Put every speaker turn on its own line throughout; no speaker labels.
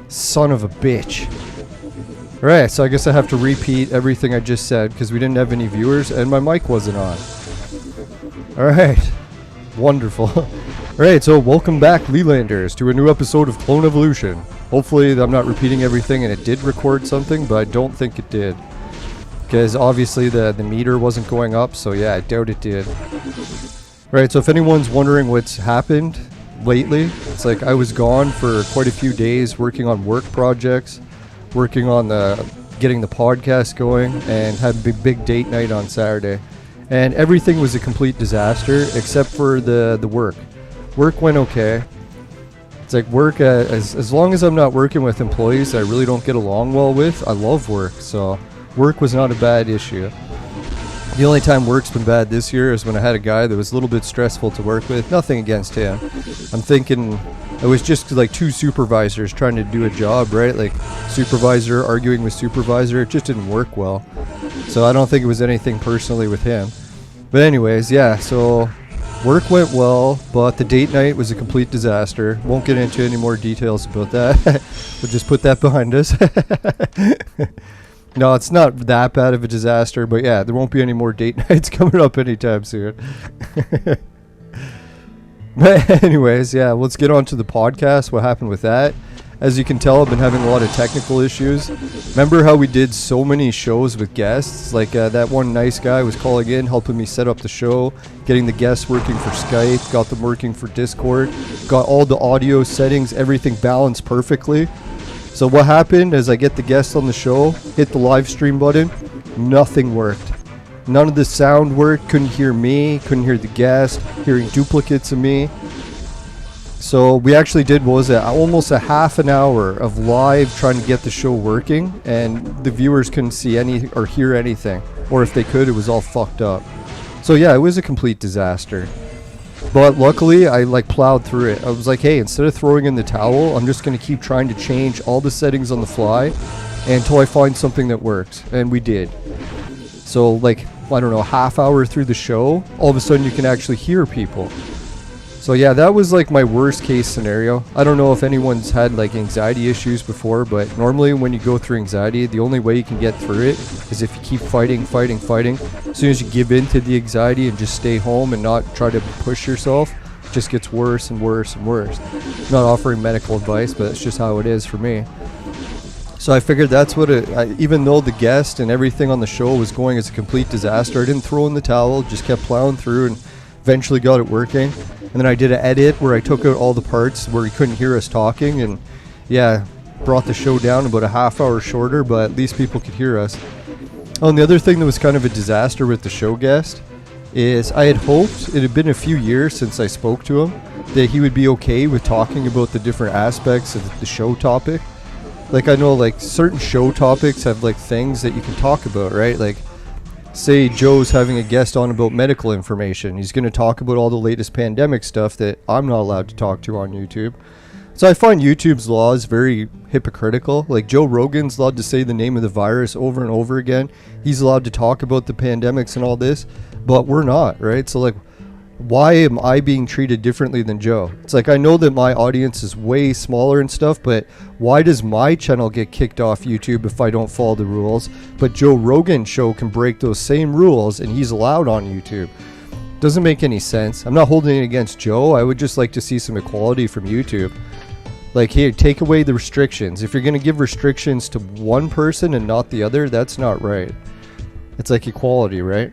Son of a bitch. Alright, so I guess I have to repeat everything I just said because we didn't have any viewers and my mic wasn't on. Alright. Wonderful. Alright, so welcome back, Lelanders, to a new episode of Clone Evolution. Hopefully I'm not repeating everything and it did record something, but I don't think it did. Because obviously the meter wasn't going up, so yeah, I doubt it did. Right, so if anyone's wondering what's happened lately, it's like I was gone for quite a few days working on work projects, working on getting the podcast going, and had a big date night on Saturday. And everything was a complete disaster except for the work. Work went okay. It's like work, as long as I'm not working with employees I really don't get along well with, I love work, so work was not a bad issue. The only time work's been bad this year is when I had a guy that was a little bit stressful to work with. Nothing against him. I'm thinking it was just like two supervisors trying to do a job, right? Like supervisor arguing with supervisor. It just didn't work well. So I don't think it was anything personally with him. But anyways, yeah, so work went well, but the date night was a complete disaster. Won't get into any more details about that. We'll just put that behind us. No, it's not that bad of a disaster, but yeah, there won't be any more date nights coming up anytime soon. But anyways, yeah, let's get on to the podcast. What happened with that? As you can tell, I've been having a lot of technical issues. Remember how we did so many shows with guests? Like that one nice guy was calling in, helping me set up the show, getting the guests working for Skype, got them working for Discord, got all the audio settings, everything balanced perfectly. So what happened is I get the guests on the show, hit the live stream button, nothing worked. None of the sound worked, couldn't hear me, couldn't hear the guest, hearing duplicates of me. So we actually did, what was it, almost a half an hour of live trying to get the show working, and the viewers couldn't see any or hear anything. Or if they could, it was all fucked up. So yeah, it was a complete disaster. But luckily, I like plowed through it. I was like, hey, instead of throwing in the towel, I'm just going to keep trying to change all the settings on the fly until I find something that works. And we did. So like, I don't know, half hour through the show, all of a sudden you can actually hear people. So yeah, that was like my worst case scenario. I don't know if anyone's had like anxiety issues before, but normally when you go through anxiety, the only way you can get through it is if you keep fighting. As soon as you give in to the anxiety and just stay home and not try to push yourself, it just gets worse and worse and worse. I'm not offering medical advice, but it's just how it is for me. So I figured that's what even though the guest and everything on the show was going as a complete disaster, I didn't throw in the towel, just kept plowing through and eventually got it working. And then I did an edit where I took out all the parts where you couldn't hear us talking, and yeah, brought the show down about a half hour shorter, but at least people could hear us. Oh, and the other thing that was kind of a disaster with the show guest is I had hoped, it had been a few years since I spoke to him, that he would be okay with talking about the different aspects of the show topic. Like I know like certain show topics have like things that you can talk about, right? Like say Joe's having a guest on about medical information. He's going to talk about all the latest pandemic stuff that I'm not allowed to talk to on YouTube. So I find YouTube's laws very hypocritical. Like Joe Rogan's allowed to say the name of the virus over and over again. He's allowed to talk about the pandemics and all this, but we're not, right? So like, why am I being treated differently than Joe? It's like, I know that my audience is way smaller and stuff, but why does my channel get kicked off YouTube if I don't follow the rules? But Joe Rogan's show can break those same rules and he's allowed on YouTube. Doesn't make any sense. I'm not holding it against Joe. I would just like to see some equality from YouTube. Like, here, take away the restrictions. If you're going to give restrictions to one person and not the other, that's not right. It's like equality, right?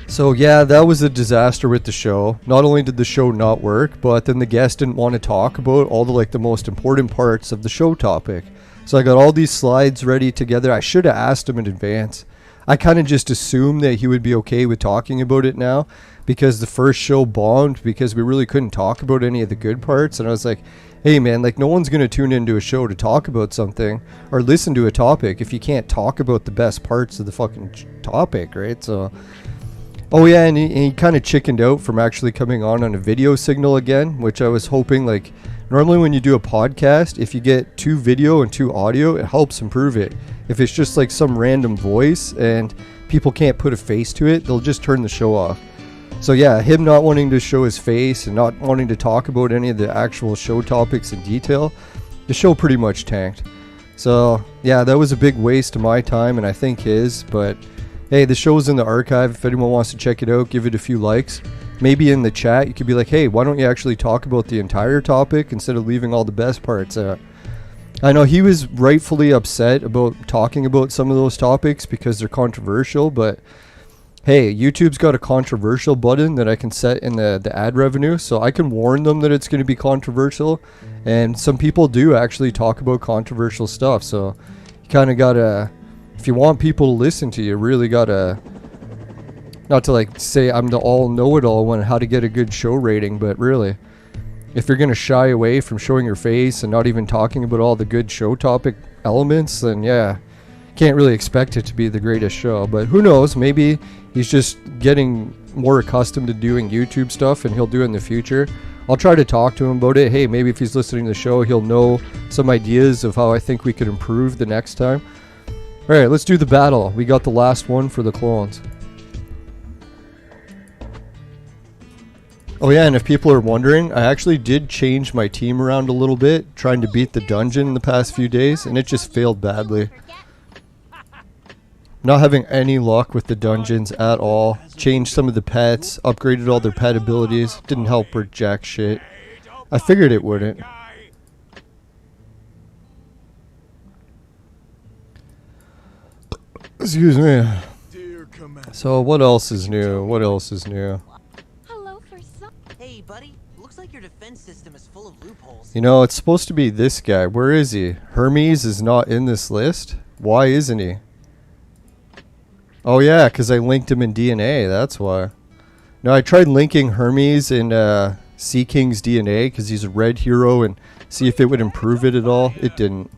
So yeah, that was a disaster with the show. Not only did the show not work, but then the guest didn't want to talk about all the most important parts of the show topic. So I got all these slides ready together. I should have asked him in advance. I kind of just assumed that he would be okay with talking about it now, because the first show bombed because we really couldn't talk about any of the good parts. And I was like, hey man, like no one's going to tune into a show to talk about something or listen to a topic if you can't talk about the best parts of the fucking topic, right? So... oh yeah, and he kind of chickened out from actually coming on a video signal again, which I was hoping, like, normally when you do a podcast, if you get 2 video and 2 audio, it helps improve it. If it's just like some random voice and people can't put a face to it, they'll just turn the show off. So yeah, him not wanting to show his face and not wanting to talk about any of the actual show topics in detail, the show pretty much tanked. So yeah, that was a big waste of my time and I think his, but... hey, the show's in the archive. If anyone wants to check it out, give it a few likes. Maybe in the chat, you could be like, hey, why don't you actually talk about the entire topic instead of leaving all the best parts out? I know he was rightfully upset about talking about some of those topics because they're controversial, but hey, YouTube's got a controversial button that I can set in the ad revenue, so I can warn them that it's going to be controversial, and some people do actually talk about controversial stuff, so you kind of got to... if you want people to listen to you, really gotta, not to like say I'm the all know-it-all on how to get a good show rating, but really, if you're gonna shy away from showing your face and not even talking about all the good show topic elements, then yeah, can't really expect it to be the greatest show. But who knows, maybe he's just getting more accustomed to doing YouTube stuff and he'll do it in the future. I'll try to talk to him about it. Hey, maybe if he's listening to the show, he'll know some ideas of how I think we could improve the next time. Alright, let's do the battle. We got the last one for the clones. Oh yeah, and if people are wondering, I actually did change my team around a little bit, trying to beat the dungeon in the past few days, and it just failed badly. Not having any luck with the dungeons at all. Changed some of the pets, upgraded all their pet abilities. Didn't help for jack shit. I figured it wouldn't. Excuse me. So what else is new? What else is new?
Hey buddy, looks like your defense system is full of loopholes.
You know, it's supposed to be this guy. Where is he? Hermes is not in this list? Why isn't he? Oh yeah, because I linked him in DNA, that's why. No, I tried linking Hermes in Sea King's DNA because he's a red hero and see if it would improve it at all. It didn't.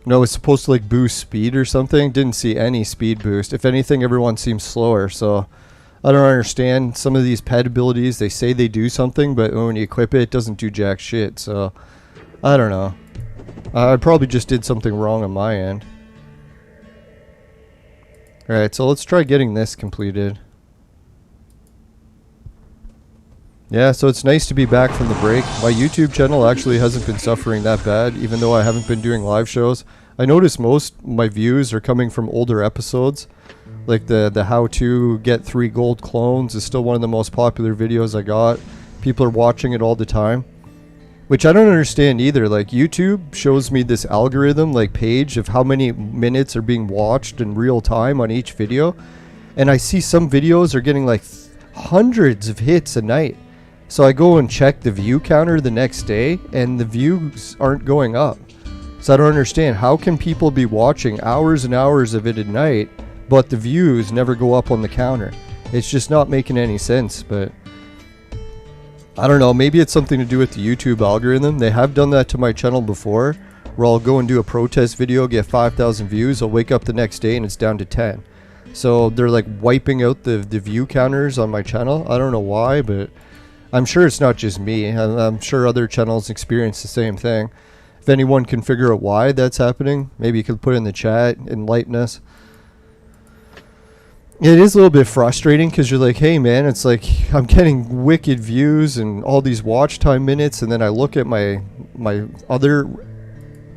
No, it's supposed to like boost speed or something. Didn't see any speed boost. If anything, everyone seems slower, so I don't understand some of these pet abilities. They say they do something, but when you equip it, it doesn't do jack shit, so I don't know. I probably just did something wrong on my end. Alright, so let's try getting this completed. Yeah, so it's nice to be back from the break. My YouTube channel actually hasn't been suffering that bad, even though I haven't been doing live shows. I notice most of my views are coming from older episodes. Like the how to get 3 gold clones is still one of the most popular videos I got. People are watching it all the time. Which I don't understand either. Like YouTube shows me this algorithm like page of how many minutes are being watched in real time on each video. And I see some videos are getting like hundreds of hits a night. So I go and check the view counter the next day and the views aren't going up. So I don't understand. How can people be watching hours and hours of it at night, but the views never go up on the counter? It's just not making any sense, but I don't know, maybe it's something to do with the YouTube algorithm. They have done that to my channel before, where I'll go and do a protest video, get 5,000 views, I'll wake up the next day and it's down to 10. So they're like wiping out the view counters on my channel. I don't know why, but I'm sure it's not just me. I'm sure other channels experience the same thing. If anyone can figure out why that's happening, maybe you could put it in the chat, enlighten us. It is a little bit frustrating because you're like, hey man, it's like I'm getting wicked views and all these watch time minutes, and then I look at my other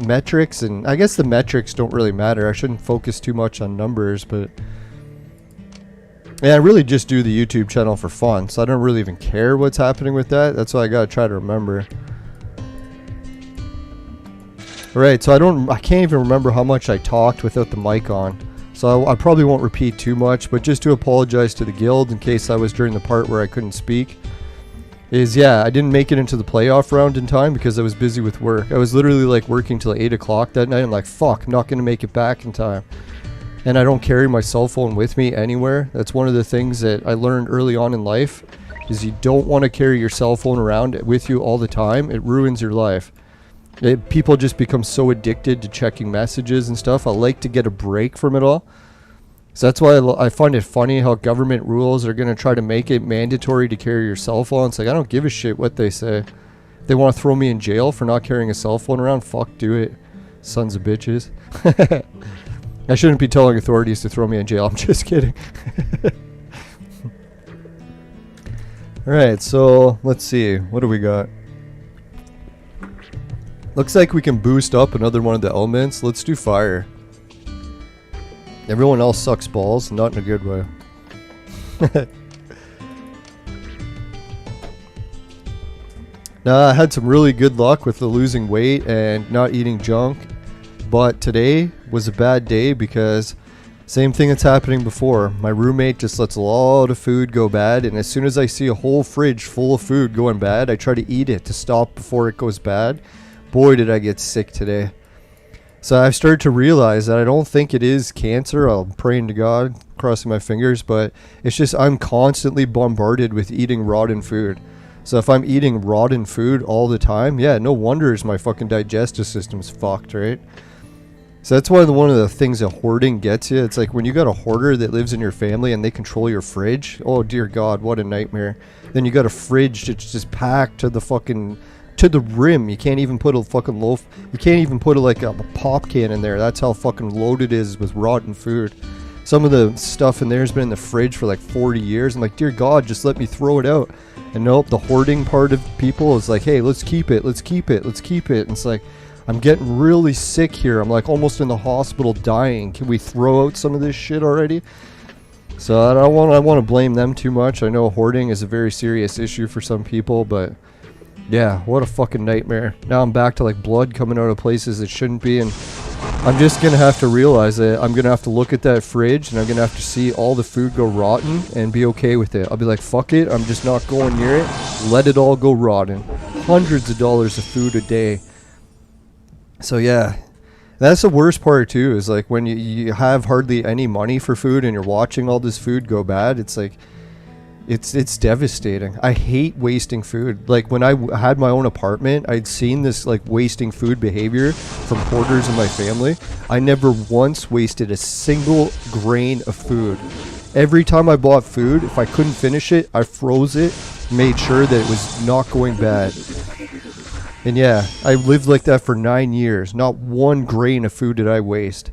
metrics, and I guess the metrics don't really matter. I shouldn't focus too much on numbers, but yeah, I really just do the YouTube channel for fun, so I don't really even care what's happening with that. That's what I gotta try to remember. Alright, so I can't even remember how much I talked without the mic on. So I probably won't repeat too much, but just to apologize to the guild in case I was during the part where I couldn't speak. Yeah, I didn't make it into the playoff round in time because I was busy with work. I was literally like working till 8 o'clock that night. I'm like, fuck, I'm not going to make it back in time. And I don't carry my cell phone with me anywhere. That's one of the things that I learned early on in life, is you don't want to carry your cell phone around with you all the time. It ruins your life. People just become so addicted to checking messages and stuff. I like to get a break from it all. So that's why I find it funny how government rules are going to try to make it mandatory to carry your cell phone. It's like, I don't give a shit what they say. They want to throw me in jail for not carrying a cell phone around? Fuck, do it. Sons of bitches. I shouldn't be telling authorities to throw me in jail. I'm just kidding. Alright, so let's see. What do we got? Looks like we can boost up another one of the elements. Let's do fire. Everyone else sucks balls, not in a good way. Now, I had some really good luck with the losing weight and not eating junk, but today was a bad day because same thing that's happening before. My roommate just lets a lot of food go bad, and as soon as I see a whole fridge full of food going bad, I try to eat it to stop before it goes bad. Boy, did I get sick today. So I've started to realize that I don't think it is cancer. I'm praying to God, crossing my fingers, but it's just I'm constantly bombarded with eating rotten food. So if I'm eating rotten food all the time, yeah, no wonder is my fucking digestive system's fucked, right? So that's one of the things that hoarding gets you. It's like when you got a hoarder that lives in your family and they control your fridge. Oh dear God, what a nightmare. Then you got a fridge that's just packed to the fucking to the rim. You can't even put a fucking loaf. You can't even put like a pop can in there. That's how fucking loaded it is with rotten food. Some of the stuff in there has been in the fridge for like 40 years. I'm like, dear God, just let me throw it out. And nope, the hoarding part of people is like, hey, let's keep it, let's keep it, let's keep it. And it's like, I'm getting really sick here. I'm like almost in the hospital dying. Can we throw out some of this shit already? So I don't want to blame them too much. I know hoarding is a very serious issue for some people, but yeah, what a fucking nightmare. Now I'm back to like blood coming out of places it shouldn't be, and I'm just gonna have to realize that I'm gonna have to look at that fridge and I'm gonna have to see all the food go rotten and be okay with it. I'll be like, fuck it, I'm just not going near it. Let it all go rotten. Hundreds of dollars of food a day. So yeah, that's the worst part too, is like when you have hardly any money for food and you're watching all this food go bad. It's like it's devastating. I hate wasting food. Like when I had my own apartment, I'd seen this like wasting food behavior from hoarders in my family. I never once wasted a single grain of food. Every time I bought food, if I couldn't finish it, I froze it, made sure that it was not going bad. And yeah, I lived like that for 9 years. Not one grain of food did I waste.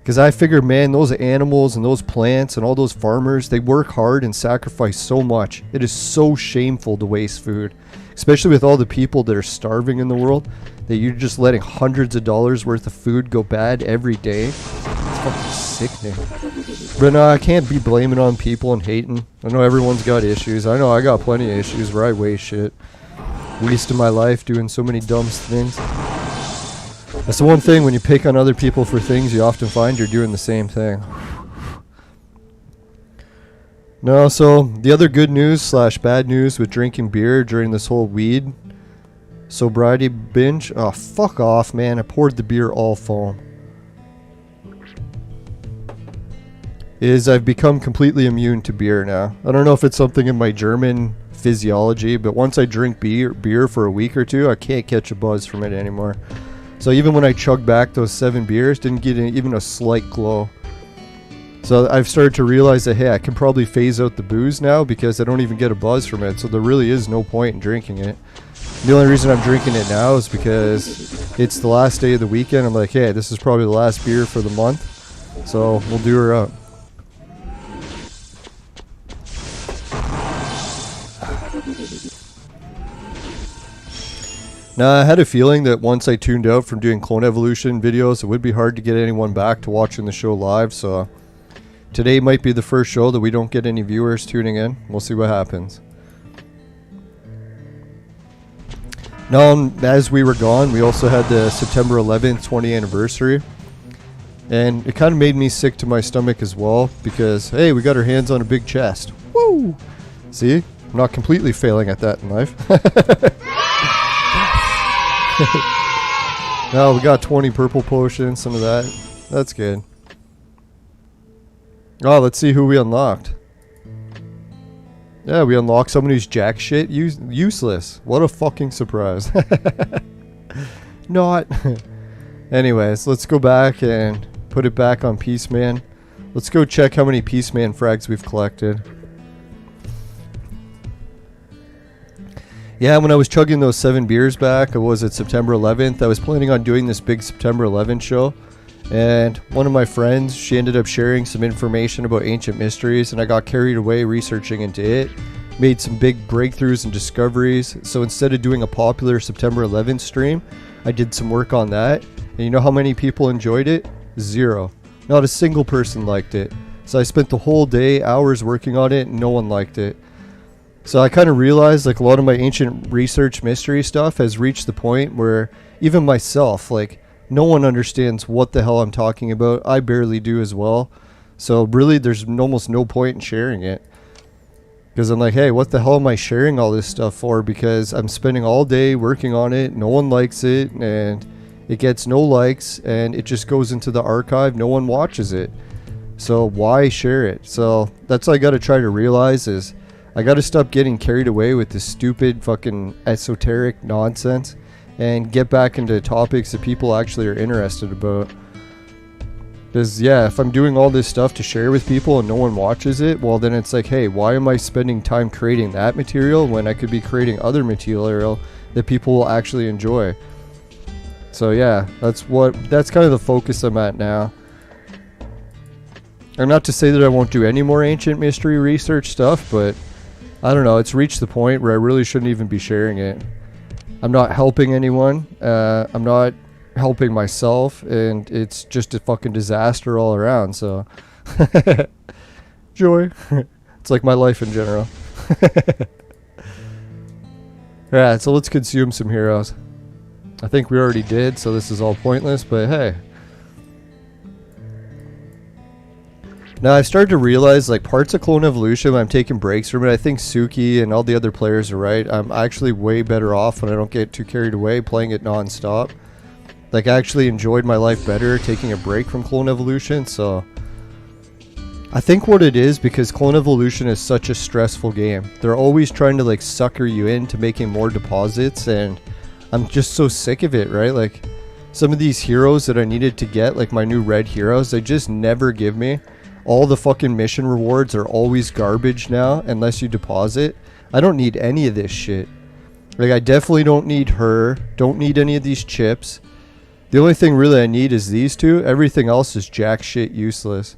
Because I figured, man, those animals and those plants and all those farmers, they work hard and sacrifice so much. It is so shameful to waste food. Especially with all the people that are starving in the world. That you're just letting hundreds of dollars worth of food go bad every day. It's fucking sickening. But no, I can't be blaming on people and hating. I know everyone's got issues. I know I got plenty of issues where I waste shit. Wasting my life doing so many dumb things. That's the one thing, when you pick on other people for things, you often find you're doing the same thing. No, so the other good news slash bad news with drinking beer during this whole weed sobriety binge. Oh, fuck off, man. I poured the beer all foam. Is I've become completely immune to beer now. I don't know if it's something in my German physiology, but once I drink beer for a week or two, I can't catch a buzz from it anymore. So even when I chug back those 7 beers, didn't get even a slight glow. So I've started to realize that, hey, I can probably phase out the booze now because I don't even get a buzz from it. So there really is no point in drinking it. The only reason I'm drinking it now is because it's the last day of the weekend. I'm like, hey, this is probably the last beer for the month. So we'll do her up. Now, I had a feeling that once I tuned out from doing clone evolution videos, it would be hard to get anyone back to watching the show live, so today might be the first show that we don't get any viewers tuning in. We'll see what happens. Now, as we were gone, we also had the September 11th 20th anniversary, and it kind of made me sick to my stomach as well, because, hey, we got our hands on a big chest. Woo! See? I'm not completely failing at that in life. Now we got 20 purple potions, some of that. That's good. Oh, let's see who we unlocked. Yeah, we unlocked someone who's jack shit useless. What a fucking surprise. Not. Anyways, let's go back and put it back on Peaceman. Let's go check how many Peaceman frags we've collected. Yeah, when I was chugging those 7 beers back, it was at September 11th. I was planning on doing this big September 11th show. And one of my friends, she ended up sharing some information about ancient mysteries, and I got carried away researching into it. Made some big breakthroughs and discoveries. So instead of doing a popular September 11th stream, I did some work on that. And you know how many people enjoyed it? 0. Not a single person liked it. So I spent the whole day, hours working on it, and no one liked it. So I kind of realized, like, a lot of my ancient research mystery stuff has reached the point where even myself, like, no one understands what the hell I'm talking about. I barely do as well. So really, there's almost no point in sharing it. Because I'm like, hey, what the hell am I sharing all this stuff for? Because I'm spending all day working on it. No one likes it, and it gets no likes, and it just goes into the archive. No one watches it. So why share it? So that's what I got to try to realize is, I gotta stop getting carried away with this stupid fucking esoteric nonsense and get back into topics that people actually are interested about. Because, yeah, if I'm doing all this stuff to share with people and no one watches it, well, then it's like, hey, why am I spending time creating that material when I could be creating other material that people will actually enjoy? So, yeah, that's kind of the focus I'm at now. And not to say that I won't do any more ancient mystery research stuff, but I don't know, it's reached the point where I really shouldn't even be sharing it. I'm not helping anyone. I'm not helping myself, and it's just a fucking disaster all around. So, joy. It's like my life in general. Alright, so let's consume some heroes. I think we already did, so this is all pointless, but hey. Now I've started to realize, like, parts of Clone Evolution, when I'm taking breaks from it, I think Suki and all the other players are right. I'm actually way better off when I don't get too carried away playing it non-stop. Like, I actually enjoyed my life better taking a break from Clone Evolution, so... I think what it is, because Clone Evolution is such a stressful game. They're always trying to, like, sucker you into making more deposits, and I'm just so sick of it, right? Like, some of these heroes that I needed to get, like my new red heroes, they just never give me. All the fucking mission rewards are always garbage now, unless you deposit. I don't need any of this shit. Like, I definitely don't need her. Don't need any of these chips. The only thing really I need is these two. Everything else is jack shit useless.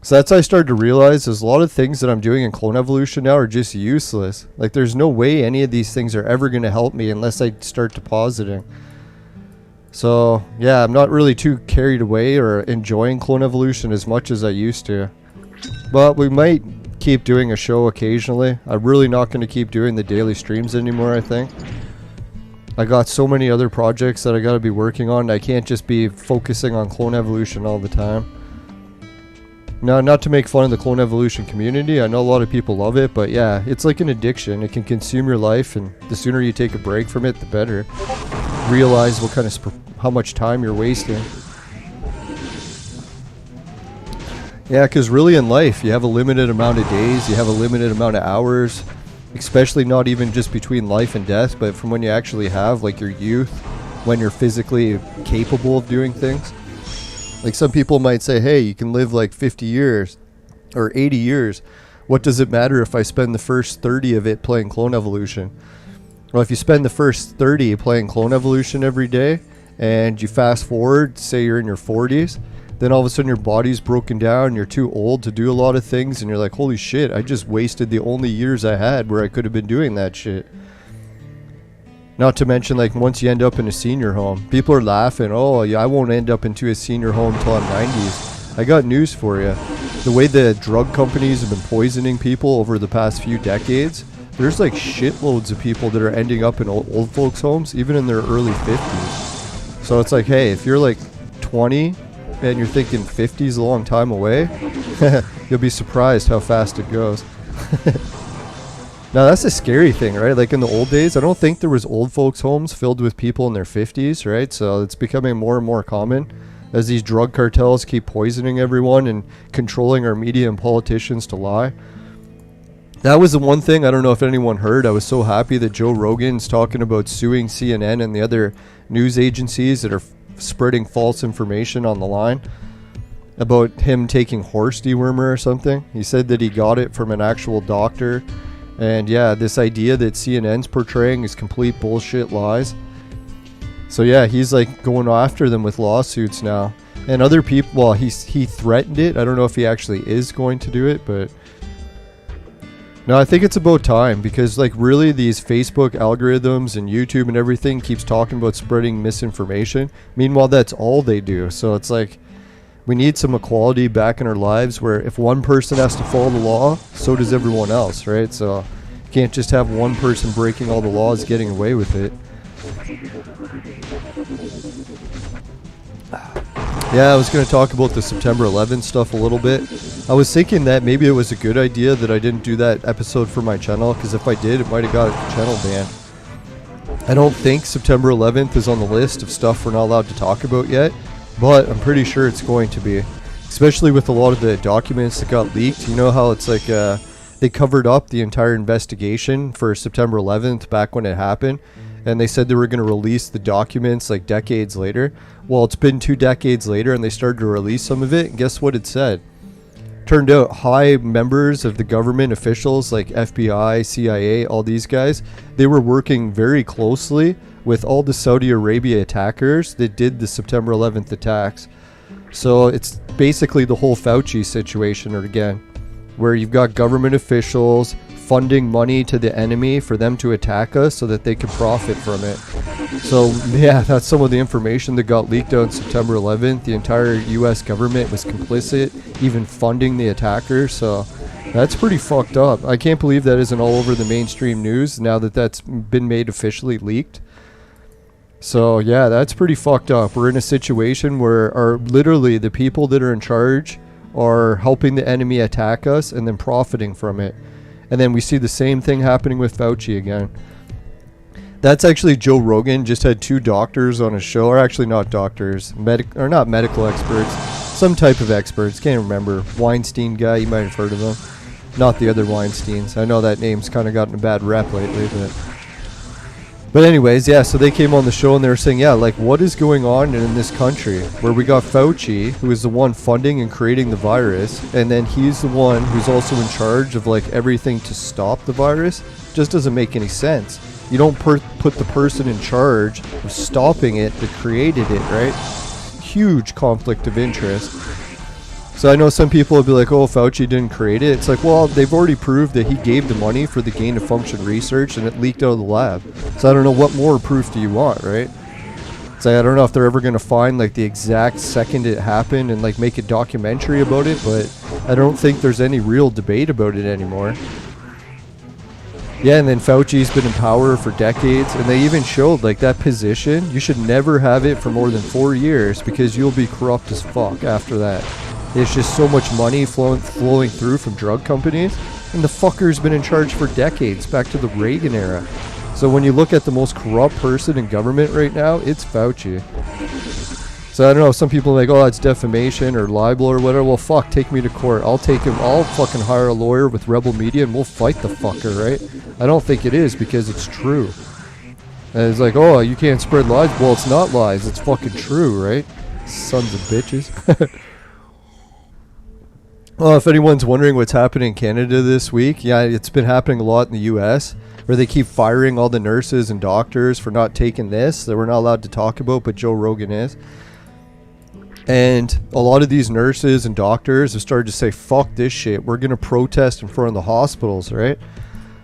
So that's how I started to realize there's a lot of things that I'm doing in Clone Evolution now are just useless. Like, there's no way any of these things are ever going to help me unless I start depositing. So, yeah, I'm not really too carried away or enjoying Clone Evolution as much as I used to. But we might keep doing a show occasionally. I'm really not going to keep doing the daily streams anymore, I think. I got so many other projects that I got to be working on. I can't just be focusing on Clone Evolution all the time. Now, not to make fun of the Clone Evolution community, I know a lot of people love it, but yeah, it's like an addiction. It can consume your life, and the sooner you take a break from it, the better. Realize what kind of how much time you're wasting. Yeah, because really in life, you have a limited amount of days, you have a limited amount of hours, especially not even just between life and death, but from when you actually have, like, your youth, when you're physically capable of doing things. Like, some people might say, hey, you can live like 50 years or 80 years. What does it matter if I spend the first 30 of it playing Clone Evolution? Well, if you spend the first 30 playing Clone Evolution every day and you fast forward, say you're in your 40s, then all of a sudden your body's broken down, you're too old to do a lot of things, and you're like, holy shit, I just wasted the only years I had where I could have been doing that shit. Not to mention, like, once you end up in a senior home, people are laughing, oh, yeah, I won't end up into a senior home until I'm 90s. I got news for you. The way the drug companies have been poisoning people over the past few decades, there's like shitloads of people that are ending up in old folks' homes, even in their early 50s. So it's like, hey, if you're like 20 and you're thinking 50 is a long time away, you'll be surprised how fast it goes. Now, that's a scary thing, right? Like, in the old days, I don't think there was old folks' homes filled with people in their 50s, right? So it's becoming more and more common as these drug cartels keep poisoning everyone and controlling our media and politicians to lie. That was the one thing, I don't know if anyone heard, I was so happy that Joe Rogan's talking about suing CNN and the other news agencies that are spreading false information on the line about him taking horse dewormer or something. He said that he got it from an actual doctor. And yeah, this idea that CNN's portraying is complete bullshit lies. So yeah, he's like going after them with lawsuits now. And other people, well, he threatened it. I don't know if he actually is going to do it, but no, I think it's about time, because like really these Facebook algorithms and YouTube and everything keeps talking about spreading misinformation. Meanwhile, that's all they do. So it's like, we need some equality back in our lives where if one person has to follow the law, so does everyone else, right? So you can't just have one person breaking all the laws getting away with it. Yeah, I was going to talk about the September 11th stuff a little bit. I was thinking that maybe it was a good idea that I didn't do that episode for my channel, because if I did, it might have got the channel banned. I don't think September 11th is on the list of stuff we're not allowed to talk about yet. But I'm pretty sure it's going to be, especially with a lot of the documents that got leaked. You know how it's like they covered up the entire investigation for September 11th back when it happened, and they said they were going to release the documents like decades later. Well, it's been 2 decades later and they started to release some of it, and guess what it said? Turned out high members of the government officials like FBI, CIA, all these guys, they were working very closely with all the Saudi Arabia attackers that did the September 11th attacks. So it's basically the whole Fauci situation again, where you've got government officials funding money to the enemy for them to attack us so that they could profit from it. So yeah, that's some of the information that got leaked out on September 11th. The entire US government was complicit, even funding the attackers. So that's pretty fucked up. I can't believe that isn't all over the mainstream news now that that's been made officially leaked. So yeah, that's pretty fucked up. We're in a situation where literally the people that are in charge are helping the enemy attack us and then profiting from it. And then we see the same thing happening with Fauci again. That's actually Joe Rogan just had 2 doctors on his show, or actually not doctors, not medical experts, some type of experts, can't remember. Weinstein guy, you might have heard of him. Not the other Weinsteins. I know that name's kind of gotten a bad rep lately, but anyways, yeah, so they came on the show and they were saying, yeah, like, what is going on in this country where we got Fauci, who is the one funding and creating the virus, and then he's the one who's also in charge of, like, everything to stop the virus? Just doesn't make any sense. You don't put the person in charge of stopping it that created it, right? Huge conflict of interest. So I know some people will be like, oh, Fauci didn't create it. It's like, well, they've already proved that he gave the money for the gain of function research and it leaked out of the lab. So I don't know what more proof do you want, right? So I don't know if they're ever going to find like the exact second it happened and like make a documentary about it, but I don't think there's any real debate about it anymore. Yeah, and then Fauci's been in power for decades, and they even showed like that position, you should never have it for more than 4 years because you'll be corrupt as fuck after that. There's just so much money flowing through from drug companies, and the fucker's been in charge for decades, back to the Reagan era. So when you look at the most corrupt person in government right now, it's Fauci. So I don't know, some people are like, oh, that's defamation or libel or whatever. Well, fuck, take me to court. I'll take him, I'll fucking hire a lawyer with Rebel Media and we'll fight the fucker, right? I don't think it is because it's true. And it's like, oh, you can't spread lies. Well, it's not lies, it's fucking true, right? Sons of bitches. Well, if anyone's wondering what's happening in Canada this week, yeah, it's been happening a lot in the US, where they keep firing all the nurses and doctors for not taking this that we're not allowed to talk about, but Joe Rogan is. And a lot of these nurses and doctors have started to say, fuck this shit, we're going to protest in front of the hospitals, right?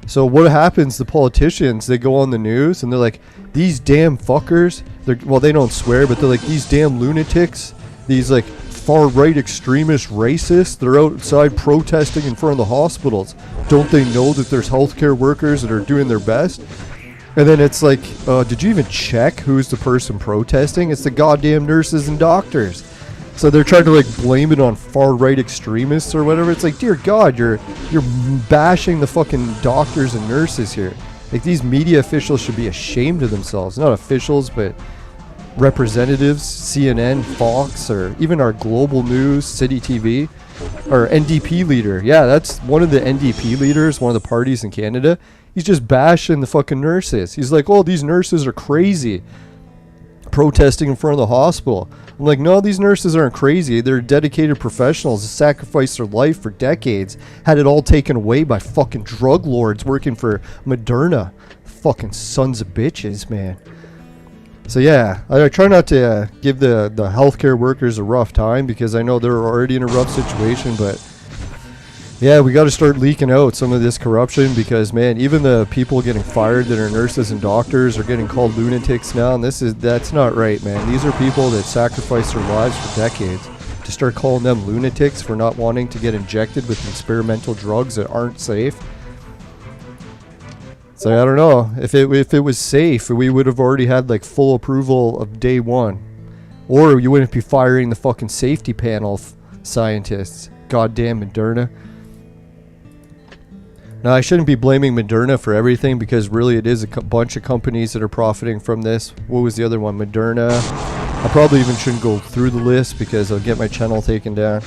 So what happens, the politicians, they go on the news and they're like, these damn fuckers, well, they don't swear, but they're like, these damn lunatics, these like far-right extremist racists, they're outside protesting in front of the hospitals. Don't they know that there's healthcare workers that are doing their best? And then it's like, did you even check who's the person protesting? It's the goddamn nurses and doctors. So they're trying to like blame it on far-right extremists or whatever. It's like, dear God, you're bashing the fucking doctors and nurses here. Like, these media officials should be ashamed of themselves. Not officials, but representatives, CNN, Fox, or even our global news, City TV, or NDP leader. Yeah, that's one of the NDP leaders, one of the parties in Canada. He's just bashing the fucking nurses. He's like, oh, these nurses are crazy, protesting in front of the hospital. I'm like, no, these nurses aren't crazy. They're dedicated professionals that sacrificed their life for decades, had it all taken away by fucking drug lords working for Moderna. Fucking sons of bitches, man. So yeah, I try not to give the healthcare workers a rough time because I know they're already in a rough situation, but yeah, we got to start leaking out some of this corruption because, man, even the people getting fired that are nurses and doctors are getting called lunatics now, and that's not right, man. These are people that sacrificed their lives for decades. To start calling them lunatics for not wanting to get injected with experimental drugs that aren't safe. So I don't know, if it was safe, we would have already had like full approval of day one. Or you wouldn't be firing the fucking safety panel scientists. Goddamn Moderna. Now, I shouldn't be blaming Moderna for everything because really it is a bunch of companies that are profiting from this. What was the other one? Moderna. I probably even shouldn't go through the list because I'll get my channel taken down.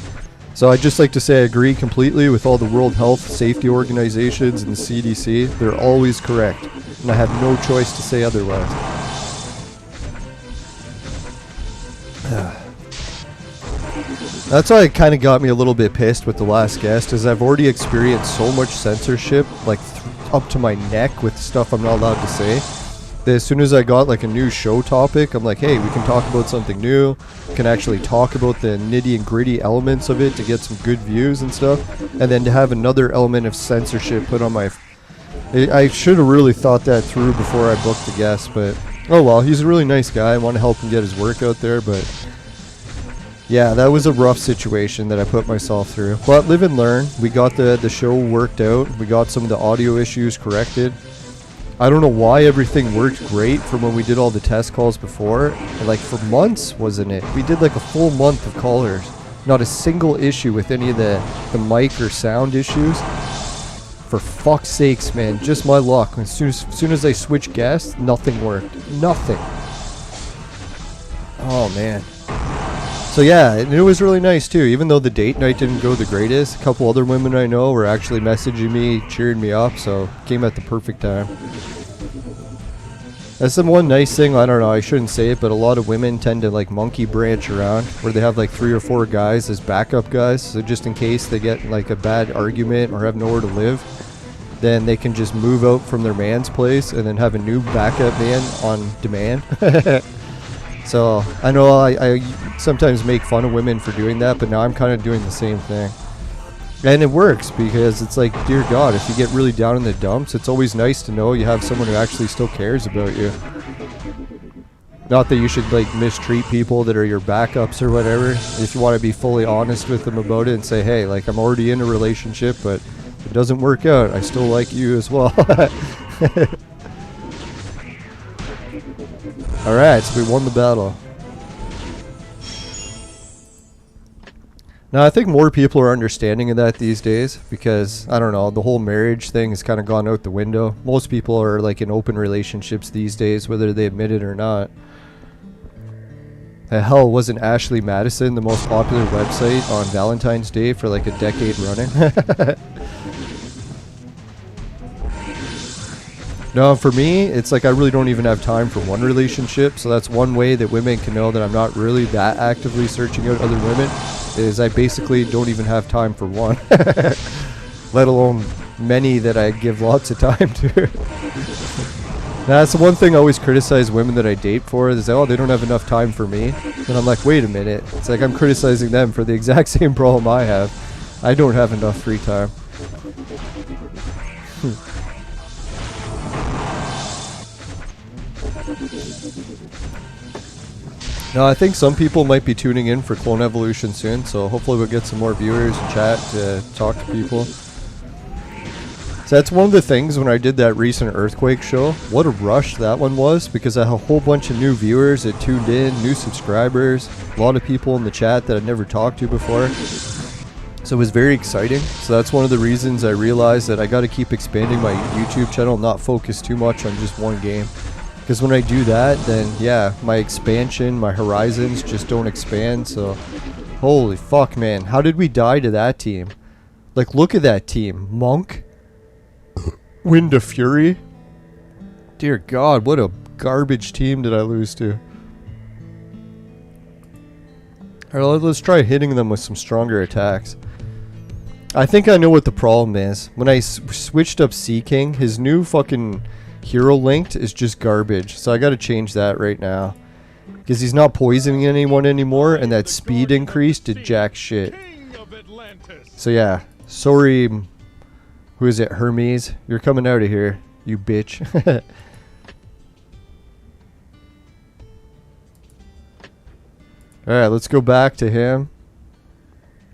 So I'd just like to say I agree completely with all the World Health Safety Organizations and the CDC. They're always correct, and I have no choice to say otherwise. That's why it kind of got me a little bit pissed with the last guest, is I've already experienced so much censorship, like up to my neck with stuff I'm not allowed to say. As soon as I got like a new show topic, I'm like, hey, we can talk about something new. We can actually talk about the nitty and gritty elements of it to get some good views and stuff. And then to have another element of censorship put on my... I should have really thought that through before I booked the guest, but oh well, he's a really nice guy. I want to help him get his work out there, but yeah, that was a rough situation that I put myself through. But live and learn. We got the show worked out. We got some of the audio issues corrected. I don't know why everything worked great from when we did all the test calls before. Like for months, wasn't it? We did like a full month of callers. Not a single issue with any of the mic or sound issues. For fuck's sakes, man. Just my luck. As soon as I switched guests, nothing worked. Nothing. Oh, man. So yeah, and it was really nice too. Even though the date night didn't go the greatest, a couple other women I know were actually messaging me, cheering me up, so it came at the perfect time. That's the one nice thing, I don't know, I shouldn't say it, but a lot of women tend to like monkey branch around, where they have like 3 or 4 guys as backup guys, so just in case they get like a bad argument or have nowhere to live, then they can just move out from their man's place and then have a new backup man on demand. So I know I sometimes make fun of women for doing that, but now I'm kind of doing the same thing. And it works because it's like, dear God, if you get really down in the dumps, it's always nice to know you have someone who actually still cares about you. Not that you should like mistreat people that are your backups or whatever. If you want to be fully honest with them about it and say, hey, like I'm already in a relationship, but if it doesn't work out, I still like you as well. Alright, so we won the battle. Now, I think more people are understanding of that these days because, I don't know, the whole marriage thing has kind of gone out the window. Most people are like in open relationships these days, whether they admit it or not. Hell, wasn't Ashley Madison the most popular website on Valentine's Day for like a decade running? No, for me, it's like I really don't even have time for one relationship, so that's one way that women can know that I'm not really that actively searching out other women, is I basically don't even have time for one. Let alone many that I give lots of time to. That's the one thing I always criticize women that I date for, is oh, they don't have enough time for me. And I'm like, wait a minute. It's like I'm criticizing them for the exact same problem I have. I don't have enough free time. Now, I think some people might be tuning in for Clone Evolution soon, so hopefully we'll get some more viewers and chat to talk to people. So that's one of the things when I did that recent Earthquake show. What a rush that one was, because I had a whole bunch of new viewers that tuned in, new subscribers, a lot of people in the chat that I'd never talked to before. So it was very exciting. So that's one of the reasons I realized that I got to keep expanding my YouTube channel, not focus too much on just one game. Because when I do that, then yeah, my expansion, my horizons just don't expand. So, holy fuck, man. How did we die to that team? Like, look at that team. Monk. Wind of Fury. Dear God, what a garbage team did I lose to. Alright, let's try hitting them with some stronger attacks. I think I know what the problem is. When I switched up Sea King, his new fucking hero linked is just garbage, so I gotta change that right now, because he's not poisoning anyone anymore, and that speed increase did jack shit. So yeah, sorry, who is it, Hermes? You're coming out of here, you bitch. Alright, let's go back to him.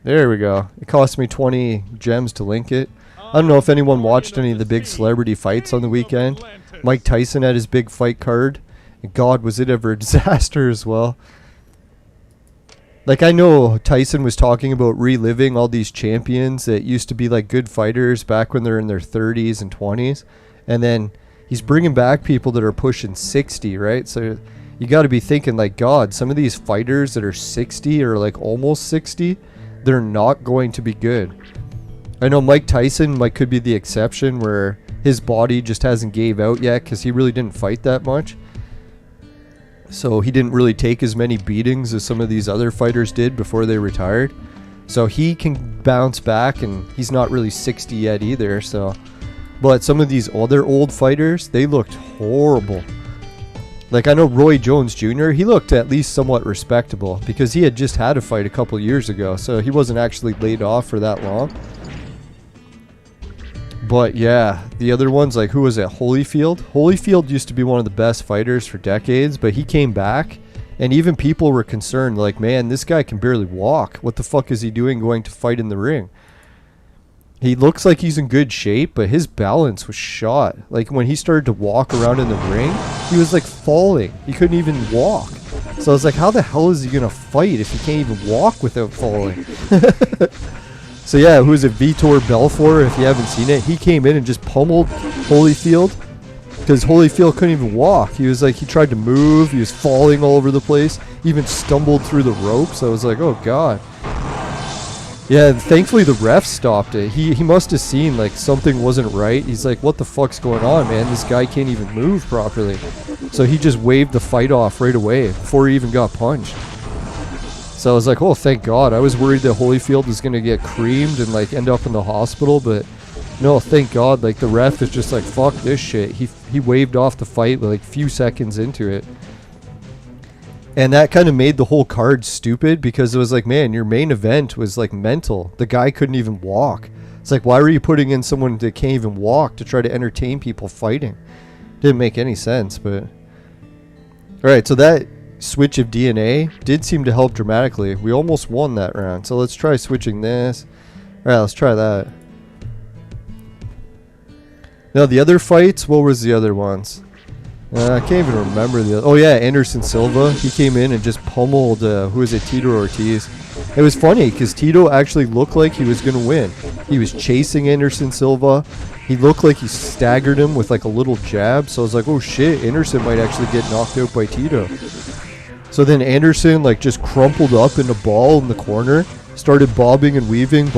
There we go. It cost me 20 gems to link it. I don't know if anyone watched any of the big celebrity fights on the weekend. Mike Tyson had his big fight card. And God, was it ever a disaster as well. Like, I know Tyson was talking about reliving all these champions that used to be like good fighters back when they're in their 30s and 20s. And then he's bringing back people that are pushing 60, right? So you got to be thinking like, God, some of these fighters that are 60 or like almost 60, they're not going to be good. I know Mike Tyson could be the exception, where his body just hasn't gave out yet because he really didn't fight that much. So he didn't really take as many beatings as some of these other fighters did before they retired. So he can bounce back, and he's not really 60 yet either. So, but some of these other old fighters, they looked horrible. Like, I know Roy Jones Jr., he looked at least somewhat respectable because he had just had a fight a couple years ago, so he wasn't actually laid off for that long. But yeah, the other ones, like, who was it? Holyfield? Holyfield used to be one of the best fighters for decades, but he came back, and even people were concerned, like, man, this guy can barely walk. What the fuck is he doing going to fight in the ring? He looks like he's in good shape, but his balance was shot. Like, when he started to walk around in the ring, he was, like, falling. He couldn't even walk. So I was like, how the hell is he going to fight if he can't even walk without falling? So yeah, who is it? Vitor Belfort, if you haven't seen it. He came in and just pummeled Holyfield because Holyfield couldn't even walk. He was like, he tried to move. He was falling all over the place. He even stumbled through the ropes. I was like, oh, God. Yeah, thankfully the ref stopped it. He must have seen like something wasn't right. He's like, what the fuck's going on, man? This guy can't even move properly. So he just waved the fight off right away before he even got punched. So I was like, oh, thank God. I was worried that Holyfield was going to get creamed and like end up in the hospital, but no, thank God. Like, the ref is just like, fuck this shit. He waved off the fight like a few seconds into it. And that kind of made the whole card stupid because it was like, man, your main event was like mental. The guy couldn't even walk. It's like, why were you putting in someone that can't even walk to try to entertain people fighting? Didn't make any sense, but... Alright, so that switch of DNA did seem to help dramatically. We almost won that round. So let's try switching this. Alright, let's try that. Now, the other fights, what was the other ones? I can't even remember the other. Oh yeah, Anderson Silva. He came in and just pummeled, who is it, Tito Ortiz. It was funny because Tito actually looked like he was going to win. He was chasing Anderson Silva. He looked like he staggered him with like a little jab. So I was like, oh shit, Anderson might actually get knocked out by Tito. So then Anderson like just crumpled up in a ball in the corner, started bobbing and weaving.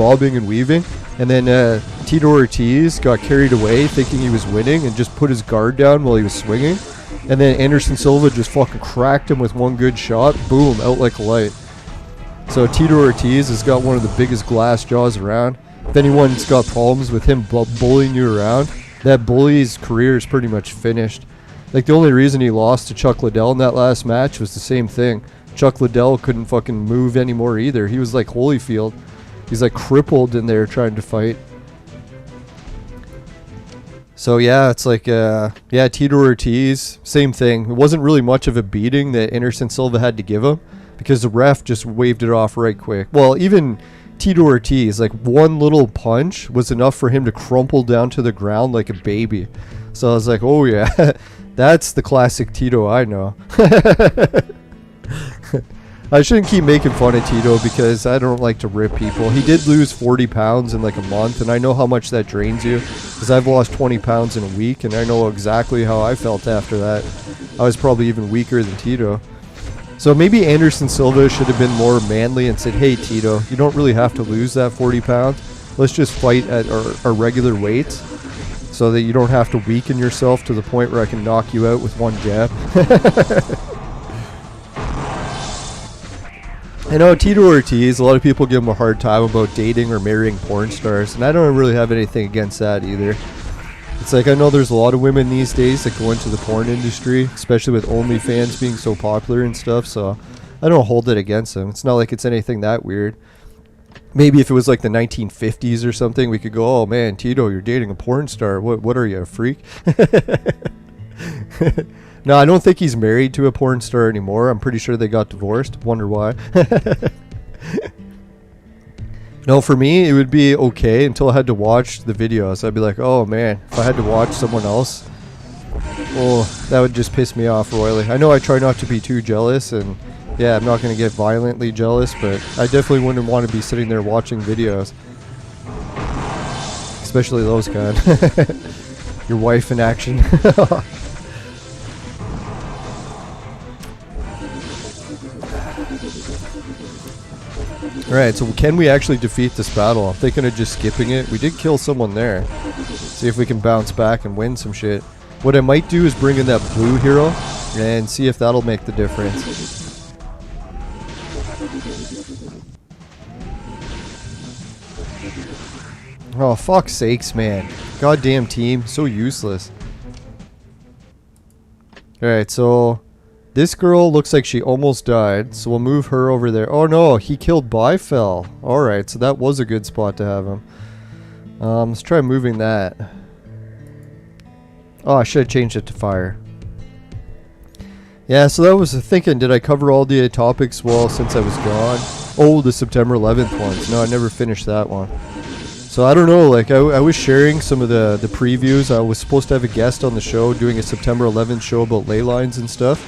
And then Tito Ortiz got carried away thinking he was winning and just put his guard down while he was swinging. And then Anderson Silva just fucking cracked him with one good shot. Boom, out like a light. So Tito Ortiz has got one of the biggest glass jaws around. If anyone's got problems with him bullying you around, that bully's career is pretty much finished. Like, the only reason he lost to Chuck Liddell in that last match was the same thing. Chuck Liddell couldn't fucking move anymore either. He was like Holyfield. He's like crippled in there trying to fight. So yeah, it's like, yeah, Tito Ortiz, same thing. It wasn't really much of a beating that Anderson Silva had to give him because the ref just waved it off right quick. Well, even Tito Ortiz, like, one little punch was enough for him to crumple down to the ground like a baby. So I was like, oh yeah, that's the classic Tito I know. I shouldn't keep making fun of Tito because I don't like to rip people. He did lose 40 pounds in like a month, and I know how much that drains you because I've lost 20 pounds in a week, and I know exactly how I felt after that. I was probably even weaker than Tito. So maybe Anderson Silva should have been more manly and said, hey Tito, you don't really have to lose that 40 pounds. Let's just fight at our regular weights so that you don't have to weaken yourself to the point where I can knock you out with one jab. I know Tito Ortiz, a lot of people give him a hard time about dating or marrying porn stars, and I don't really have anything against that either. It's like, I know there's a lot of women these days that go into the porn industry, especially with OnlyFans being so popular and stuff, so I don't hold it against them. It's not like it's anything that weird. Maybe if it was like the 1950s or something, we could go, oh man, Tito, you're dating a porn star. What are you, a freak? No, I don't think he's married to a porn star anymore. I'm pretty sure they got divorced. Wonder why. No, for me, it would be okay until I had to watch the videos. I'd be like, oh man, if I had to watch someone else, oh, that would just piss me off royally. I know I try not to be too jealous, and yeah, I'm not going to get violently jealous, but I definitely wouldn't want to be sitting there watching videos. Especially those kind. Your wife in action. Alright, so can we actually defeat this battle? I'm thinking of just skipping it. We did kill someone there. See if we can bounce back and win some shit. What I might do is bring in that blue hero and see if that'll make the difference. Oh, fuck's sakes, man. Goddamn team. So useless. Alright, so this girl looks like she almost died, so we'll move her over there. Oh no, he killed Bifel. Alright, so that was a good spot to have him. Let's try moving that. Oh, I should have changed it to fire. Yeah, so that was the thinking. Did I cover all the topics well since I was gone? Oh, the September 11th ones. No, I never finished that one. So I don't know, like I was sharing some of the previews. I was supposed to have a guest on the show doing a September 11th show about ley lines and stuff.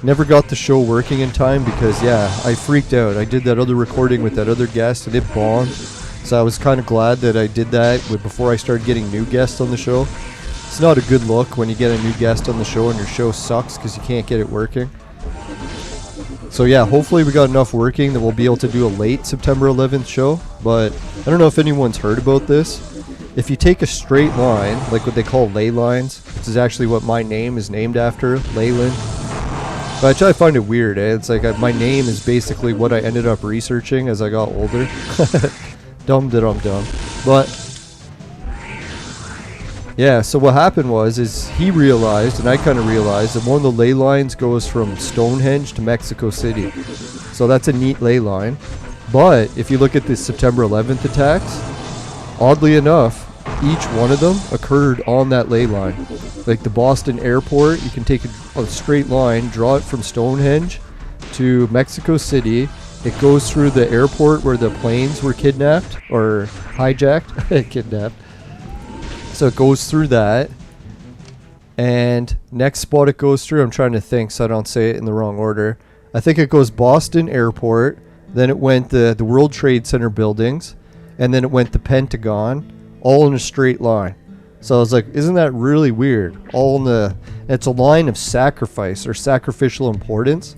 Never got the show working in time because, yeah, I freaked out. I did that other recording with that other guest and it bombed. So I was kind of glad that I did that before I started getting new guests on the show. It's not a good look when you get a new guest on the show and your show sucks because you can't get it working. So yeah, hopefully we got enough working that we'll be able to do a late September 11th show. But I don't know if anyone's heard about this. If you take a straight line, like what they call ley lines, which is actually what my name is named after, Leyland. But actually I find it weird, eh? It's like my name is basically what I ended up researching as I got older. Dumb. But yeah, so what happened is he realized, and I kind of realized, that one of the ley lines goes from Stonehenge to Mexico City. So that's a neat ley line. But if you look at the September 11th attacks, oddly enough, each one of them occurred on that ley line. Like the Boston airport, you can take a straight line, draw it from Stonehenge to Mexico City. It goes through the airport where the planes were kidnapped, or hijacked, kidnapped. So it goes through that, and next spot it goes through, I'm trying to think so I don't say it in the wrong order. I think it goes Boston Airport, then it went the World Trade Center buildings, and then it went the Pentagon, all in a straight line. So I was like, isn't that really weird? It's a line of sacrifice or sacrificial importance.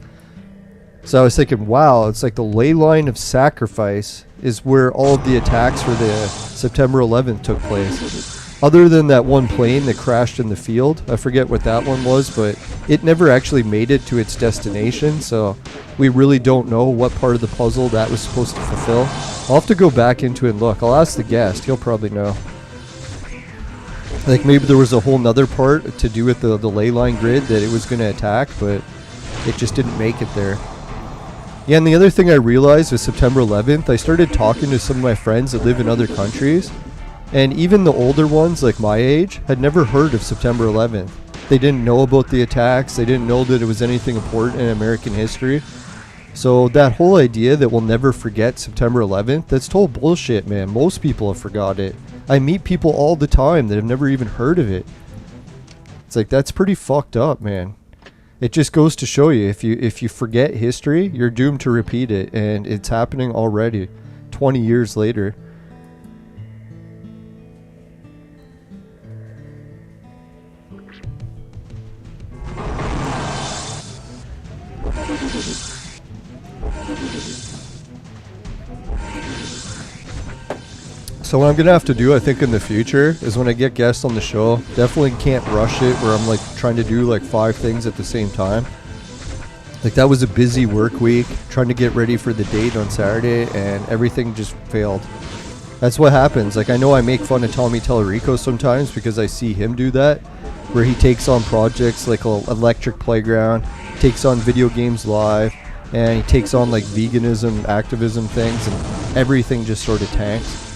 So I was thinking, wow, it's like the ley line of sacrifice is where all of the attacks for the September 11th took place. Other than that one plane that crashed in the field, I forget what that one was, but it never actually made it to its destination, so we really don't know what part of the puzzle that was supposed to fulfill. I'll have to go back into it and look. I'll ask the guest, he'll probably know. Like maybe there was a whole nother part to do with the ley line grid that it was going to attack, but it just didn't make it there. Yeah, and the other thing I realized with September 11th, I started talking to some of my friends that live in other countries. And even the older ones, like my age, had never heard of September 11th. They didn't know about the attacks. They didn't know that it was anything important in American history. So that whole idea that we'll never forget September 11th, that's total bullshit, man. Most people have forgot it. I meet people all the time that have never even heard of it. It's like, that's pretty fucked up, man. It just goes to show you, if you forget history, you're doomed to repeat it. And it's happening already, 20 years later. So what I'm going to have to do, I think, in the future is when I get guests on the show, definitely can't rush it where I'm like trying to do like 5 things at the same time. Like that was a busy work week, trying to get ready for the date on Saturday, and everything just failed. That's what happens. Like I know I make fun of Tommy Tellerico sometimes because I see him do that, where he takes on projects like Electric Playground, takes on Video Games Live, and he takes on like veganism, activism things, and everything just sort of tanks.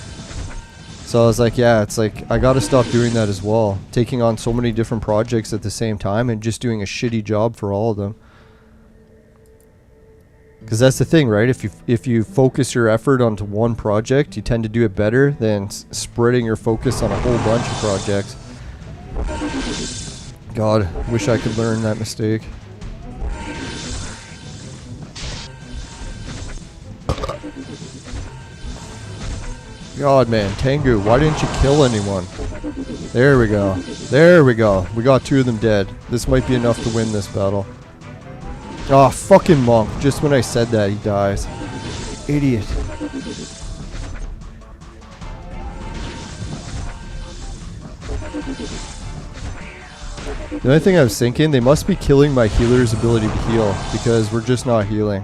So I was like, yeah, it's like, I gotta stop doing that as well. Taking on so many different projects at the same time and just doing a shitty job for all of them. Because that's the thing, right? If you focus your effort onto one project, you tend to do it better than spreading your focus on a whole bunch of projects. God, wish I could learn that mistake. God, man, Tengu, why didn't you kill anyone? There we go. There we go. We got 2 of them dead. This might be enough to win this battle. Oh, fucking monk. Just when I said that, he dies. Idiot. The only thing I was thinking, they must be killing my healer's ability to heal, because we're just not healing.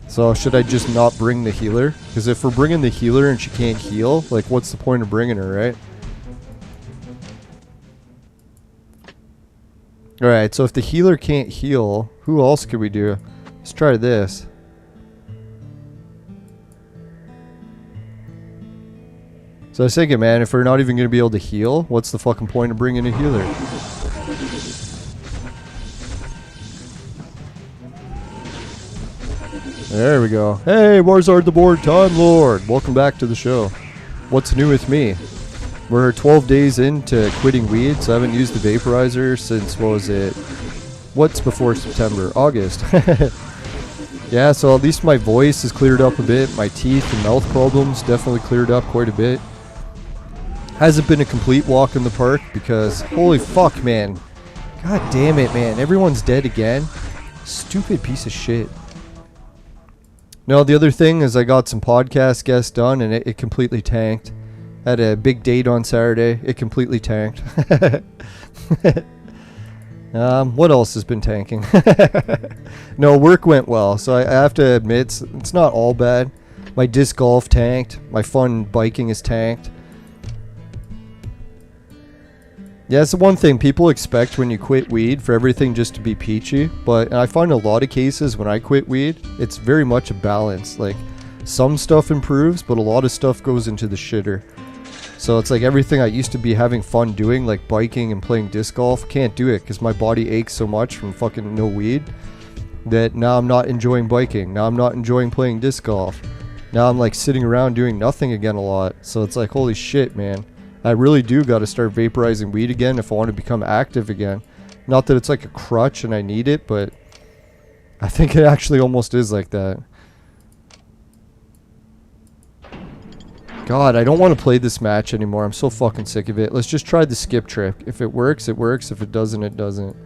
So should I just not bring the healer? Because if we're bringing the healer and she can't heal, like what's the point of bringing her, right? Alright, so if the healer can't heal, who else could we do? Let's try this. So I was thinking, man, if we're not even going to be able to heal, what's the fucking point of bringing a healer? There we go. Hey, Warzard the Board Time Lord! Welcome back to the show. What's new with me? We're 12 days into quitting weed, so I haven't used the vaporizer since, what was it? What's before September? August. Yeah, so at least my voice has cleared up a bit. My teeth and mouth problems definitely cleared up quite a bit. Hasn't been a complete walk in the park because, holy fuck, man. God damn it, man. Everyone's dead again. Stupid piece of shit. No, the other thing is I got some podcast guests done and it completely tanked. Had a big date on Saturday. It completely tanked. What else has been tanking? No, work went well, so I have to admit it's not all bad. My disc golf tanked. My fun biking is tanked. Yeah, it's the one thing people expect when you quit weed for everything just to be peachy, but I find a lot of cases when I quit weed, it's very much a balance. Like, some stuff improves, but a lot of stuff goes into the shitter. So it's like everything I used to be having fun doing, like biking and playing disc golf, can't do it because my body aches so much from fucking no weed that now I'm not enjoying biking. Now I'm not enjoying playing disc golf. Now I'm like sitting around doing nothing again a lot. So it's like, holy shit, man. I really do got to start vaporizing weed again if I want to become active again. Not that it's like a crutch and I need it, but I think it actually almost is like that. God, I don't want to play this match anymore. I'm so fucking sick of it. Let's just try the skip trick. If it works, it works. If it doesn't, it doesn't.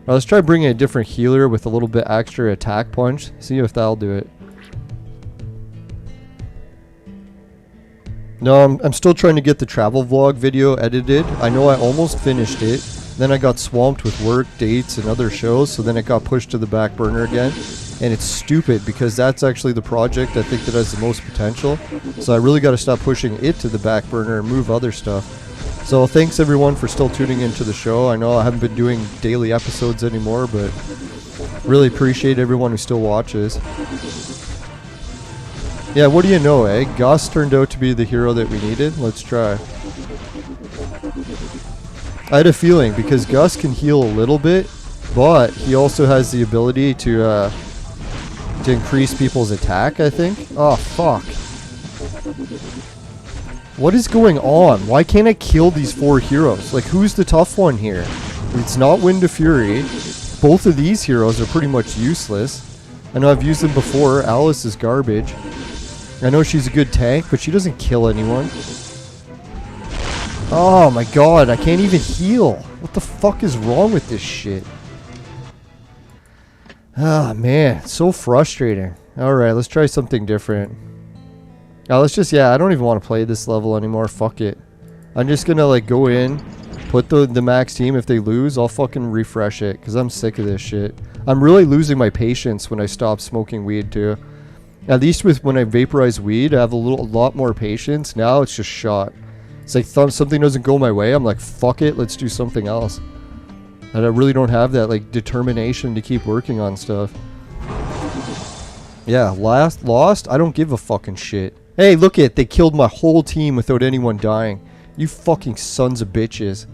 Now let's try bringing a different healer with a little bit extra attack punch. See if that'll do it. No, I'm still trying to get the travel vlog video edited. I know I almost finished it. Then I got swamped with work, dates, and other shows, so then it got pushed to the back burner again. And it's stupid because that's actually the project I think that has the most potential. So I really got to stop pushing it to the back burner and move other stuff. So thanks everyone for still tuning into the show. I know I haven't been doing daily episodes anymore, but really appreciate everyone who still watches. Yeah, what do you know, eh? Gus turned out to be the hero that we needed. Let's try. I had a feeling because Gus can heal a little bit, but he also has the ability to increase people's attack, I think. Oh, fuck. What is going on? Why can't I kill these 4 heroes? Like, who's the tough one here? It's not Wind of Fury. Both of these heroes are pretty much useless. I know I've used them before. Alice is garbage. I know she's a good tank, but she doesn't kill anyone. Oh my god, I can't even heal. What the fuck is wrong with this shit? Ah, man, so frustrating. Alright, let's try something different. Let's just, I don't even want to play this level anymore. Fuck it. I'm just gonna, like, go in, put the max team. If they lose, I'll fucking refresh it, because I'm sick of this shit. I'm really losing my patience when I stop smoking weed, too. At least with when I vaporize weed, I have a lot more patience. Now it's just shot. It's like something doesn't go my way, I'm like, fuck it, let's do something else. And I really don't have that, like, determination to keep working on stuff. Yeah, lost? I don't give a fucking shit. Hey, look it, they killed my whole team without anyone dying. You fucking sons of bitches.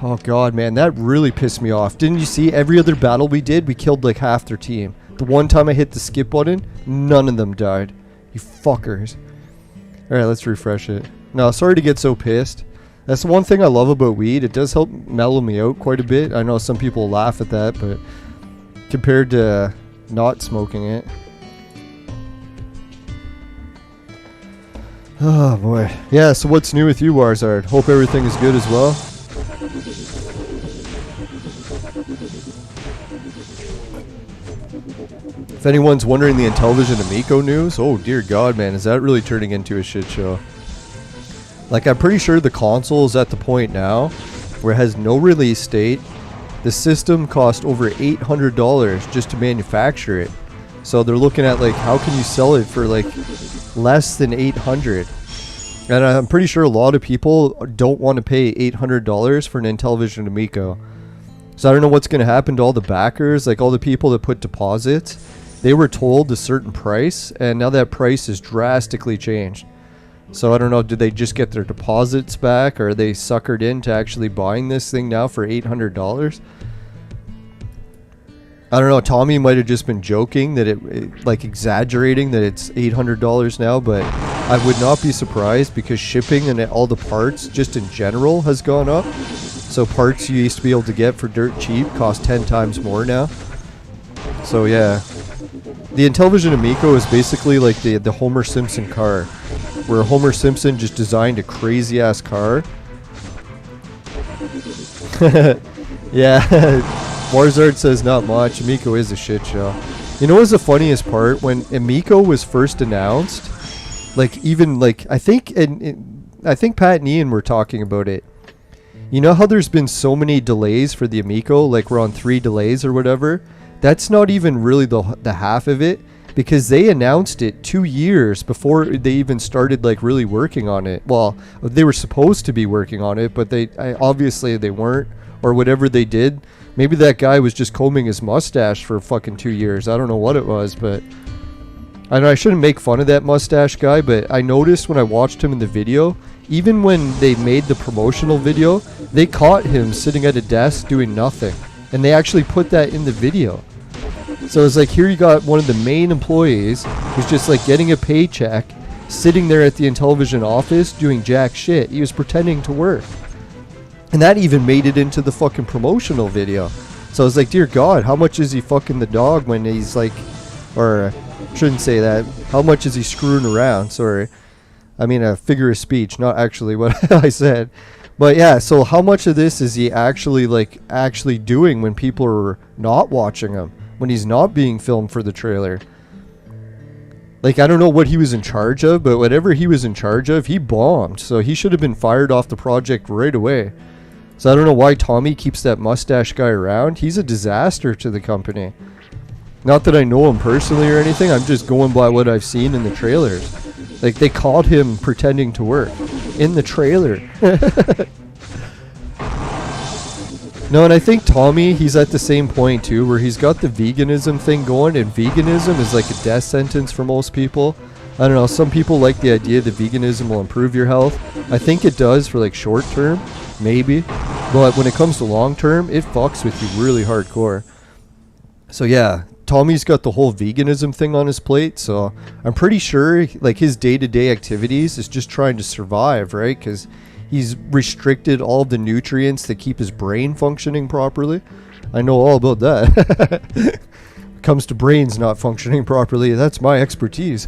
Oh god, man, that really pissed me off. Didn't you see every other battle we did, we killed like half their team. The one time I hit the skip button, none of them died. You fuckers. Alright, let's refresh it. No, sorry to get so pissed. That's the one thing I love about weed. It does help mellow me out quite a bit. I know some people laugh at that, but compared to not smoking it. Oh boy. Yeah, so what's new with you, Warzard? Hope everything is good as well. If anyone's wondering the Intellivision Amico news, oh dear god, man, is that really turning into a shit show? Like, I'm pretty sure the console is at the point now where it has no release date. The system cost over $800 just to manufacture it. So they're looking at, like, how can you sell it for, like, less than $800? And I'm pretty sure a lot of people don't want to pay $800 for an Intellivision Amico. So I don't know what's going to happen to all the backers, like all the people that put deposits. They were told a certain price, and now that price has drastically changed. So I don't know, did they just get their deposits back, or are they suckered into actually buying this thing now for $800? I don't know, Tommy might have just been joking that it like exaggerating that it's $800 now, but I would not be surprised because shipping and all the parts just in general has gone up. So parts you used to be able to get for dirt cheap cost 10 times more now. So yeah. The Intellivision Amico is basically like the Homer Simpson car, where Homer Simpson just designed a crazy ass car. Yeah. Warzard says not much. Amico is a shit show. You know what's the funniest part? When Amico was first announced, like even like I think Pat and Ian were talking about it. You know how there's been so many delays for the Amico, like we're on 3 delays or whatever? That's not even really the half of it, because they announced it 2 years before they even started like really working on it. Well, they were supposed to be working on it, but obviously they weren't, or whatever they did. Maybe that guy was just combing his mustache for fucking 2 years. I don't know what it was, but I know I shouldn't make fun of that mustache guy, but I noticed when I watched him in the video, even when they made the promotional video, they caught him sitting at a desk doing nothing. And they actually put that in the video. So it's like, here you got one of the main employees who's just like getting a paycheck, sitting there at the Intellivision office doing jack shit. He was pretending to work. And that even made it into the fucking promotional video. So I was like, dear God, how much is he fucking the dog when he's like, or shouldn't say that, how much is he screwing around? Sorry. I mean a figure of speech, not actually what I said. But yeah, so how much of this is he actually doing when people are not watching him? When he's not being filmed for the trailer? Like, I don't know what he was in charge of, but whatever he was in charge of, he bombed. So he should have been fired off the project right away. So I don't know why Tommy keeps that mustache guy around. He's a disaster to the company. Not that I know him personally or anything, I'm just going by what I've seen in the trailers. Like, they caught him pretending to work in the trailer. No, and I think Tommy, he's at the same point too, where he's got the veganism thing going, and veganism is like a death sentence for most people. I don't know, some people like the idea that veganism will improve your health. I think it does for like short term, maybe. But when it comes to long term, it fucks with you really hardcore. So yeah, Tommy's got the whole veganism thing on his plate, so I'm pretty sure like his day-to-day activities is just trying to survive, right? Because he's restricted all of the nutrients that keep his brain functioning properly. I know all about that. When it comes to brains not functioning properly, that's my expertise.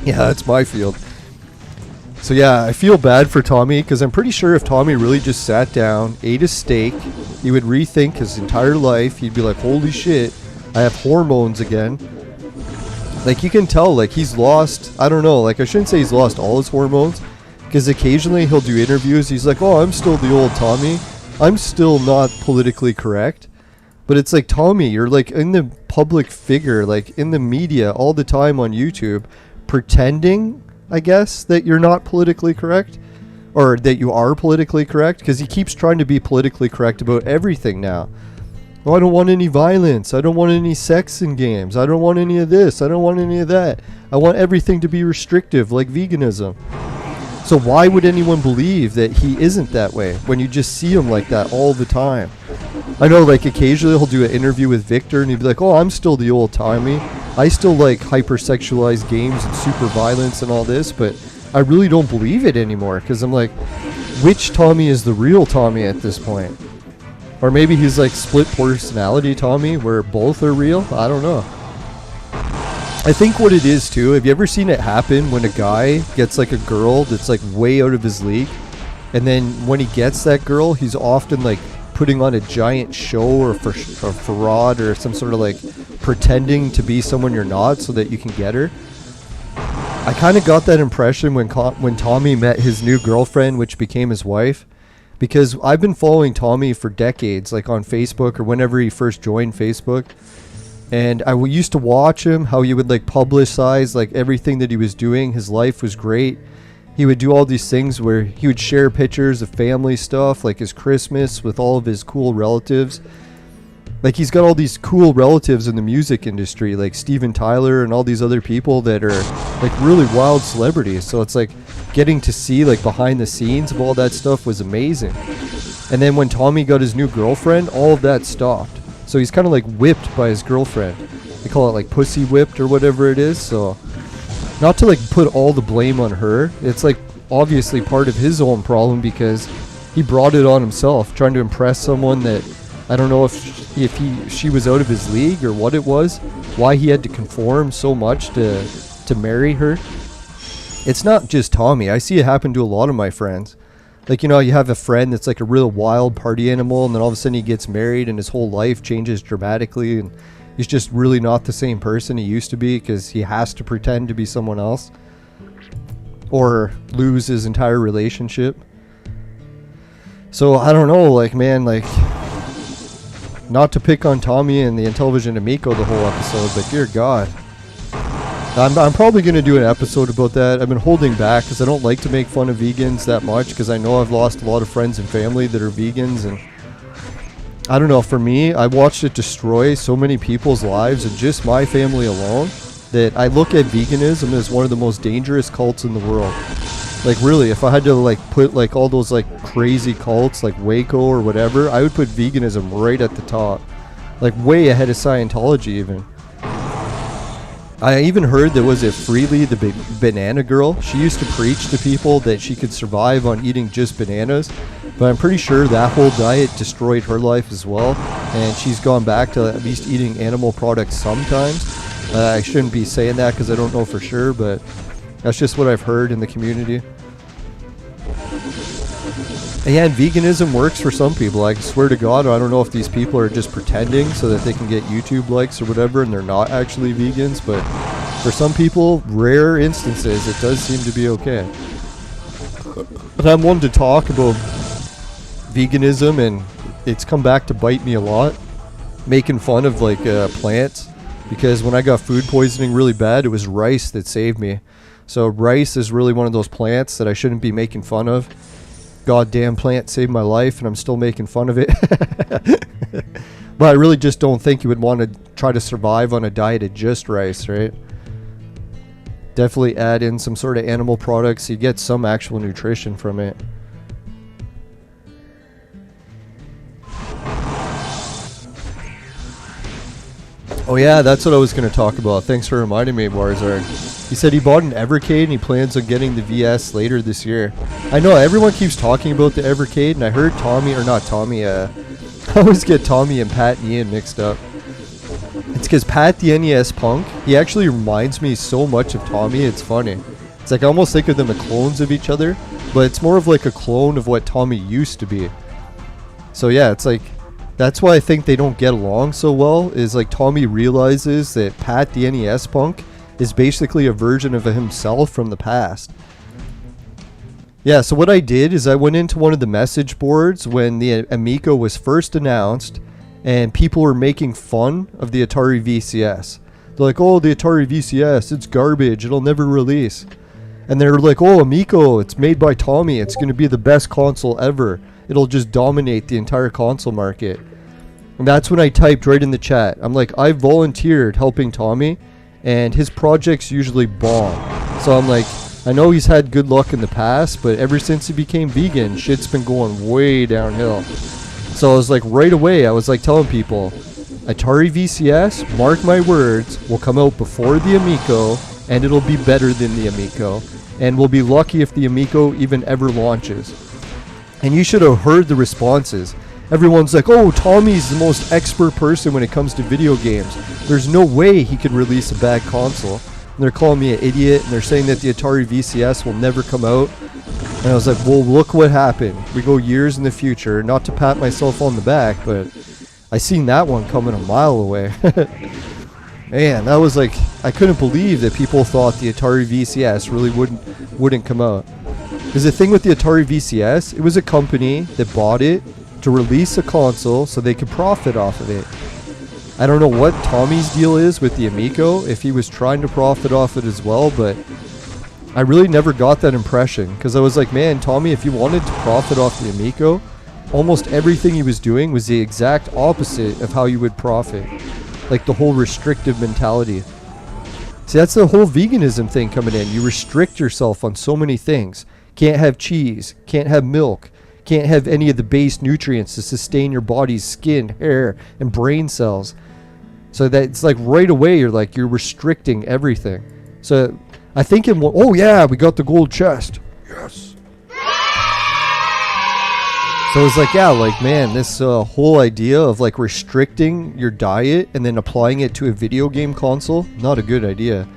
Yeah, that's my field. So yeah, I feel bad for Tommy, because I'm pretty sure if Tommy really just sat down, ate a steak, he would rethink his entire life. He'd be like, holy shit, I have hormones again. Like, you can tell, like, he's lost, I don't know, like, I shouldn't say he's lost all his hormones, because occasionally he'll do interviews, he's like, oh, I'm still the old Tommy, I'm still not politically correct. But it's like, Tommy, you're like in the public figure, like in the media all the time on YouTube, pretending, I guess, that you're not politically correct, or that you are politically correct, because he keeps trying to be politically correct about everything now. Oh, I don't want any violence. I don't want any sex in games. I don't want any of this. I don't want any of that. I want everything to be restrictive, like veganism. So why would anyone believe that he isn't that way when you just see him like that all the time? I know, like, occasionally he'll do an interview with Victor and he'd be like, oh, I'm still the old Tommy. I still like hypersexualized games and super violence and all this, but I really don't believe it anymore, because I'm like, which Tommy is the real Tommy at this point? Or maybe he's like split personality Tommy, where both are real? I don't know. I think what it is too, have you ever seen it happen when a guy gets like a girl that's like way out of his league, and then when he gets that girl, he's often like putting on a giant show or fraud or some sort of like pretending to be someone you're not so that you can get her? I kind of got that impression when Tommy met his new girlfriend, which became his wife. Because I've been following Tommy for decades, like on Facebook or whenever he first joined Facebook. And I used to watch him, how he would like publicize like everything that he was doing. His life was great. he would do all these things where he would share pictures of family stuff, like his Christmas with all of his cool relatives. Like, he's got all these cool relatives in the music industry, like Steven Tyler and all these other people that are like really wild celebrities. So it's like getting to see like behind the scenes of all that stuff was amazing. And then when Tommy got his new girlfriend, all of that stopped. So he's kind of like whipped by his girlfriend. They call it like pussy whipped or whatever it is. So not to like put all the blame on her. It's like obviously part of his own problem because he brought it on himself, trying to impress someone that I don't know if she was out of his league or what it was, why he had to conform so much to marry her. It's not just Tommy. I see it happen to a lot of my friends. Like, you know, you have a friend that's like a real wild party animal, and then all of a sudden he gets married and his whole life changes dramatically, and he's just really not the same person he used to be because he has to pretend to be someone else or lose his entire relationship. So I don't know, like, man, like, not to pick on Tommy and the Intellivision Amico the whole episode, but dear God. I'm probably going to do an episode about that. I've been holding back because I don't like to make fun of vegans that much because I know I've lost a lot of friends and family that are vegans, and I don't know, for me, I watched it destroy so many people's lives and just my family alone that I look at veganism as one of the most dangerous cults in the world. Like, really, if I had to like put like all those like crazy cults like Waco or whatever, I would put veganism right at the top, like way ahead of Scientology even. I even heard there was a Freely, the big banana girl. She used to preach to people that she could survive on eating just bananas, but I'm pretty sure that whole diet destroyed her life as well, and she's gone back to at least eating animal products sometimes. I shouldn't be saying that because I don't know for sure, but that's just what I've heard in the community. And yeah, and veganism works for some people. I swear to God, I don't know if these people are just pretending so that they can get YouTube likes or whatever, and they're not actually vegans, but for some people, rare instances, it does seem to be okay. But I'm one to talk about veganism, and it's come back to bite me a lot, making fun of like plants, because when I got food poisoning really bad, it was rice that saved me. So rice is really one of those plants that I shouldn't be making fun of. Goddamn plant saved my life, and I'm still making fun of it. But I really just don't think you would want to try to survive on a diet of just rice, right? Definitely add in some sort of animal products so you get some actual nutrition from it. Oh yeah, that's what I was going to talk about. Thanks for reminding me, Warzard. He said he bought an Evercade and he plans on getting the VS later this year. I know, everyone keeps talking about the Evercade, and I heard Tommy, or not Tommy, I always get Tommy and Pat and Ian mixed up. It's because Pat the NES punk, he actually reminds me so much of Tommy, it's funny. It's like I almost think of them as clones of each other, but it's more of like a clone of what Tommy used to be. So yeah, it's like, that's why I think they don't get along so well, is like Tommy realizes that Pat the NES punk is basically a version of himself from the past. Yeah, so what I did is I went into one of the message boards when the Amico was first announced, and people were making fun of the Atari VCS. They're like, oh, the Atari VCS, it's garbage, it'll never release. And they're like, oh, Amico, it's made by Tommy, it's going to be the best console ever. It'll just dominate the entire console market. And that's when I typed right in the chat. I'm like, I volunteered helping Tommy, and his projects usually bomb. So I'm like, I know he's had good luck in the past, but ever since he became vegan, shit's been going way downhill. So I was like, right away, I was like telling people, Atari VCS, mark my words, will come out before the Amico, and it'll be better than the Amico. And we'll be lucky if the Amico even ever launches. And you should have heard the responses. Everyone's like, oh, Tommy's the most expert person when it comes to video games. There's no way he could release a bad console. And they're calling me an idiot, and they're saying that the Atari VCS will never come out. And I was like, well, look what happened. We go years in the future, not to pat myself on the back, but I seen that one coming a mile away. Man, that was like, I couldn't believe that people thought the Atari VCS really wouldn't come out. Because the thing with the Atari VCS, it was a company that bought it to release a console so they could profit off of it. I don't know what Tommy's deal is with the Amico, if he was trying to profit off it as well, but I really never got that impression, because I was like, man, Tommy, if you wanted to profit off the Amico, almost everything he was doing was the exact opposite of how you would profit. Like the whole restrictive mentality. See, that's the whole veganism thing coming in. You restrict yourself on so many things. Can't have cheese, can't have milk, can't have any of the base nutrients to sustain your body's skin, hair, and brain cells. So that it's like right away you're restricting everything. So I think oh yeah, we got the gold chest. Yes. So it's like, yeah, like, man, this whole idea of like restricting your diet and then applying it to a video game console, not a good idea.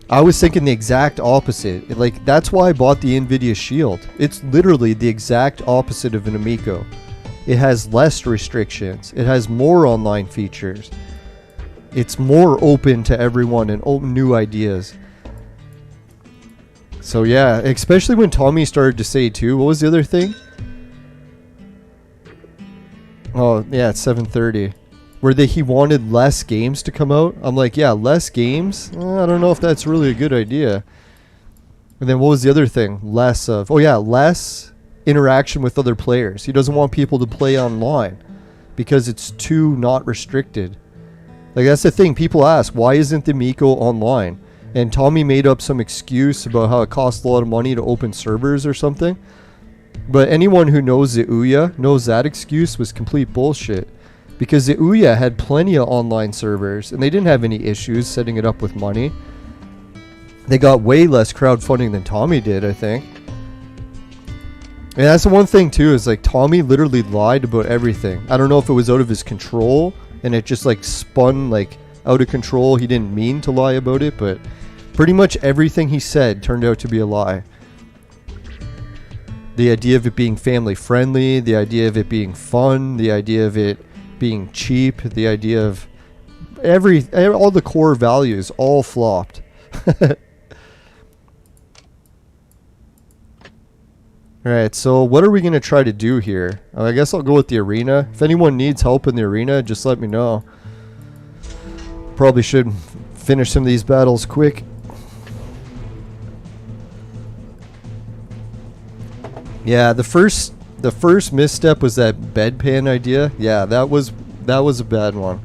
I was thinking the exact opposite. Like, that's why I bought the NVIDIA Shield. It's literally the exact opposite of an Amico. It has less restrictions. It has more online features. It's more open to everyone and new ideas. So yeah, especially when Tommy started to say too, what was the other thing? Oh yeah, it's 7:30. Where he wanted less games to come out. I'm like, yeah, less games? I don't know if that's really a good idea. And then what was the other thing? Less interaction with other players. He doesn't want people to play online because it's too not restricted. Like, that's the thing. People ask, why isn't the Miko online? And Tommy made up some excuse about how it costs a lot of money to open servers or something. But anyone who knows the Ouya knows that excuse was complete bullshit. Because the Ouya had plenty of online servers and they didn't have any issues setting it up with money. They got way less crowdfunding than Tommy did, I think. And that's the one thing too, is like Tommy literally lied about everything. I don't know if it was out of his control and it just like spun like out of control. He didn't mean to lie about it, but pretty much everything he said turned out to be a lie. The idea of it being family friendly, the idea of it being fun, the idea of it being cheap, the idea of all the core values all flopped. Alright, so what are we going to try to do here? I guess I'll go with the arena. If anyone needs help in the arena, just let me know. Probably should finish some of these battles quick. Yeah, the first misstep was that bedpan idea. Yeah, that was a bad one.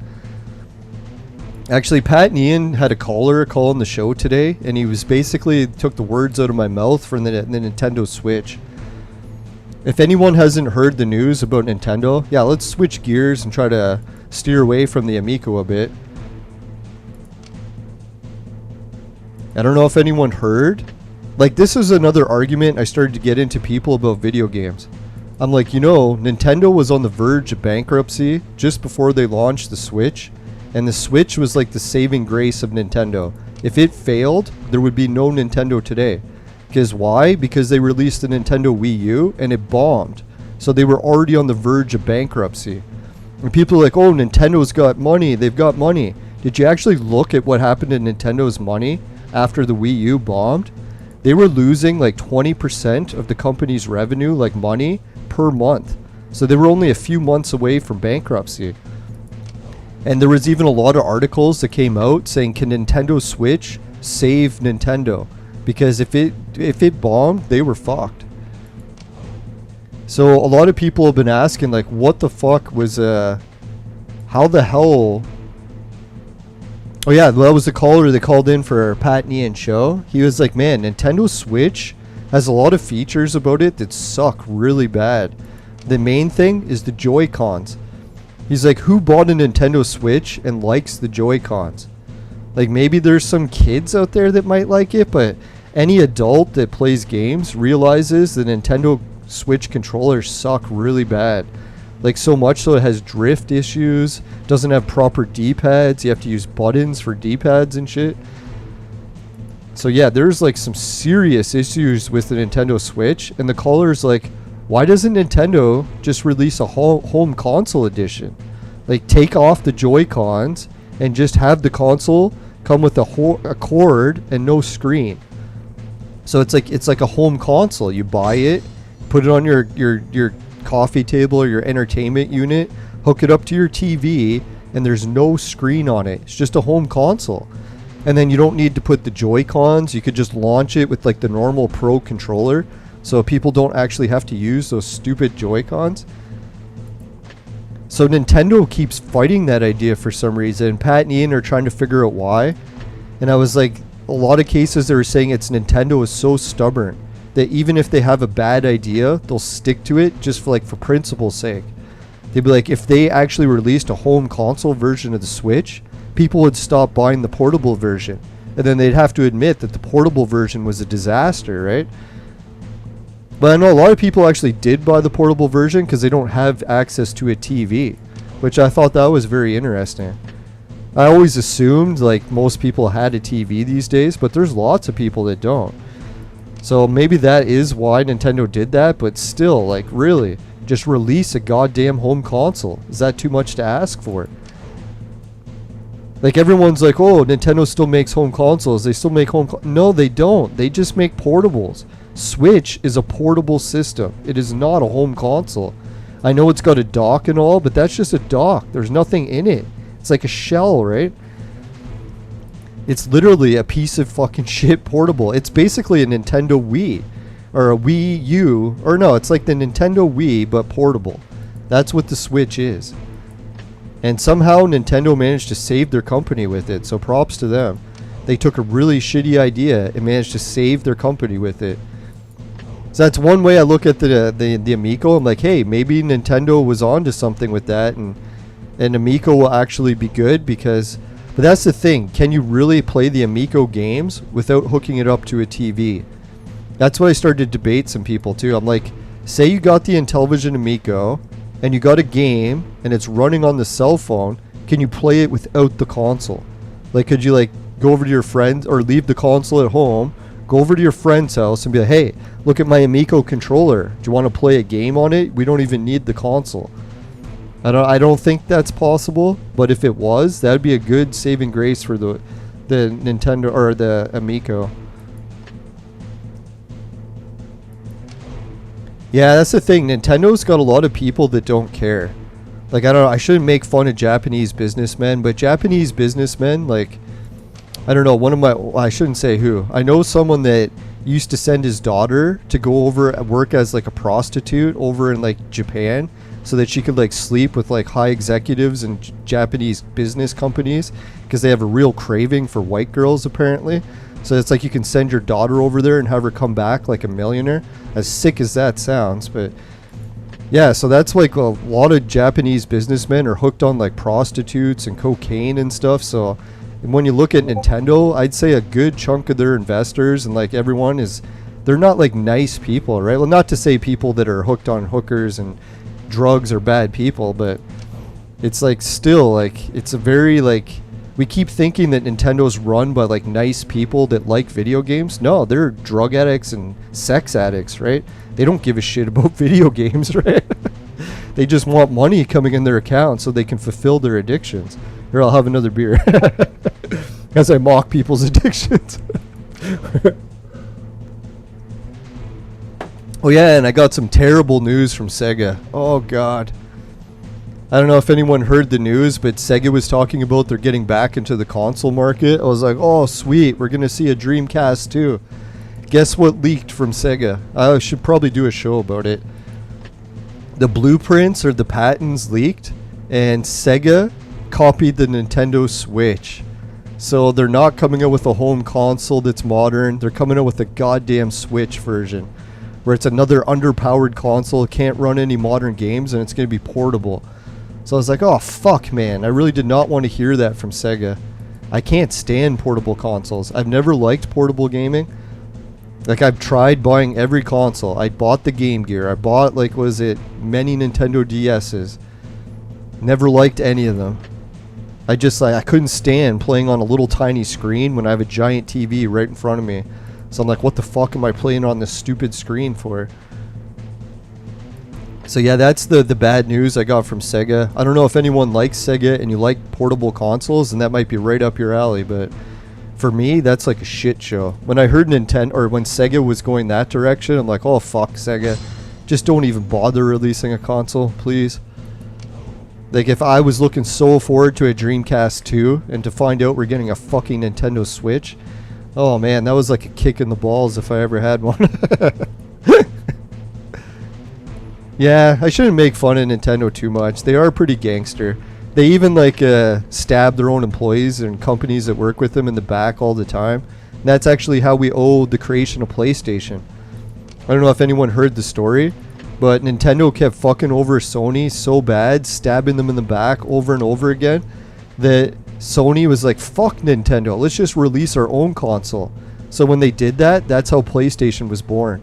Actually, Pat and Ian had a caller calling the show today, and he was basically took the words out of my mouth from the Nintendo Switch. If anyone hasn't heard the news about Nintendo, yeah, let's switch gears and try to steer away from the Amico a bit. I don't know if anyone heard. Like, this is another argument I started to get into people about video games. I'm like, you know, Nintendo was on the verge of bankruptcy just before they launched the Switch. And the Switch was like the saving grace of Nintendo. If it failed, there would be no Nintendo today. Because why? Because they released the Nintendo Wii U and it bombed. So they were already on the verge of bankruptcy. And people are like, oh, Nintendo's got money. They've got money. Did you actually look at what happened to Nintendo's money after the Wii U bombed? They were losing like 20% of the company's revenue, like money, per month. So they were only a few months away from bankruptcy. And there was even a lot of articles that came out saying, can Nintendo Switch save Nintendo? Because if it bombed, they were fucked. So a lot of people have been asking, like, what the fuck was how the hell? Oh yeah, that was the caller that called in for Pat and Ian show. He was like, man, Nintendo Switch has a lot of features about it that suck really bad. The main thing is the Joy-Cons. He's like, who bought a Nintendo Switch and likes the Joy-Cons? Like, maybe there's some kids out there that might like it, but any adult that plays games realizes the Nintendo Switch controllers suck really bad. Like, so much so it has drift issues, doesn't have proper D-pads, you have to use buttons for D-pads and shit. So yeah, there's like some serious issues with the Nintendo Switch, and the caller's like, why doesn't Nintendo just release a home console edition? Like, take off the Joy-Cons and just have the console come with a cord and no screen. So it's like a home console. You buy it, put it on your coffee table or your entertainment unit, hook it up to your TV, and there's no screen on it. It's just a home console. and then you don't need to put the Joy-Cons. You could just launch it with like the normal Pro controller, so people don't actually have to use those stupid Joy-Cons. So Nintendo keeps fighting that idea for some reason. Pat and Ian are trying to figure out why. And I was like, a lot of cases they were saying it's Nintendo is so stubborn that even if they have a bad idea, they'll stick to it just for principle's sake. They'd be like, if they actually released a home console version of the Switch, people would stop buying the portable version. And then they'd have to admit that the portable version was a disaster, right? But I know a lot of people actually did buy the portable version because they don't have access to a TV, which I thought that was very interesting. I always assumed like most people had a TV these days, but there's lots of people that don't. So maybe that is why Nintendo did that, but still, like, really, just release a goddamn home console. Is that too much to ask for? Like, everyone's like, oh, Nintendo still makes home consoles. They still make no, they don't. They just make portables. Switch is a portable system. It is not a home console. I know it's got a dock and all, but that's just a dock. There's nothing in it. It's like a shell, right? It's literally a piece of fucking shit portable. It's basically a Nintendo Wii. Or a Wii U. Or no, it's like the Nintendo Wii, but portable. That's what the Switch is. And somehow Nintendo managed to save their company with it. So props to them. They took a really shitty idea and managed to save their company with it. So that's one way I look at the Amico. I'm like, hey, maybe Nintendo was onto something with that. And Amico will actually be good because... But that's the thing. Can you really play the Amico games without hooking it up to a TV? That's what I started to debate some people too. I'm like, say you got the Intellivision Amico and you got a game and it's running on the cell phone. Can you play it without the console? Like, could you like go over to your friend or leave the console at home, go over to your friend's house and be like, hey, look at my Amico controller. Do you want to play a game on it? We don't even need the console. I don't think that's possible, but if it was, that'd be a good saving grace for the Nintendo or the Amico. Yeah, that's the thing. Nintendo's got a lot of people that don't care. Like, I don't know, I shouldn't make fun of Japanese businessmen, but Japanese businessmen, like, I don't know, I shouldn't say who. I know someone that used to send his daughter to go over and work as like a prostitute over in like Japan, so that she could like sleep with like high executives and Japanese business companies because they have a real craving for white girls apparently. So it's like you can send your daughter over there and have her come back like a millionaire. As sick as that sounds, but yeah, so that's like a lot of Japanese businessmen are hooked on like prostitutes and cocaine and stuff. So when you look at Nintendo, I'd say a good chunk of their investors and like everyone they're not like nice people, right? Well, not to say people that are hooked on hookers and drugs are bad people, but it's like still like it's a very like we keep thinking that Nintendo's run by like nice people that like video games. No, they're drug addicts and sex addicts, right? They don't give a shit about video games, right? They just want money coming in their account so they can fulfill their addictions. Here, I'll have another beer as I mock people's addictions. Oh yeah, and I got some terrible news from Sega. Oh god. I don't know if anyone heard the news, but Sega was talking about they're getting back into the console market. I was like, oh sweet, we're going to see a Dreamcast too. Guess what leaked from Sega? I should probably do a show about it. The blueprints or the patents leaked, and Sega copied the Nintendo Switch. So they're not coming out with a home console that's modern. They're coming out with a goddamn Switch version, where it's another underpowered console, can't run any modern games, and it's going to be portable. So I was like, oh fuck man, I really did not want to hear that from Sega. I can't stand portable consoles. I've never liked portable gaming. Like, I've tried buying every console. I bought the Game Gear. I bought, like, many Nintendo DS's. Never liked any of them. I couldn't stand playing on a little tiny screen when I have a giant TV right in front of me. So I'm like, what the fuck am I playing on this stupid screen for? So yeah, that's the bad news I got from Sega. I don't know if anyone likes Sega and you like portable consoles, and that might be right up your alley, but for me, that's like a shit show. When I heard when Sega was going that direction, I'm like, oh fuck Sega. Just don't even bother releasing a console, please. Like, if I was looking so forward to a Dreamcast 2 and to find out we're getting a fucking Nintendo Switch, oh man, that was like a kick in the balls if I ever had one. Yeah, I shouldn't make fun of Nintendo too much. They are pretty gangster. They even like stab their own employees and companies that work with them in the back all the time. And that's actually how we owe the creation of PlayStation. I don't know if anyone heard the story, but Nintendo kept fucking over Sony so bad, stabbing them in the back over and over again, that Sony was like, fuck Nintendo, let's just release our own console. So when they did that, that's how PlayStation was born.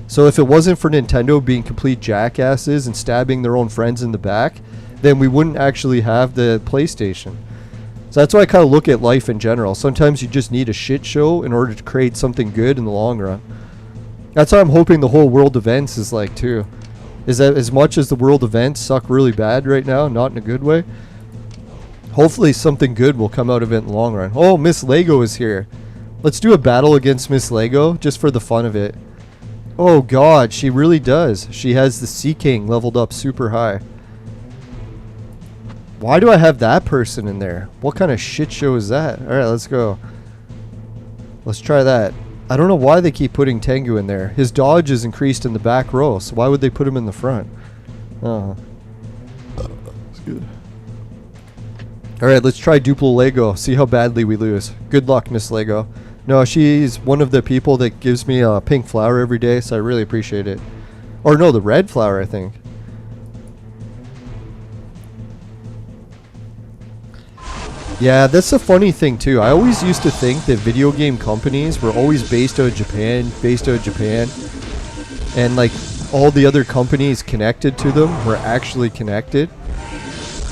So if it wasn't for Nintendo being complete jackasses and stabbing their own friends in the back, then we wouldn't actually have the PlayStation. So that's why I kind of look at life in general. Sometimes you just need a shit show in order to create something good in the long run. That's how I'm hoping the whole world events is like too. Is that as much as the world events suck really bad right now, not in a good way, hopefully something good will come out of it in the long run. Oh, Miss Lego is here. Let's do a battle against Miss Lego just for the fun of it. Oh god, she really does. She has the Sea King leveled up super high. Why do I have that person in there? What kind of shit show is that? Alright, let's go. Let's try that. I don't know why they keep putting Tengu in there. His dodge is increased in the back row, so why would they put him in the front? Oh. That's good. Alright, let's try Duplo Lego. See how badly we lose. Good luck, Miss Lego. No, she's one of the people that gives me a pink flower every day, so I really appreciate it. Or no, the red flower, I think. Yeah, that's a funny thing too. I always used to think that video game companies were always based out of Japan, and like all the other companies connected to them were actually connected.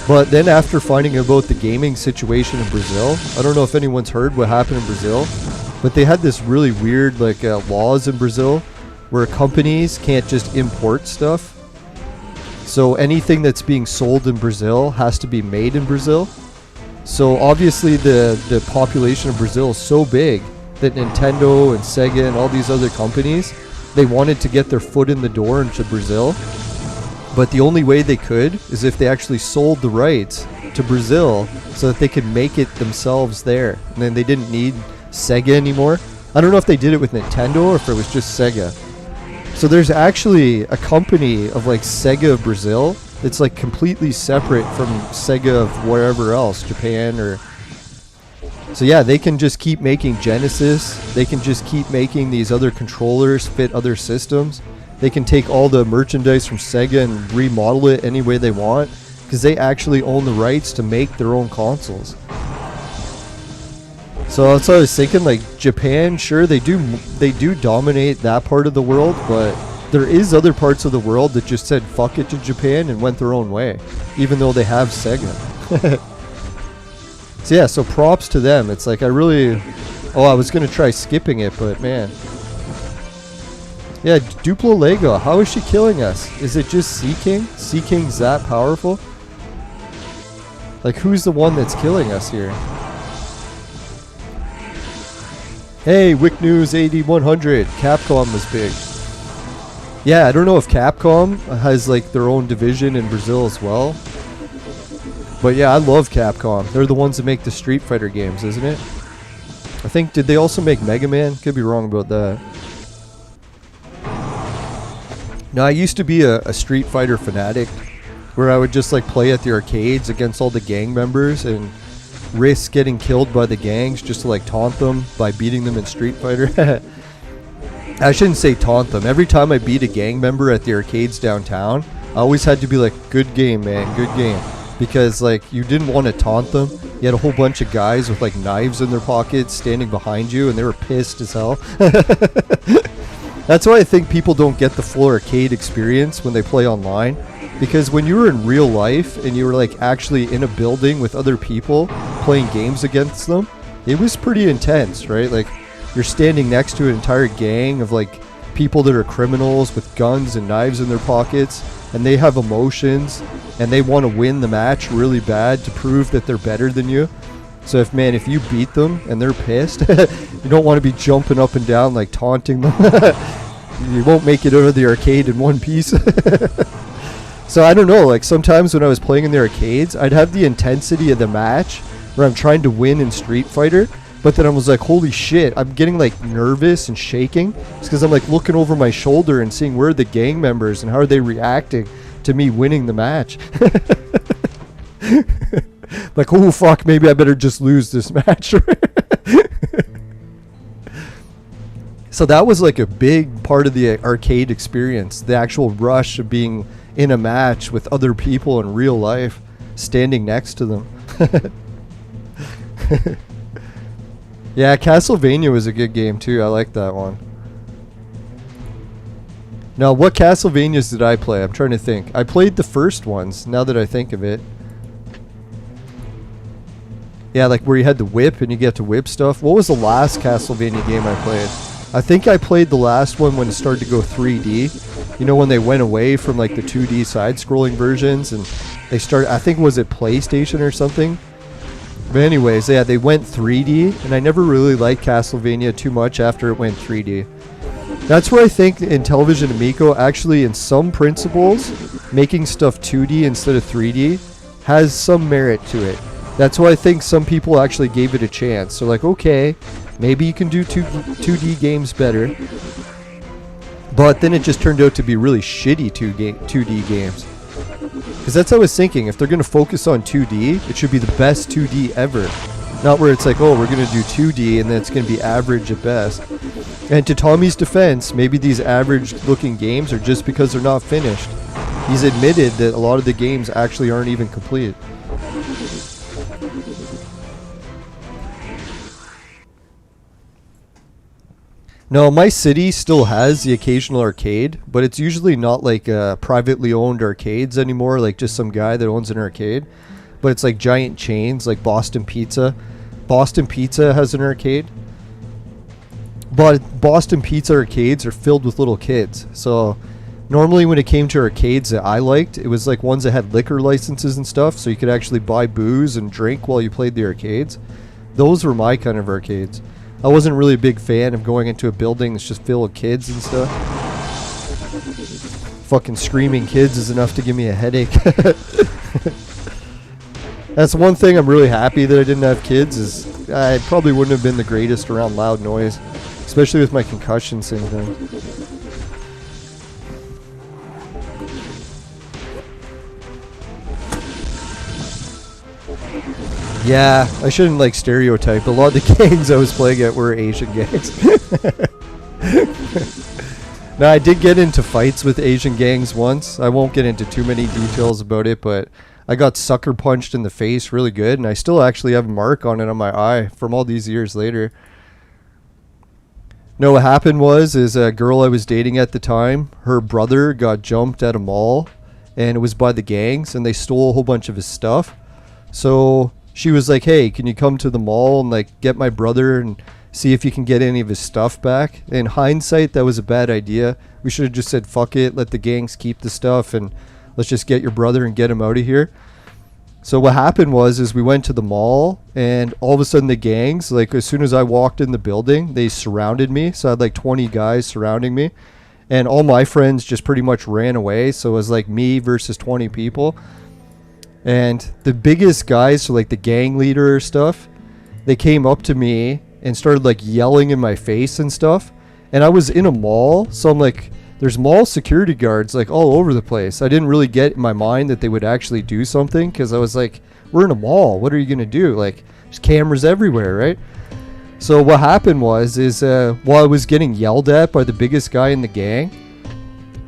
But then after finding out about the gaming situation in Brazil, I don't know if anyone's heard what happened in Brazil, but they had this really weird like laws in Brazil where companies can't just import stuff. So anything that's being sold in Brazil has to be made in Brazil. So obviously the population of Brazil is so big that Nintendo and Sega and all these other companies, they wanted to get their foot in the door into Brazil. But the only way they could is if they actually sold the rights to Brazil so that they could make it themselves there. And then they didn't need Sega anymore. I don't know if they did it with Nintendo or if it was just Sega. So there's actually a company of like Sega of Brazil that's like completely separate from Sega of wherever else, Japan or... So yeah, they can just keep making Genesis. They can just keep making these other controllers fit other systems. They can take all the merchandise from Sega and remodel it any way they want because they actually own the rights to make their own consoles. So that's what I was thinking, like Japan, sure they do dominate that part of the world, but there is other parts of the world that just said fuck it to Japan and went their own way, even though they have Sega. So yeah, so props to them. It's like I was gonna try skipping it, but man. Yeah, Duplo Lego, how is she killing us? Is it just Sea King? Sea King's that powerful? Like, who's the one that's killing us here? Hey, Wick News 8100, Capcom was big. Yeah, I don't know if Capcom has like their own division in Brazil as well. But yeah, I love Capcom. They're the ones that make the Street Fighter games, isn't it? I think, did they also make Mega Man? Could be wrong about that. Now, I used to be a Street Fighter fanatic, where I would just like play at the arcades against all the gang members and risk getting killed by the gangs just to like taunt them by beating them in Street Fighter. I shouldn't say taunt them. Every time I beat a gang member at the arcades downtown, I always had to be like, good game, man, good game. Because like you didn't want to taunt them. You had a whole bunch of guys with like knives in their pockets standing behind you and they were pissed as hell. That's why I think people don't get the full arcade experience when they play online. Because when you were in real life and you were like actually in a building with other people playing games against them, it was pretty intense, right? Like you're standing next to an entire gang of like people that are criminals with guns and knives in their pockets, and they have emotions and they want to win the match really bad to prove that they're better than you. So if you beat them and they're pissed, you don't want to be jumping up and down like taunting them. You won't make it out of the arcade in one piece. So I don't know, like sometimes when I was playing in the arcades, I'd have the intensity of the match where I'm trying to win in Street Fighter, but then I was like, holy shit, I'm getting like nervous and shaking. It's because I'm like looking over my shoulder and seeing where are the gang members and how are they reacting to me winning the match. Like, oh fuck, maybe I better just lose this match. So that was like a big part of the arcade experience, the actual rush of being in a match with other people in real life, standing next to them. Yeah, Castlevania was a good game too. I like that one. Now, what Castlevanias did I play? I'm trying to think. I played the first ones, now that I think of it. Yeah, like where you had the whip and you get to whip stuff. What was the last Castlevania game I played? I think I played the last one when it started to go 3D. You know, when they went away from like the 2D side-scrolling versions and they started, I think, was it PlayStation or something? But anyways, yeah, they went 3D, and I never really liked Castlevania too much after it went 3D. That's where I think Intellivision Amico actually, in some principles, making stuff 2D instead of 3D has some merit to it. That's why I think some people actually gave it a chance. So like, okay, maybe you can do 2D games better. But then it just turned out to be really shitty 2D games. Because that's how I was thinking. If they're going to focus on 2D, it should be the best 2D ever. Not where it's like, oh, we're going to do 2D and then it's going to be average at best. And to Tommy's defense, maybe these average looking games are just because they're not finished. He's admitted that a lot of the games actually aren't even complete. No, my city still has the occasional arcade, but it's usually not like privately owned arcades anymore, like just some guy that owns an arcade. But it's like giant chains, like Boston Pizza. Boston Pizza has an arcade. But Boston Pizza arcades are filled with little kids. So normally when it came to arcades that I liked, it was like ones that had liquor licenses and stuff, so you could actually buy booze and drink while you played the arcades. Those were my kind of arcades. I wasn't really a big fan of going into a building that's just filled with kids and stuff. Fucking screaming kids is enough to give me a headache. That's one thing I'm really happy that I didn't have kids, is I probably wouldn't have been the greatest around loud noise, especially with my concussion syndrome. Yeah, I shouldn't like stereotype. A lot of the gangs I was playing at were Asian gangs. Now, I did get into fights with Asian gangs once. I won't get into too many details about it, but I got sucker punched in the face really good, and I still actually have a mark on it on my eye from all these years later. No, what happened was a girl I was dating at the time, her brother got jumped at a mall, and it was by the gangs, and they stole a whole bunch of his stuff. So she was like, hey, can you come to the mall and like get my brother and see if you can get any of his stuff back? In hindsight, that was a bad idea. We should have just said, fuck it, let the gangs keep the stuff and let's just get your brother and get him out of here. So what happened was we went to the mall, and all of a sudden the gangs, like as soon as I walked in the building, they surrounded me. So I had like 20 guys surrounding me, and all my friends just pretty much ran away. So it was like me versus 20 people. And the biggest guys, so like the gang leader or stuff, they came up to me and started like yelling in my face and stuff. And I was in a mall, so I'm like, there's mall security guards like all over the place. I didn't really get in my mind that they would actually do something, because I was like, we're in a mall, what are you gonna do? Like, there's cameras everywhere, right? So what happened was while I was getting yelled at by the biggest guy in the gang,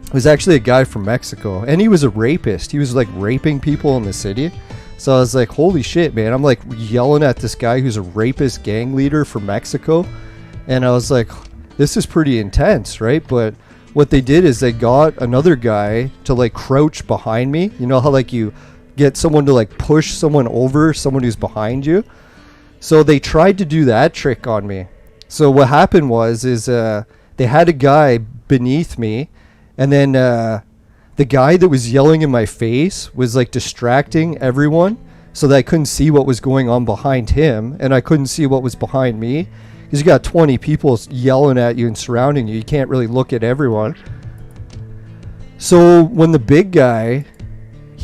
it was actually a guy from Mexico, and he was a rapist. He was like raping people in the city. So I was like, holy shit, man. I'm like yelling at this guy who's a rapist gang leader from Mexico, and I was like, this is pretty intense, right? But what they did is they got another guy to like crouch behind me. You know how like you get someone to like push someone over, someone who's behind you? So they tried to do that trick on me. So what happened was they had a guy beneath me, and then the guy that was yelling in my face was like distracting everyone so that I couldn't see what was going on behind him, and I couldn't see what was behind me, because you got 20 people yelling at you and surrounding you. You can't really look at everyone. So when the big guy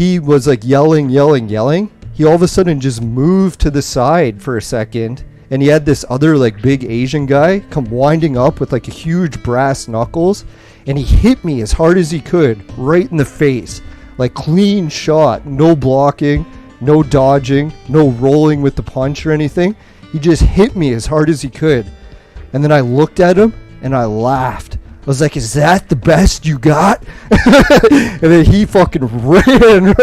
he was like yelling. He all of a sudden just moved to the side for a second, and he had this other like big Asian guy come winding up with like a huge brass knuckles, and he hit me as hard as he could right in the face. Like clean shot, no blocking, no dodging, no rolling with the punch or anything. He just hit me as hard as he could. And then I looked at him and I laughed. I was like, is that the best you got? And then he fucking ran.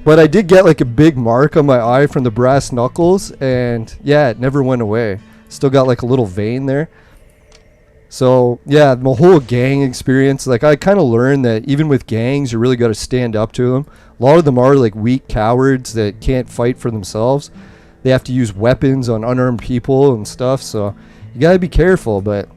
But I did get like a big mark on my eye from the brass knuckles, and yeah, it never went away. Still got like a little vein there. So yeah, the whole gang experience, like I kind of learned that even with gangs, you really got to stand up to them. A lot of them are like weak cowards that can't fight for themselves. They have to use weapons on unarmed people and stuff, so you got to be careful. But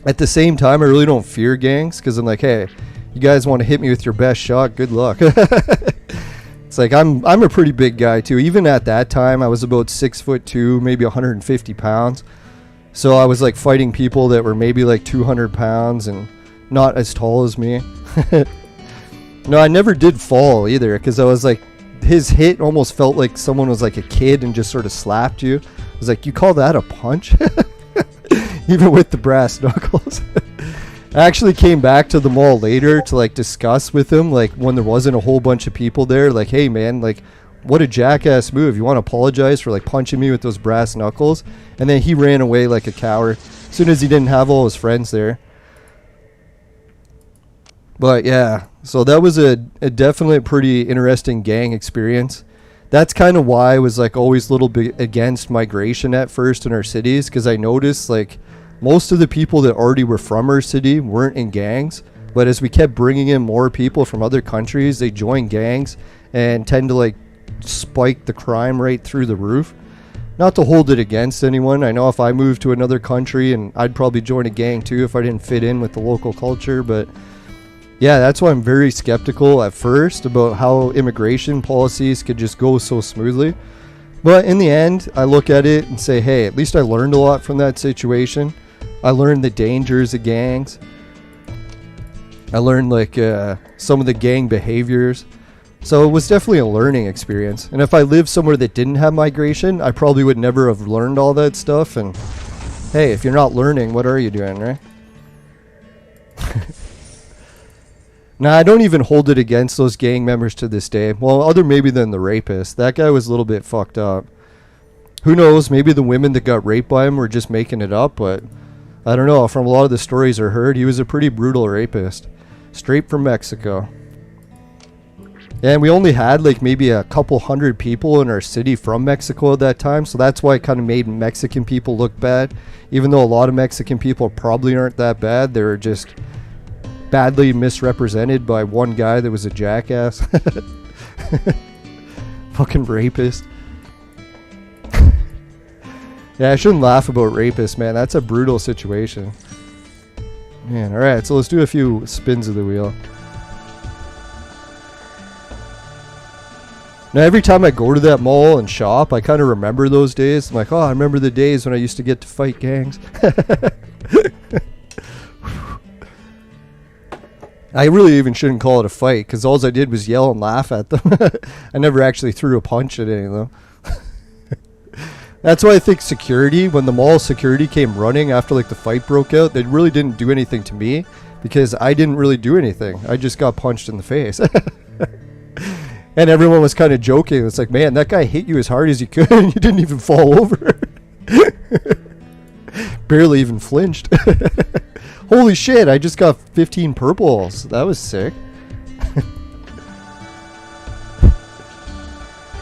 at the same time, I really don't fear gangs, because I'm like, hey, you guys want to hit me with your best shot, good luck. It's like I'm a pretty big guy too. Even at that time, I was about 6'2", maybe 150 pounds. So I was like fighting people that were maybe like 200 pounds and not as tall as me. No, I never did fall either, because I was like, his hit almost felt like someone was like a kid and just sort of slapped you. I was like, you call that a punch? Even with the brass knuckles. I actually came back to the mall later to like discuss with him, like when there wasn't a whole bunch of people there, like, hey man, like what a jackass move. You want to apologize for like punching me with those brass knuckles? And then he ran away like a coward as soon as he didn't have all his friends there. But yeah, so that was a definitely pretty interesting gang experience. That's kind of why I was like always a little bit against migration at first in our cities, because I noticed like most of the people that already were from our city weren't in gangs, but as we kept bringing in more people from other countries, they joined gangs and tend to like spike the crime rate through the roof. Not to hold it against anyone. I know if I moved to another country, and I'd probably join a gang too if I didn't fit in with the local culture, but yeah, that's why I'm very skeptical at first about how immigration policies could just go so smoothly. But in the end, I look at it and say, hey, at least I learned a lot from that situation. I learned the dangers of gangs. I learned like some of the gang behaviors. So it was definitely a learning experience. And if I lived somewhere that didn't have migration, I probably would never have learned all that stuff. And hey, if you're not learning, what are you doing, right? Now, I don't even hold it against those gang members to this day. Well, other maybe than the rapist. That guy was a little bit fucked up. Who knows? Maybe the women that got raped by him were just making it up, but I don't know. From a lot of the stories I heard, he was a pretty brutal rapist. Straight from Mexico. And we only had like maybe a couple hundred people in our city from Mexico at that time, so that's why it kind of made Mexican people look bad. Even though a lot of Mexican people probably aren't that bad, they were just badly misrepresented by one guy that was a jackass. Fucking rapist. Yeah, I shouldn't laugh about rapists, man. That's a brutal situation. Man, alright, so let's do a few spins of the wheel. Now, every time I go to that mall and shop, I kind of remember those days. I'm like, oh, I remember the days when I used to get to fight gangs. I really even shouldn't call it a fight, because all I did was yell and laugh at them. I never actually threw a punch at any of them. That's why I think security, when the mall security came running after like the fight broke out, they really didn't do anything to me, because I didn't really do anything. I just got punched in the face. And everyone was kind of joking. It's like, man, that guy hit you as hard as he could and you didn't even fall over. Barely even flinched. Holy shit, I just got 15 purples. That was sick.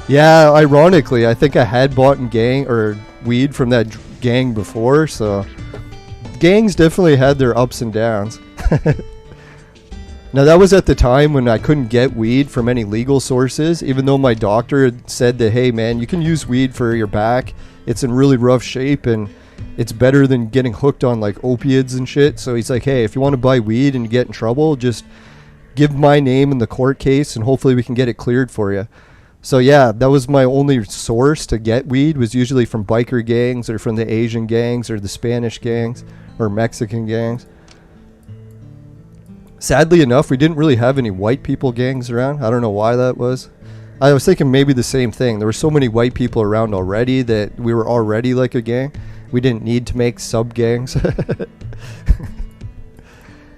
Yeah, ironically, I think I had bought weed from that gang before, so gangs definitely had their ups and downs. Now, that was at the time when I couldn't get weed from any legal sources, even though my doctor had said that, hey man, you can use weed for your back. It's in really rough shape and it's better than getting hooked on like opiates and shit. So he's like, hey, if you want to buy weed and you get in trouble, just give my name in the court case and hopefully we can get it cleared for you. So yeah, that was my only source to get weed, was usually from biker gangs or from the Asian gangs or the Spanish gangs or Mexican gangs. Sadly enough, we didn't really have any white people gangs around. I don't know why that was. I was thinking maybe the same thing. There were so many white people around already that we were already like a gang. We didn't need to make sub-gangs.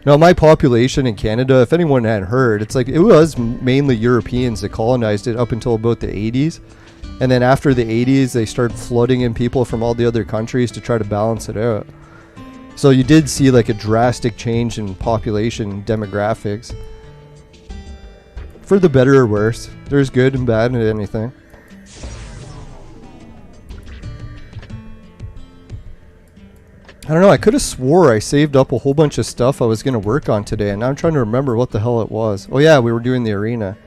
Now, my population in Canada, if anyone hadn't heard, it's like it was mainly Europeans that colonized it up until about the 80s. And then after the 80s, they started flooding in people from all the other countries to try to balance it out. So you did see like a drastic change in population demographics. For the better or worse. There's good and bad in anything. I don't know, I could have swore I saved up a whole bunch of stuff I was going to work on today, and now I'm trying to remember what the hell it was. Oh yeah, we were doing the arena.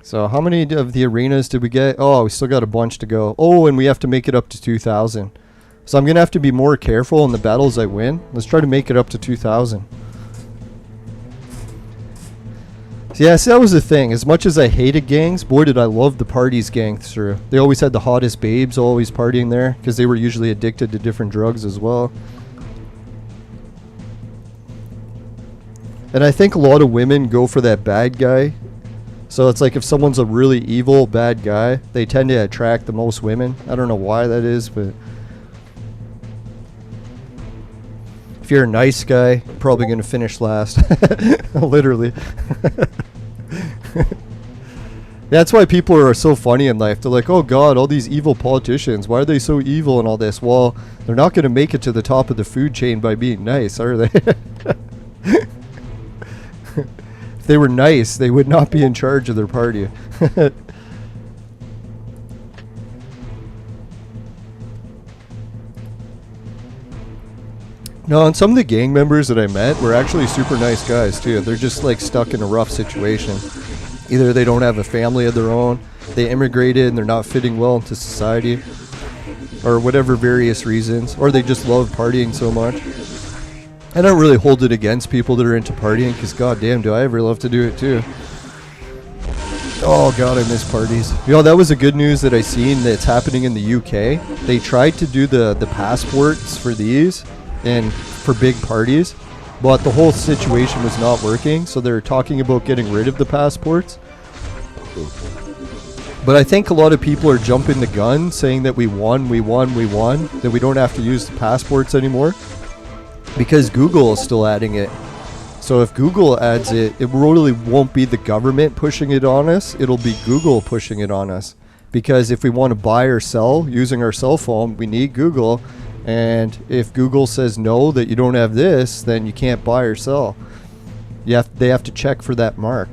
So how many of the arenas did we get? Oh, we still got a bunch to go. Oh, and we have to make it up to 2,000. So I'm going to have to be more careful in the battles I win. Let's try to make it up to 2,000. So yeah, see, that was the thing. As much as I hated gangs, boy did I love the parties gangs through. They always had the hottest babes always partying there because they were usually addicted to different drugs as well. And I think a lot of women go for that bad guy. So it's like if someone's a really evil bad guy, they tend to attract the most women. I don't know why that is, but if you're a nice guy, you're probably going to finish last. Literally. That's why people are so funny in life. They're like, oh god, all these evil politicians, why are they so evil and all this? Well, they're not going to make it to the top of the food chain by being nice, are they? If they were nice, they would not be in charge of their party. No, and some of the gang members that I met were actually super nice guys too. They're just like stuck in a rough situation. Either they don't have a family of their own, they immigrated and they're not fitting well into society, or whatever various reasons, or they just love partying so much. I don't really hold it against people that are into partying, because goddamn do I ever love to do it too. Oh god, I miss parties. You know, that was a good news that I seen that's happening in the UK. They tried to do the passports for these and for big parties, but the whole situation was not working, so they're talking about getting rid of the passports. But I think a lot of people are jumping the gun, saying that we won, that we don't have to use the passports anymore, because Google is still adding it. So if Google adds it, it really won't be the government pushing it on us, it'll be Google pushing it on us. Because if we want to buy or sell using our cell phone, we need Google. And if Google says no, that you don't have this, then you can't buy or sell. They have to check for that mark.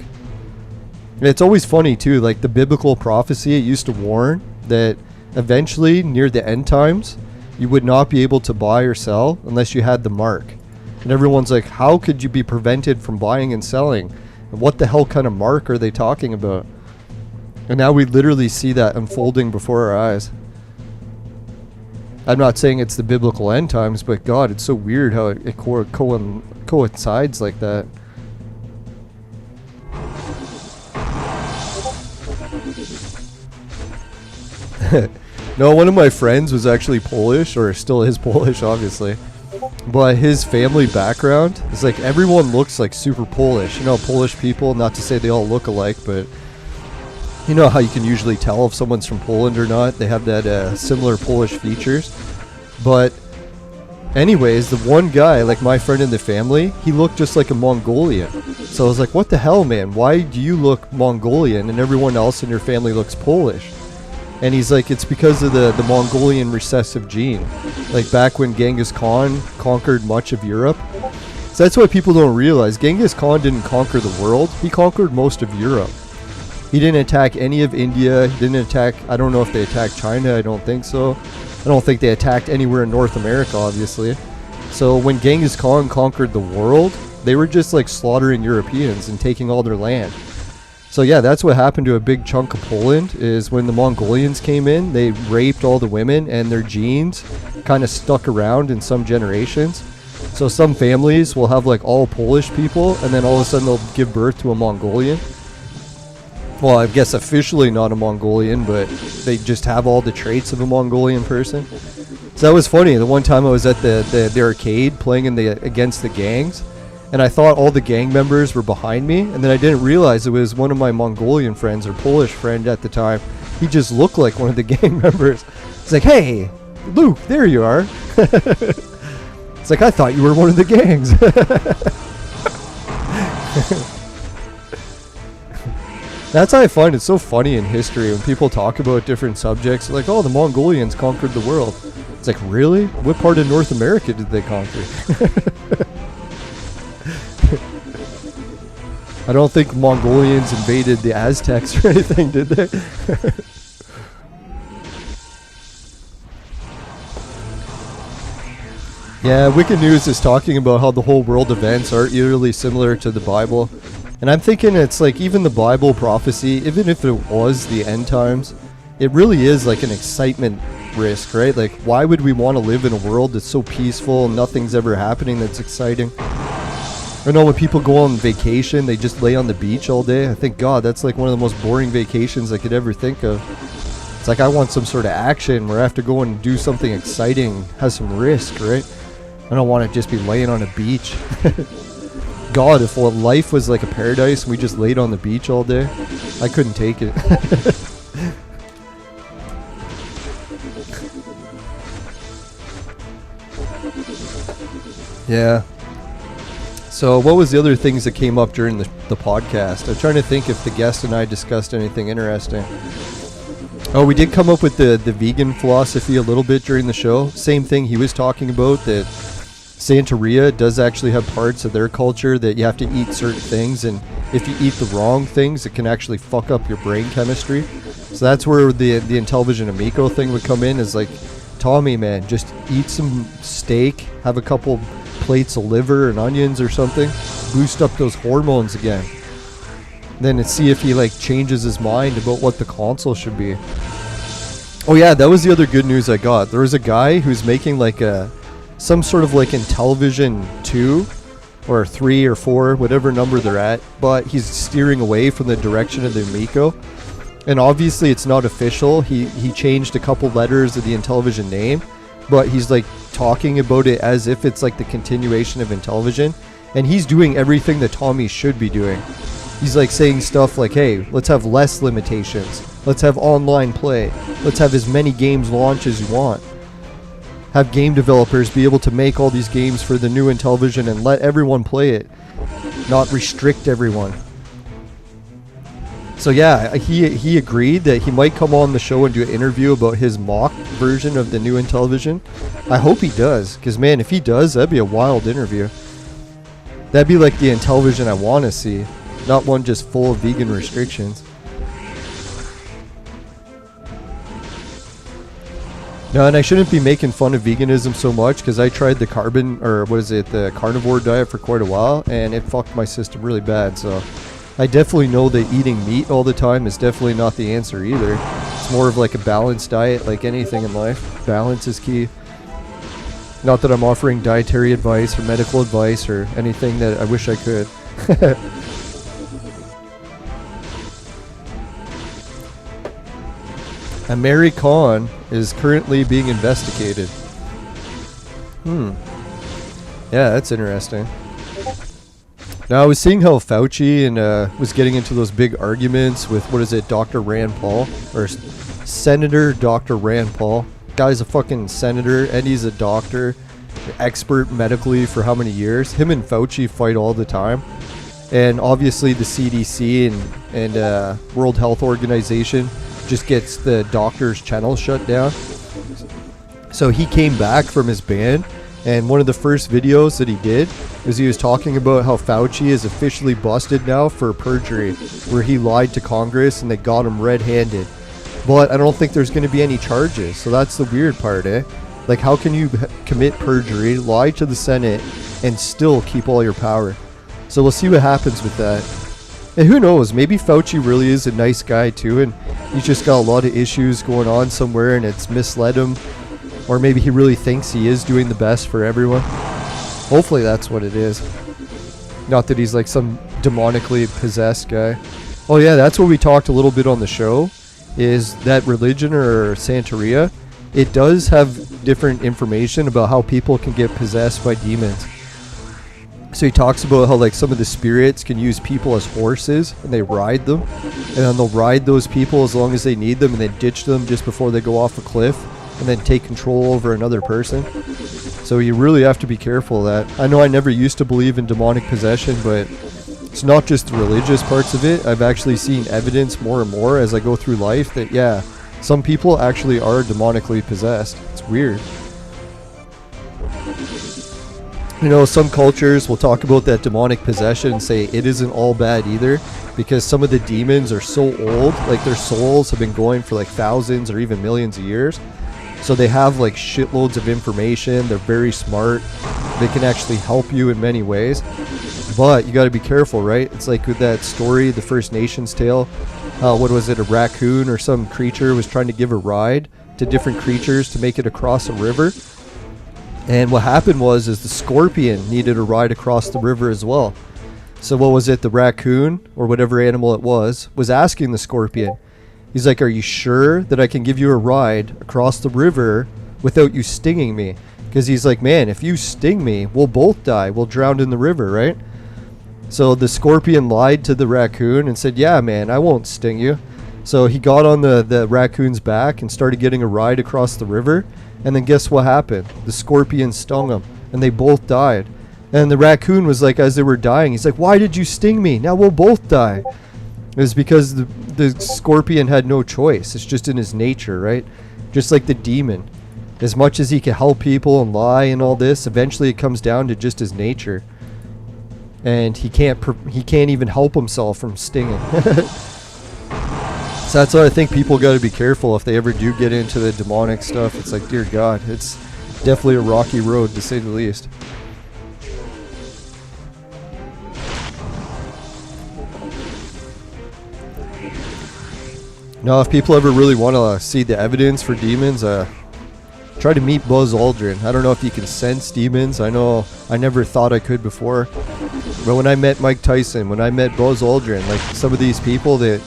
And it's always funny too, like the biblical prophecy, it used to warn that eventually near the end times, you would not be able to buy or sell unless you had the mark. And everyone's like, how could you be prevented from buying and selling? And what the hell kind of mark are they talking about? And now we literally see that unfolding before our eyes. I'm not saying it's the biblical end times, but God, it's so weird how it coincides like that. No, one of my friends was actually Polish, or still is Polish, obviously. But his family background is like everyone looks like super Polish. You know, Polish people, not to say they all look alike, but you know how you can usually tell if someone's from Poland or not. They have that similar Polish features. But anyways, the one guy, like my friend in the family, he looked just like a Mongolian. So I was like, what the hell, man? Why do you look Mongolian and everyone else in your family looks Polish? And he's like, it's because of the Mongolian recessive gene. Like back when Genghis Khan conquered much of Europe. So that's what people don't realize. Genghis Khan didn't conquer the world. He conquered most of Europe. He didn't attack any of India. He didn't attack, I don't know if they attacked China. I don't think so. I don't think they attacked anywhere in North America, obviously. So when Genghis Khan conquered the world, they were just like slaughtering Europeans and taking all their land. So yeah, that's what happened to a big chunk of Poland, is when the Mongolians came in, they raped all the women and their genes kind of stuck around in some generations. So some families will have like all Polish people, and then all of a sudden they'll give birth to a Mongolian. Well, I guess officially not a Mongolian, but they just have all the traits of a Mongolian person. So that was funny. The one time I was at the arcade playing against the gangs, and I thought all the gang members were behind me, and then I didn't realize it was one of my Mongolian friends or Polish friend at the time. He just looked like one of the gang members. It's like, hey, Luke, there you are. It's like, I thought you were one of the gangs. That's how I find it so funny in history when people talk about different subjects. Like, oh, the Mongolians conquered the world. It's like, really? What part of North America did they conquer? I don't think Mongolians invaded the Aztecs or anything, did they? Yeah, Wicked News is talking about how the whole world events are eerily similar to the Bible. And I'm thinking it's like even the Bible prophecy, even if it was the end times, it really is like an excitement risk, right? Like, why would we want to live in a world that's so peaceful and nothing's ever happening that's exciting? I know when people go on vacation, they just lay on the beach all day. I think, God, that's like one of the most boring vacations I could ever think of. It's like I want some sort of action where I have to go and do something exciting, has some risk, right? I don't want to just be laying on a beach. God, if life was like a paradise and we just laid on the beach all day, I couldn't take it. Yeah. So what was the other things that came up during the podcast? I'm trying to think if the guest and I discussed anything interesting. Oh, we did come up with the vegan philosophy a little bit during the show. Same thing he was talking about, that Santeria does actually have parts of their culture that you have to eat certain things, and if you eat the wrong things, it can actually fuck up your brain chemistry. So that's where the Intellivision Amico thing would come in, is like, Tommy, man, just eat some steak, have a couple plates of liver and onions or something, boost up those hormones again. Then see if he like changes his mind about what the console should be. Oh yeah, that was the other good news I got. There was a guy who's making like some sort of like Intellivision 2 or 3 or 4, whatever number they're at, but he's steering away from the direction of the Amico. And obviously it's not official. He changed a couple letters of the Intellivision name, but he's like talking about it as if it's like the continuation of Intellivision, and he's doing everything that Tommy should be doing. He's like saying stuff like, hey, let's have less limitations, let's have online play, let's have as many games launch as you want, have game developers be able to make all these games for the new Intellivision and let everyone play it, not restrict everyone. So yeah, he agreed that he might come on the show and do an interview about his mock version of the new Intellivision. I hope he does, because man, if he does, that'd be a wild interview. That'd be like the Intellivision I want to see, not one just full of vegan restrictions. No, and I shouldn't be making fun of veganism so much, because I tried the the carnivore diet for quite a while, and it fucked my system really bad, so I definitely know that eating meat all the time is definitely not the answer either. It's more of like a balanced diet, like anything in life. Balance is key. Not that I'm offering dietary advice or medical advice or anything that I wish I could. And Mary Khan is currently being investigated. Yeah, that's interesting. Now, I was seeing how Fauci and was getting into those big arguments with, Dr. Rand Paul? Or Senator Dr. Rand Paul. Guy's a fucking senator, and he's a doctor, expert medically for how many years? Him and Fauci fight all the time. And obviously the CDC and World Health Organization just gets the doctor's channel shut down. So he came back from his ban, and one of the first videos that he did was he was talking about how Fauci is officially busted now for perjury, where he lied to Congress and they got him red-handed. But I don't think there's going to be any charges, so that's the weird part, eh? Like, how can you commit perjury, lie to the Senate, and still keep all your power? So we'll see what happens with that. And who knows, maybe Fauci really is a nice guy too, and he's just got a lot of issues going on somewhere and it's misled him. Or maybe he really thinks he is doing the best for everyone. Hopefully that's what it is. Not that he's like some demonically possessed guy. Oh yeah, that's what we talked a little bit on the show, is that religion or Santeria, it does have different information about how people can get possessed by demons. So he talks about how like some of the spirits can use people as horses and they ride them, and then they'll ride those people as long as they need them and then ditch them just before they go off a cliff and then take control over another person. So you really have to be careful of that. I know I never used to believe in demonic possession, but it's not just the religious parts of it. I've actually seen evidence more and more as I go through life that yeah, some people actually are demonically possessed. It's weird. You know, some cultures will talk about that demonic possession and say it isn't all bad either, because some of the demons are so old, like their souls have been going for like thousands or even millions of years. So they have like shitloads of information, they're very smart, they can actually help you in many ways. But you got to be careful, right? It's like with that story, the First Nations tale, what was it, a raccoon or some creature was trying to give a ride to different creatures to make it across a river. And what happened was the scorpion needed a ride across the river as well. So what was it, the raccoon or whatever animal it was asking the scorpion. He's like, are you sure that I can give you a ride across the river without you stinging me? Because he's like, man, if you sting me, we'll both die. We'll drown in the river, right? So the scorpion lied to the raccoon and said, yeah, man, I won't sting you. So he got on the raccoon's back and started getting a ride across the river. And then guess what happened? The scorpion stung him and they both died. And the raccoon was like, as they were dying, he's like, why did you sting me? Now we'll both die. It was because the scorpion had no choice. It's just in his nature, right? Just like the demon. As much as he can help people and lie and all this, eventually it comes down to just his nature. And he can't even help himself from stinging. So that's why I think people got to be careful if they ever do get into the demonic stuff. It's like, dear God, it's definitely a rocky road to say the least. Now, if people ever really want to see the evidence for demons, try to meet Buzz Aldrin. I don't know if you can sense demons. I know I never thought I could before. But when I met Mike Tyson, when I met Buzz Aldrin, like some of these people that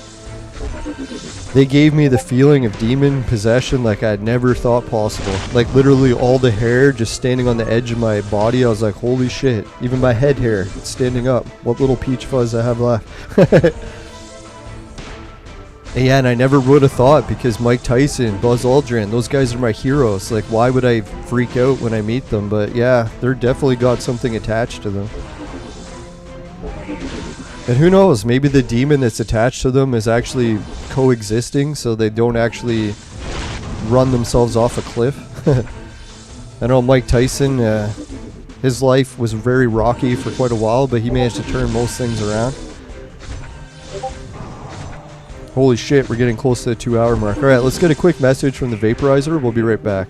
they gave me the feeling of demon possession like I had never thought possible. Like literally all the hair just standing on the edge of my body. I was like, holy shit. Even my head hair, it's standing up. What little peach fuzz I have left. Yeah, and I never would have thought, because Mike Tyson, Buzz Aldrin, those guys are my heroes. Like, why would I freak out when I meet them? But yeah, they're definitely got something attached to them. And who knows, maybe the demon that's attached to them is actually coexisting, so they don't actually run themselves off a cliff. I know Mike Tyson, his life was very rocky for quite a while, but he managed to turn most things around. Holy shit, we're getting close to the 2-hour mark. Alright, let's get a quick message from the Vaporizer. We'll be right back.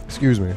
Excuse me.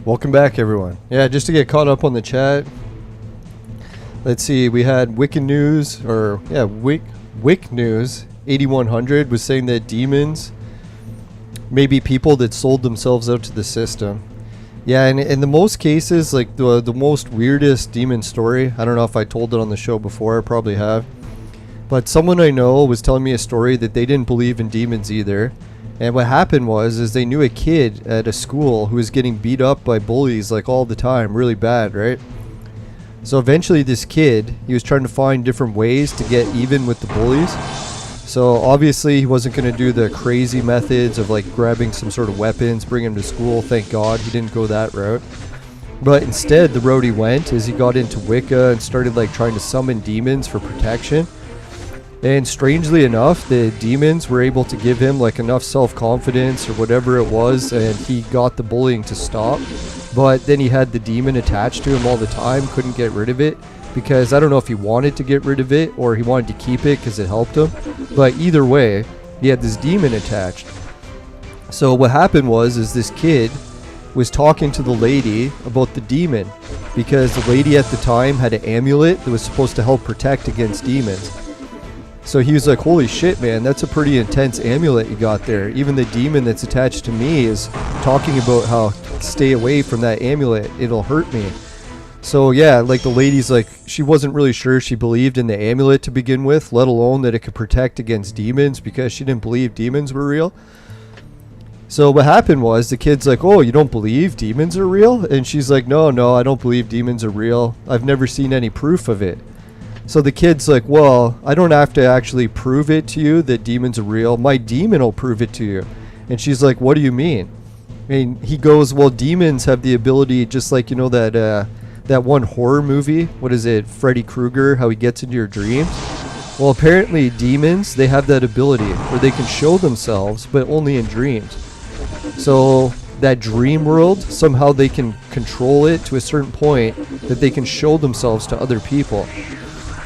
Welcome back, everyone. Yeah, just to get caught up on the chat. Let's see, we had Wicked News, or yeah, Wick News 8100 was saying that demons may be people that sold themselves out to the system. Yeah, and in the most cases, like the most weirdest demon story, I don't know if I told it on the show before, I probably have, but someone I know was telling me a story that they didn't believe in demons either. And what happened was they knew a kid at a school who was getting beat up by bullies like all the time, really bad, right? So eventually this kid, he was trying to find different ways to get even with the bullies. So obviously he wasn't going to do the crazy methods of like grabbing some sort of weapons, bring him to school. Thank God he didn't go that route. But instead the route he went is he got into Wicca and started like trying to summon demons for protection. And strangely enough, the demons were able to give him like enough self-confidence or whatever it was, and he got the bullying to stop. But then he had the demon attached to him all the time, couldn't get rid of it, because I don't know if he wanted to get rid of it or he wanted to keep it because it helped him. But either way, he had this demon attached. So what happened was this kid was talking to the lady about the demon, because the lady at the time had an amulet that was supposed to help protect against demons. So he was like, holy shit, man, that's a pretty intense amulet you got there. Even the demon that's attached to me is talking about how stay away from that amulet, it'll hurt me. So yeah, like the lady's like, she wasn't really sure she believed in the amulet to begin with, let alone that it could protect against demons, because she didn't believe demons were real. So what happened was the kid's like, oh, you don't believe demons are real? And she's like, no, I don't believe demons are real. I've never seen any proof of it. So the kid's like, well, I don't have to actually prove it to you that demons are real. My demon will prove it to you. And she's like, what do you mean? I mean, he goes, well, demons have the ability, just like, you know, that one horror movie, what is it, Freddy Krueger, how he gets into your dreams? Well, apparently demons, they have that ability where they can show themselves, but only in dreams. So that dream world, somehow they can control it to a certain point that they can show themselves to other people.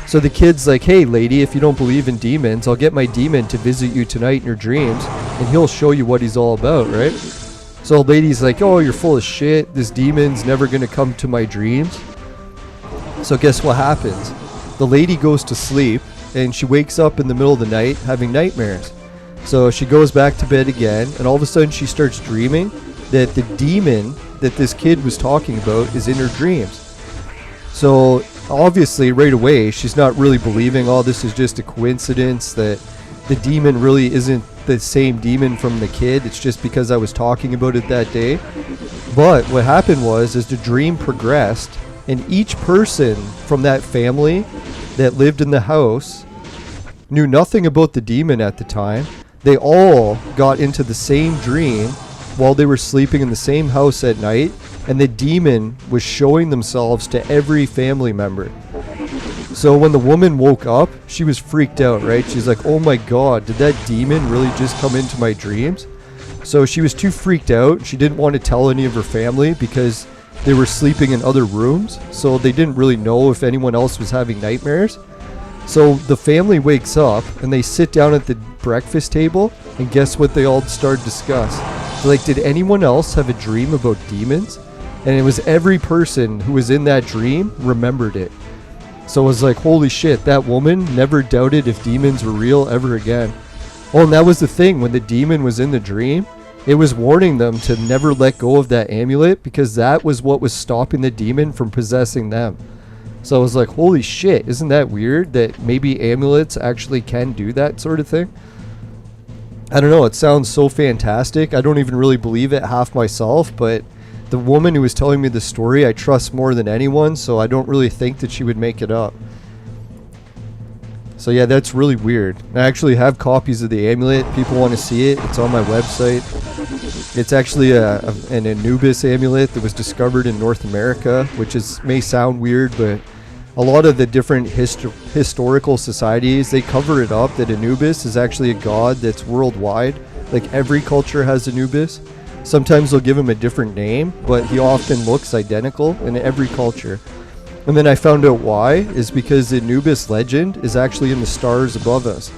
So the kid's like, hey lady, if you don't believe in demons, I'll get my demon to visit you tonight in your dreams, and he'll show you what he's all about, right? So the lady's like, oh, you're full of shit. This demon's never going to come to my dreams. So guess what happens? The lady goes to sleep, and she wakes up in the middle of the night having nightmares. So she goes back to bed again, and all of a sudden she starts dreaming that the demon that this kid was talking about is in her dreams. So obviously right away she's not really believing, oh, this is just a coincidence, that the demon really isn't the same demon from the kid, it's just because I was talking about it that day. But what happened was, as the dream progressed, and each person from that family that lived in the house knew nothing about the demon at the time, they all got into the same dream while they were sleeping in the same house at night, and the demon was showing themselves to every family member. So when the woman woke up, she was freaked out, right? She's like, oh my god, did that demon really just come into my dreams? So she was too freaked out. She didn't want to tell any of her family because they were sleeping in other rooms, so they didn't really know if anyone else was having nightmares. So the family wakes up and they sit down at the breakfast table, and guess what they all start to discuss? They're like, did anyone else have a dream about demons? And it was every person who was in that dream remembered it. So it was like, holy shit, that woman never doubted if demons were real ever again. Oh, and that was the thing, when the demon was in the dream, it was warning them to never let go of that amulet, because that was what was stopping the demon from possessing them. So I was like, holy shit, isn't that weird that maybe amulets actually can do that sort of thing? I don't know, it sounds so fantastic. I don't even really believe it half myself, but the woman who was telling me the story I trust more than anyone, so I don't really think that she would make it up. So yeah, that's really weird. I actually have copies of the amulet. People want to see it. It's on my website. It's actually an Anubis amulet that was discovered in North America, which may sound weird, but a lot of the different historical societies, they cover it up that Anubis is actually a god that's worldwide. Like every culture has Anubis. Sometimes they'll give him a different name, but he often looks identical in every culture. And then I found out why, is because the Anubis legend is actually in the stars above us.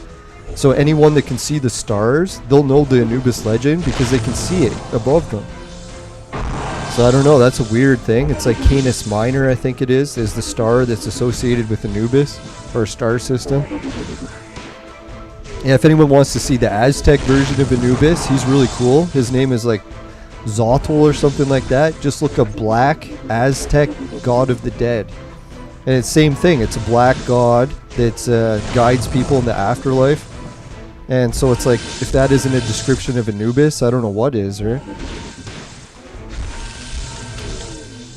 So anyone that can see the stars, they'll know the Anubis legend because they can see it above them. So I don't know, that's a weird thing. It's like Canis Minor, I think it is the star that's associated with Anubis, or star system. Yeah, if anyone wants to see the Aztec version of Anubis, he's really cool. His name is like Zotl or something like that. Just look up Black Aztec God of the Dead. And it's same thing. It's a black god that guides people in the afterlife. And so it's like, if that isn't a description of Anubis, I don't know what is, right?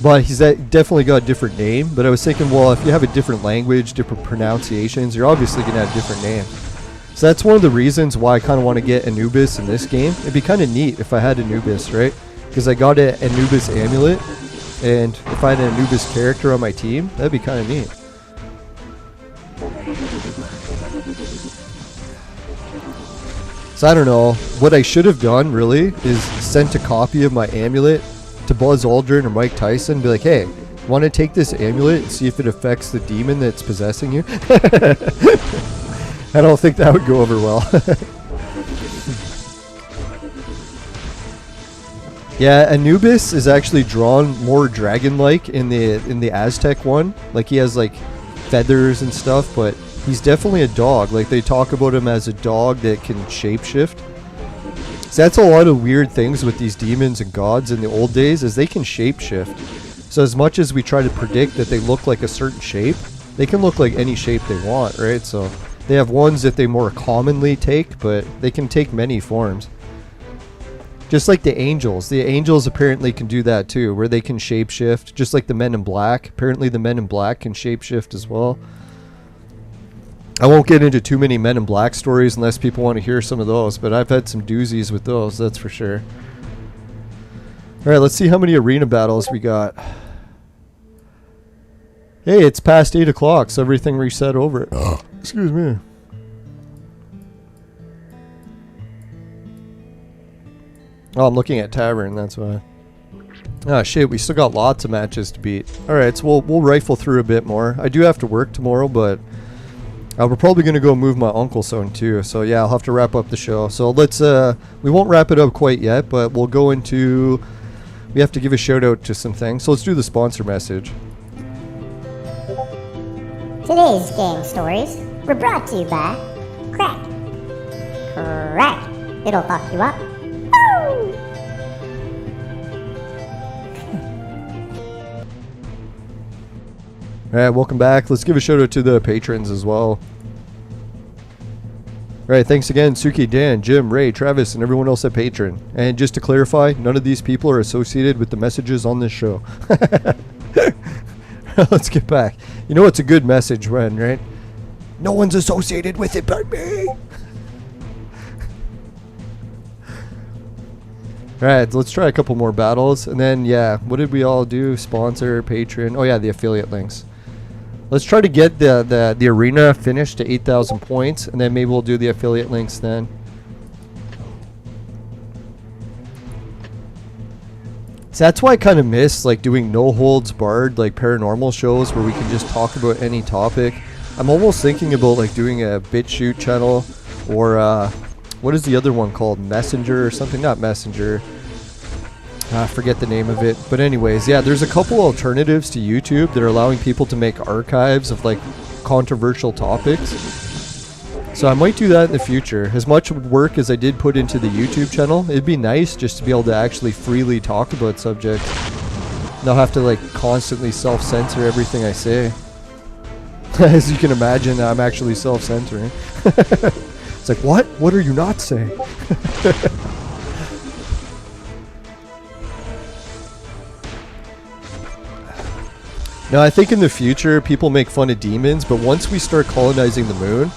But he's definitely got a different name. But I was thinking, well, if you have a different language, different pronunciations, you're obviously going to have a different name. So that's one of the reasons why I kind of want to get Anubis in this game. It'd be kind of neat if I had Anubis, right? Because I got an Anubis Amulet. And if I had an Anubis character on my team, that'd be kind of neat. So I don't know. What I should have done, really, is sent a copy of my amulet to Buzz Aldrin or Mike Tyson and be like, hey, want to take this amulet and see if it affects the demon that's possessing you? I don't think that would go over well. Yeah, Anubis is actually drawn more dragon-like in the Aztec one. Like, he has like feathers and stuff, but he's definitely a dog. Like, they talk about him as a dog that can shapeshift. So that's a lot of weird things with these demons and gods in the old days, is they can shapeshift. So as much as we try to predict that they look like a certain shape, they can look like any shape they want, right? So they have ones that they more commonly take, but they can take many forms. Just like the angels. The angels apparently can do that too, where they can shapeshift, just like the Men in Black. Apparently the Men in Black can shapeshift as well. I won't get into too many Men in Black stories unless people want to hear some of those, but I've had some doozies with those, that's for sure. Alright, let's see how many arena battles we got. Hey, it's past 8 o'clock, so everything reset over. Excuse me. Oh, I'm looking at Tavern, that's why. Ah, shit, we still got lots of matches to beat. Alright, so we'll rifle through a bit more. I do have to work tomorrow, but we're probably going to go move my uncle soon too. So yeah, I'll have to wrap up the show. So let's, we won't wrap it up quite yet, but we'll go into, we have to give a shout out to some things. So let's do the sponsor message.
Today's game stories were brought to you by Crack. Crack. It'll fuck you up. Woo!
Alright, welcome back. Let's give a shout out to the patrons as well. Alright, thanks again, Suki, Dan, Jim, Ray, Travis, and everyone else at Patreon. And just to clarify, none of these people are associated with the messages on this show. Let's get back. You know it's a good message when, right? No one's associated with it but me. Alright, let's try a couple more battles. And then, yeah, what did we all do? Sponsor, Patreon. Oh yeah, the affiliate links. Let's try to get the arena finished to 8,000 points, and then maybe we'll do the affiliate links then. So that's why I kind of miss like doing no holds barred like paranormal shows where we can just talk about any topic. I'm almost thinking about like doing a BitChute channel, or what is the other one called? Messenger or something? Not Messenger. I forget the name of it. But anyways, yeah, there's a couple alternatives to YouTube that are allowing people to make archives of like controversial topics. So I might do that in the future. As much work as I did put into the YouTube channel, it'd be nice just to be able to actually freely talk about subjects. Not have to like constantly self-censor everything I say. As you can imagine, I'm actually self-censoring. It's like, what? What are you not saying? Now, I think in the future, people make fun of demons, but once we start colonizing the moon,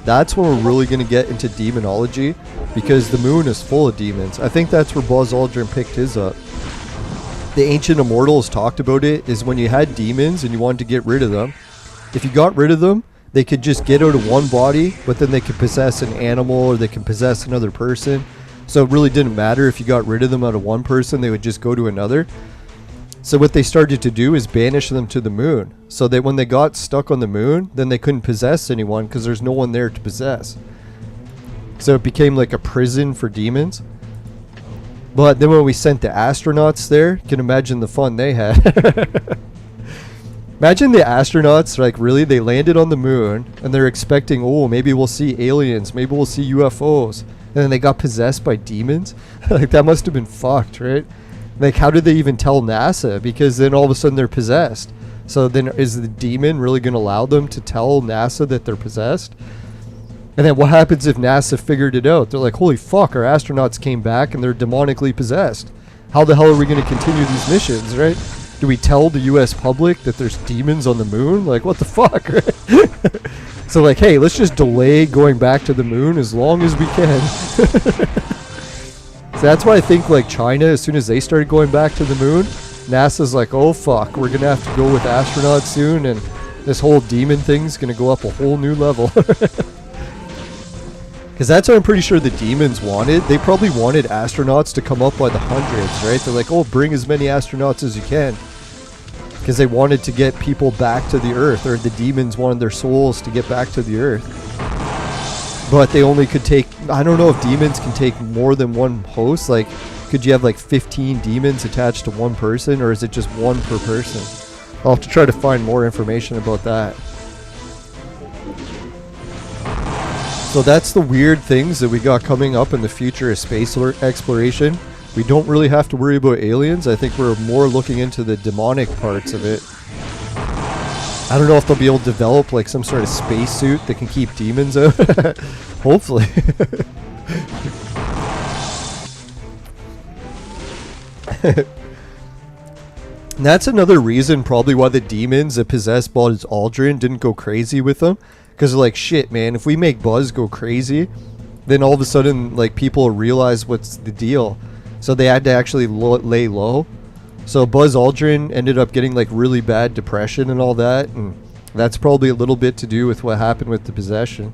that's when we're really going to get into demonology, because the moon is full of demons. I think that's where Buzz Aldrin picked his up. The ancient immortals talked about it, is when you had demons and you wanted to get rid of them, if you got rid of them, they could just get out of one body, but then they could possess an animal or they could possess another person. So it really didn't matter if you got rid of them out of one person, they would just go to another. So what they started to do is banish them to the moon, so that when they got stuck on the moon, then they couldn't possess anyone because there's no one there to possess. So it became like a prison for demons. But then when we sent the astronauts there, you can imagine the fun they had. Imagine the astronauts, like, really, they landed on the moon, and they're expecting, oh, maybe we'll see aliens, maybe we'll see UFOs, and then they got possessed by demons. Like, that must have been fucked, right? Like, how did they even tell NASA? Because then all of a sudden they're possessed. So then is the demon really going to allow them to tell NASA that they're possessed? And then what happens if NASA figured it out? They're like, holy fuck, our astronauts came back and they're demonically possessed. How the hell are we going to continue these missions, right? Do we tell the US public that there's demons on the moon? Like, what the fuck, right? So like, hey, let's just delay going back to the moon as long as we can. So that's why I think, like, China, as soon as they started going back to the moon, NASA's like, oh fuck, we're gonna have to go with astronauts soon, and this whole demon thing's gonna go up a whole new level. Because that's what I'm pretty sure the demons wanted. They probably wanted astronauts to come up by the hundreds, right? They're like, oh, bring as many astronauts as you can. Because they wanted to get people back to the Earth, or the demons wanted their souls to get back to the Earth. But they only could take, I don't know if demons can take more than one host. Like, could you have like 15 demons attached to one person, or is it just one per person? I'll have to try to find more information about that. So that's the weird things that we got coming up in the future of space exploration. We don't really have to worry about aliens. I think we're more looking into the demonic parts of it. I don't know if they'll be able to develop like some sort of spacesuit that can keep demons out. Hopefully. And that's another reason probably why the demons that possessed Buzz Aldrin didn't go crazy with them. Because they're like, shit, man, if we make Buzz go crazy, then all of a sudden, like, people realize what's the deal. So they had to actually lay low. So Buzz Aldrin ended up getting, like, really bad depression and all that. And that's probably a little bit to do with what happened with the possession.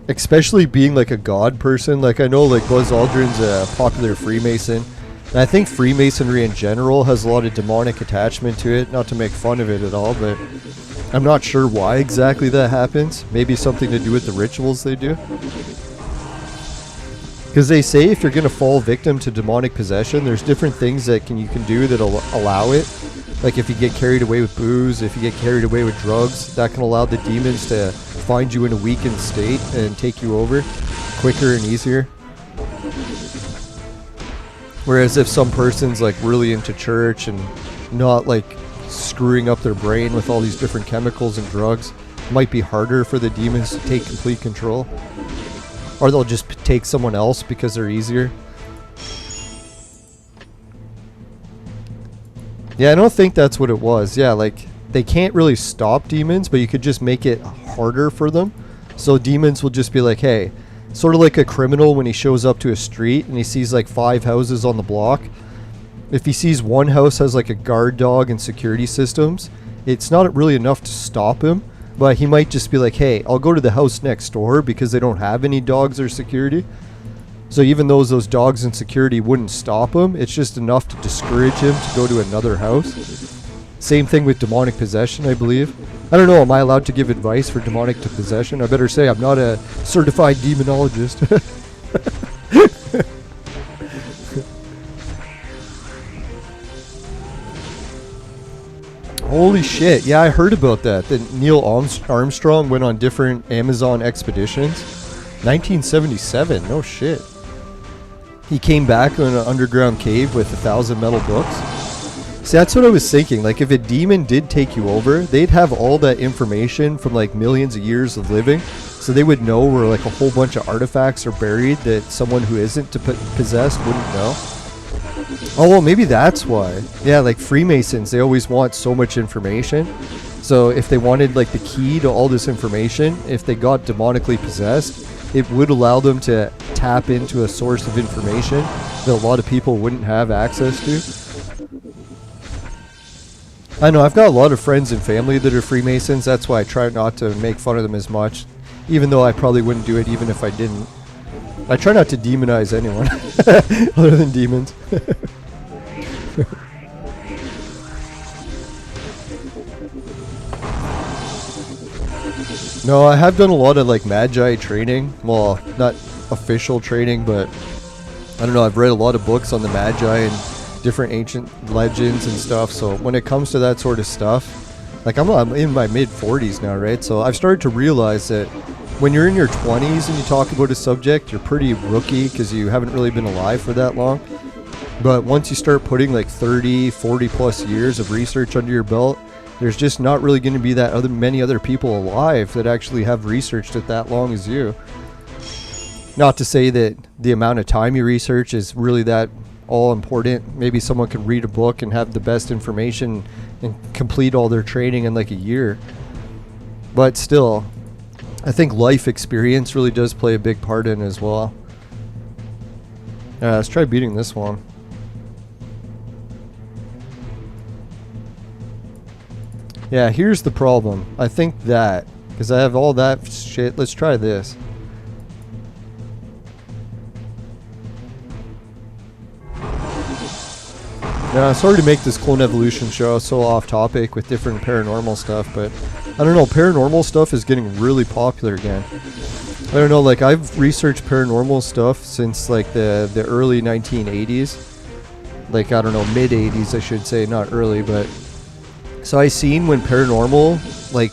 Especially being, like, a god person. Like, I know, like, Buzz Aldrin's a popular Freemason. And I think Freemasonry in general has a lot of demonic attachment to it. Not to make fun of it at all, but I'm not sure why exactly that happens. Maybe something to do with the rituals they do. Because they say if you're going to fall victim to demonic possession, there's different things that you can do that'll allow it. Like if you get carried away with booze, if you get carried away with drugs, that can allow the demons to find you in a weakened state and take you over quicker and easier. Whereas if some person's like really into church and not like screwing up their brain with all these different chemicals and drugs, it might be harder for the demons to take complete control. Or they'll just take someone else because they're easier. Yeah, I don't think that's what it was. Yeah, like they can't really stop demons, but you could just make it harder for them. So demons will just be like, hey, sort of like a criminal when he shows up to a street and he sees like 5 houses on the block. If he sees one house has like a guard dog and security systems, it's not really enough to stop him. But he might just be like, hey, I'll go to the house next door because they don't have any dogs or security. So even though those dogs and security wouldn't stop him, it's just enough to discourage him to go to another house. Same thing with demonic possession, I believe. I don't know, am I allowed to give advice for demonic possession? I better say I'm not a certified demonologist. Holy shit, yeah, I heard about that. That Neil Armstrong went on different Amazon expeditions. 1977, no shit. He came back in an underground cave with 1,000 metal books. See, that's what I was thinking. Like, if a demon did take you over, they'd have all that information from, like, millions of years of living. So they would know where, like, a whole bunch of artifacts are buried that someone who isn't possessed wouldn't know. Oh, well, maybe that's why. Yeah, like, Freemasons, they always want so much information. So if they wanted, like, the key to all this information, if they got demonically possessed, it would allow them to tap into a source of information that a lot of people wouldn't have access to. I know, I've got a lot of friends and family that are Freemasons. That's why I try not to make fun of them as much, even though I probably wouldn't do it even if I didn't. I try not to demonize anyone other than demons. No, I have done a lot of like Magi training. Well, not official training, but I don't know, I've read a lot of books on the Magi and different ancient legends and stuff, so when it comes to that sort of stuff, like I'm in my mid-40s now, right? So I've started to realize that when you're in your 20s and you talk about a subject, you're pretty rookie because you haven't really been alive for that long. But once you start putting like 30, 40 plus years of research under your belt, there's just not really going to be that many other people alive that actually have researched it that long as you. Not to say that the amount of time you research is really that all important. Maybe someone can read a book and have the best information and complete all their training in like a year. But still, I think life experience really does play a big part in it as well. Let's try beating this one. Yeah, here's the problem. I think that, because I have all that shit, let's try this. Now, sorry to make this Clone Evolution show so off topic with different paranormal stuff, but I don't know, paranormal stuff is getting really popular again. I don't know, like I've researched paranormal stuff since like the early 1980s. Like, I don't know, mid 80s I should say, not early, but so I seen when paranormal, like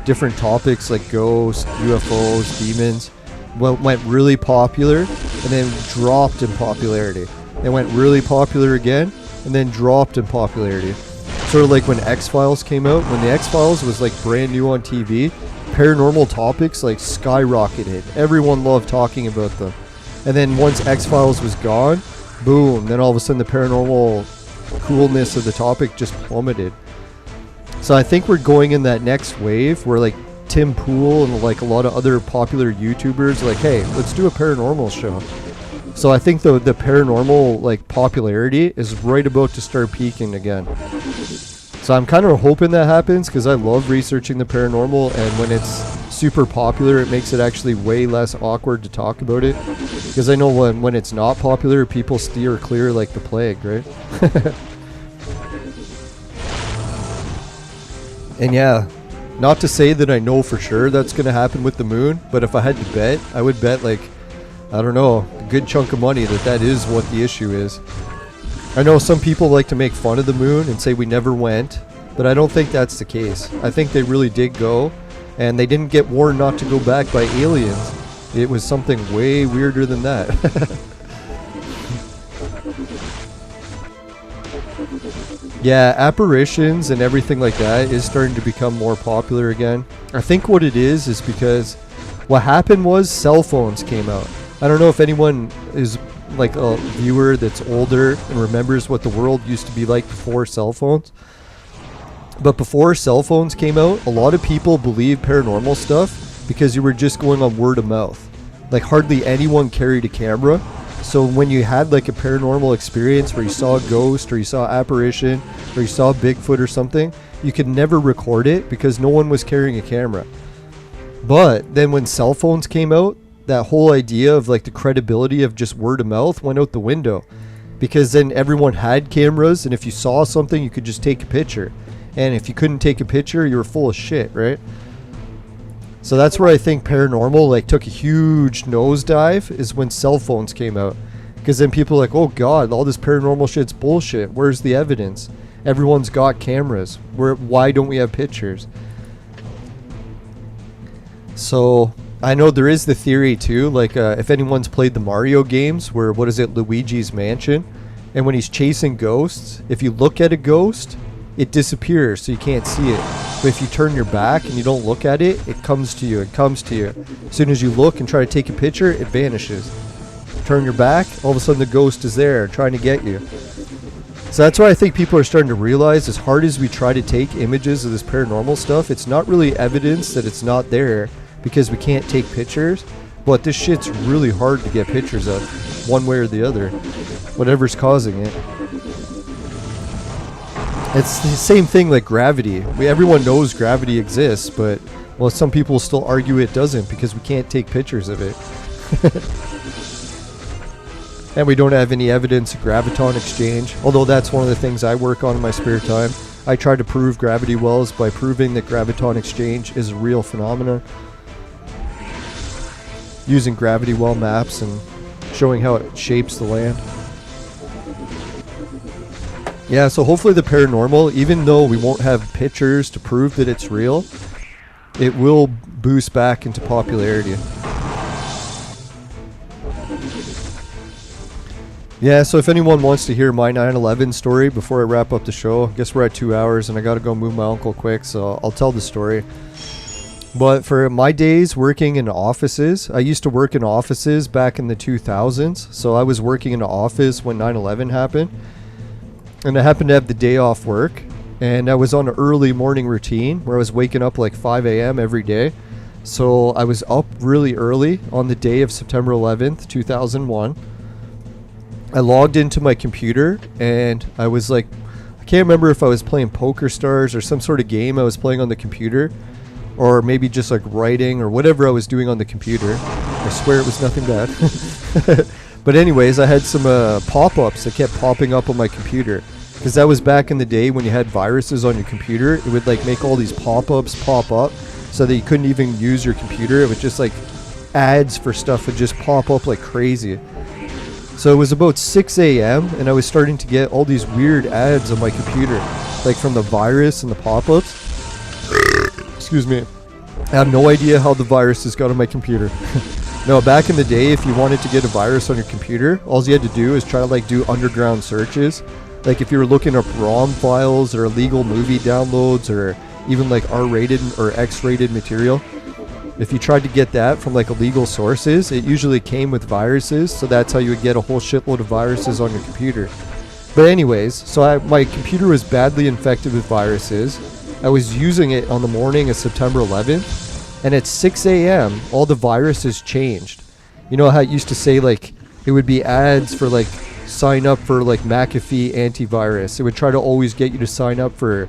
different topics like ghosts, UFOs, demons, went really popular and then dropped in popularity. They went really popular again and then dropped in popularity. Sort of like when X-Files came out. When the X-Files was like brand new on TV, paranormal topics like skyrocketed. Everyone loved talking about them. And then once X-Files was gone, boom, then all of a sudden the paranormal coolness of the topic just plummeted. So I think we're going in that next wave where like Tim Pool and like a lot of other popular YouTubers are like, hey, let's do a paranormal show. So I think the paranormal like popularity is right about to start peaking again. So I'm kind of hoping that happens because I love researching the paranormal, and when it's super popular it makes it actually way less awkward to talk about it. Because I know when it's not popular, people steer clear like the plague, right? And yeah, not to say that I know for sure that's going to happen with the moon, but if I had to bet, I would bet like, I don't know, a good chunk of money that is what the issue is. I know some people like to make fun of the moon and say we never went, but I don't think that's the case. I think they really did go, and they didn't get warned not to go back by aliens. It was something way weirder than that. Yeah, apparitions and everything like that is starting to become more popular again. I think what it is because what happened was cell phones came out. I don't know if anyone is like a viewer that's older and remembers what the world used to be like before cell phones. But before cell phones came out, a lot of people believed paranormal stuff because you were just going on word of mouth. Like hardly anyone carried a camera. So when you had like a paranormal experience where you saw a ghost or you saw apparition or you saw Bigfoot or something, you could never record it because no one was carrying a camera. But then when cell phones came out, that whole idea of like the credibility of just word of mouth went out the window, because then everyone had cameras, and if you saw something you could just take a picture, and if you couldn't take a picture you were full of shit, right? So that's where I think paranormal like took a huge nosedive, is when cell phones came out, because then people are like, oh god, all this paranormal shit's bullshit, where's the evidence? Everyone's got cameras, why don't we have pictures? So I know there is the theory too, like if anyone's played the Mario games where, what is it, Luigi's Mansion, and when he's chasing ghosts, if you look at a ghost, it disappears so you can't see it. But if you turn your back and you don't look at it, it comes to you, it comes to you. As soon as you look and try to take a picture, it vanishes. Turn your back, all of a sudden the ghost is there trying to get you. So that's why I think people are starting to realize, as hard as we try to take images of this paranormal stuff, it's not really evidence that it's not there, because we can't take pictures, but this shit's really hard to get pictures of, one way or the other, whatever's causing it. It's the same thing like gravity. Everyone knows gravity exists, but well, some people still argue it doesn't because we can't take pictures of it. And we don't have any evidence of graviton exchange, although that's one of the things I work on in my spare time. I try to prove gravity wells by proving that graviton exchange is a real phenomenon. using gravity well maps and showing how it shapes the land. Yeah, so hopefully the paranormal, even though we won't have pictures to prove that it's real, it will boost back into popularity. Yeah, so if anyone wants to hear my 9/11 story before I wrap up the show, I guess we're at 2 hours and I gotta go move my uncle quick, so I'll tell the story. But for my days working in offices, I used to work in offices back in the 2000s, so I was working in an office when 9/11 happened. And I happened to have the day off work, and I was on an early morning routine where I was waking up like 5 a.m. every day. So I was up really early on the day of September 11th, 2001. I logged into my computer, and I was like, I can't remember if I was playing Poker Stars or some sort of game I was playing on the computer, or maybe just like writing or whatever I was doing on the computer. I swear it was nothing bad. But anyways, I had some pop-ups that kept popping up on my computer. Because that was back in the day when you had viruses on your computer. It would like make all these pop-ups pop up so that you couldn't even use your computer. It was just like ads for stuff would just pop up like crazy. So it was about 6 a.m. and I was starting to get all these weird ads on my computer. Like from the virus and the pop-ups. Excuse me. I have no idea how the viruses got on my computer. No, back in the day, if you wanted to get a virus on your computer, all you had to do is try to like do underground searches. Like if you were looking up ROM files or illegal movie downloads or even like R-rated or X-rated material, if you tried to get that from like illegal sources, it usually came with viruses. So that's how you would get a whole shitload of viruses on your computer. But anyways, so my computer was badly infected with viruses. I was using it on the morning of September 11th. And at 6 a.m., all the viruses changed. You know how it used to say like it would be ads for like sign up for like McAfee antivirus. It would try to always get you to sign up for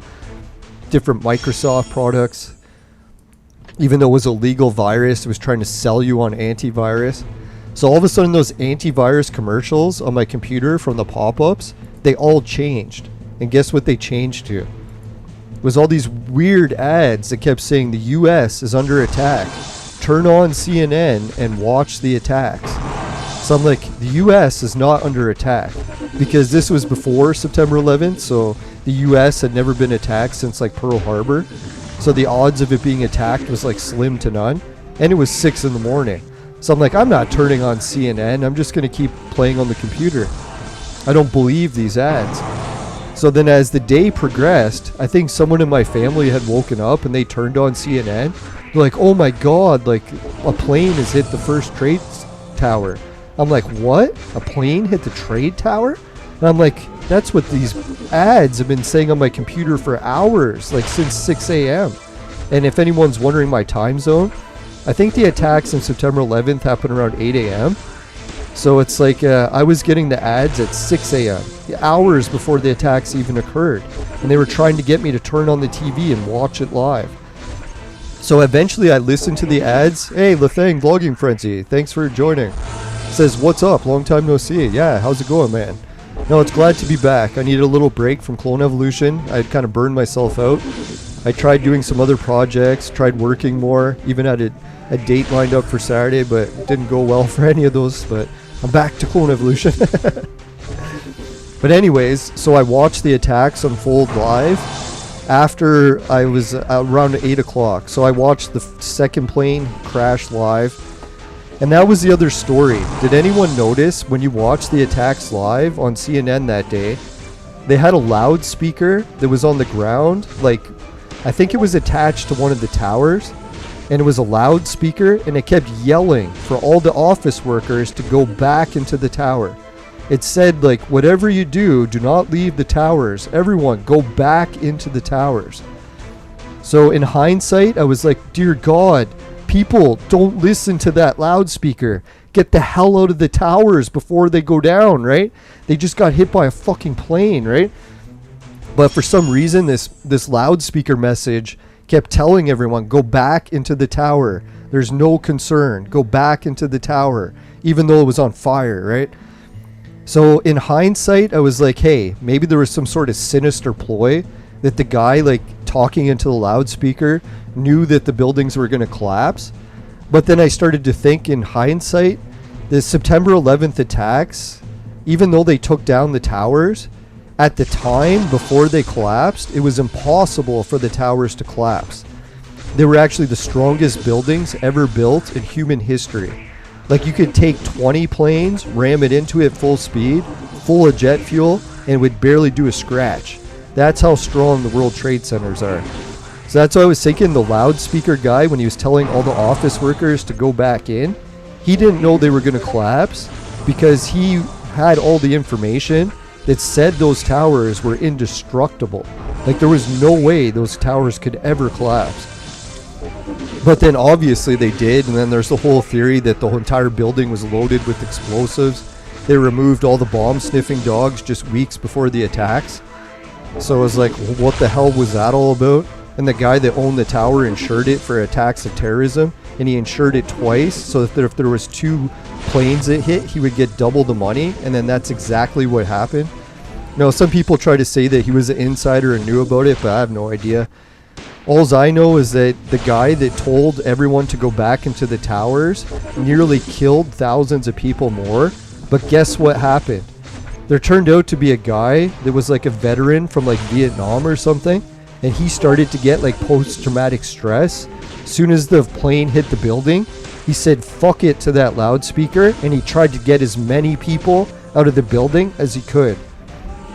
different Microsoft products. Even though it was a legal virus, it was trying to sell you on antivirus. So all of a sudden those antivirus commercials on my computer from the pop-ups, they all changed. And guess what they changed to? It was all these weird ads that kept saying the US is under attack. Turn on CNN and watch the attacks. So I'm like, the US is not under attack. Because this was before September 11th, so the US had never been attacked since like Pearl Harbor. So the odds of it being attacked was like slim to none. And it was 6 in the morning. So I'm like, I'm not turning on CNN. I'm just going to keep playing on the computer. I don't believe these ads. So then as the day progressed, I think someone in my family had woken up and they turned on CNN. They're like, oh my God, like a plane has hit the first trade tower. I'm like, what? A plane hit the trade tower? And I'm like, that's what these ads have been saying on my computer for hours, like since 6 a.m. And if anyone's wondering my time zone, I think the attacks on September 11th happened around 8 a.m. So it's like I was getting the ads at 6 a.m., hours before the attacks even occurred. And they were trying to get me to turn on the TV and watch it live. So eventually I listened to the ads. Hey, Lethang Vlogging Frenzy, thanks for joining. It says, what's up? Long time no see. Yeah, how's it going, man? No, it's glad to be back. I needed a little break from Clone Evolution. I had kind of burned myself out. I tried doing some other projects, tried working more, even had a date lined up for Saturday, but it didn't go well for any of those. But I'm back to Clone Evolution. But anyways, so I watched the attacks unfold live after I was around 8 o'clock. So I watched the second plane crash live. And that was the other story. Did anyone notice when you watched the attacks live on CNN that day, they had a loudspeaker that was on the ground, like I think it was attached to one of the towers, and it was a loudspeaker, and it kept yelling for all the office workers to go back into the tower. It said like, whatever you do, do not leave the towers. Everyone go back into the towers. So in hindsight, I was like, dear God, people, don't listen to that loudspeaker. Get the hell out of the towers before they go down, right? They just got hit by a fucking plane, right? But for some reason, this loudspeaker message kept telling everyone, go back into the tower. There's no concern. Go back into the tower, even though it was on fire, right? So in hindsight, I was like, hey, maybe there was some sort of sinister ploy that the guy like talking into the loudspeaker knew that the buildings were going to collapse. But then I started to think in hindsight, the September 11th attacks, even though they took down the towers, at the time before they collapsed, it was impossible for the towers to collapse. They were actually the strongest buildings ever built in human history. Like, you could take 20 planes, ram it into it full speed, full of jet fuel, and it would barely do a scratch. That's how strong the World Trade Centers are. So that's why I was thinking the loudspeaker guy, when he was telling all the office workers to go back in, he didn't know they were going to collapse because he had all the information that said those towers were indestructible. Like, there was no way those towers could ever collapse. But then obviously they did, and then there's the whole theory that the whole entire building was loaded with explosives. They removed all the bomb-sniffing dogs just weeks before the attacks. So it was like, what the hell was that all about? And the guy that owned the tower insured it for attacks of terrorism, and he insured it twice, so that if there was 2 planes that hit, he would get double the money, and then that's exactly what happened. Now, some people try to say that he was an insider and knew about it, but I have no idea. Alls I know is that the guy that told everyone to go back into the towers nearly killed thousands of people more, but guess what happened? There turned out to be a guy that was like a veteran from like Vietnam or something, and he started to get like post-traumatic stress. As soon as the plane hit the building, he said fuck it to that loudspeaker, and he tried to get as many people out of the building as he could.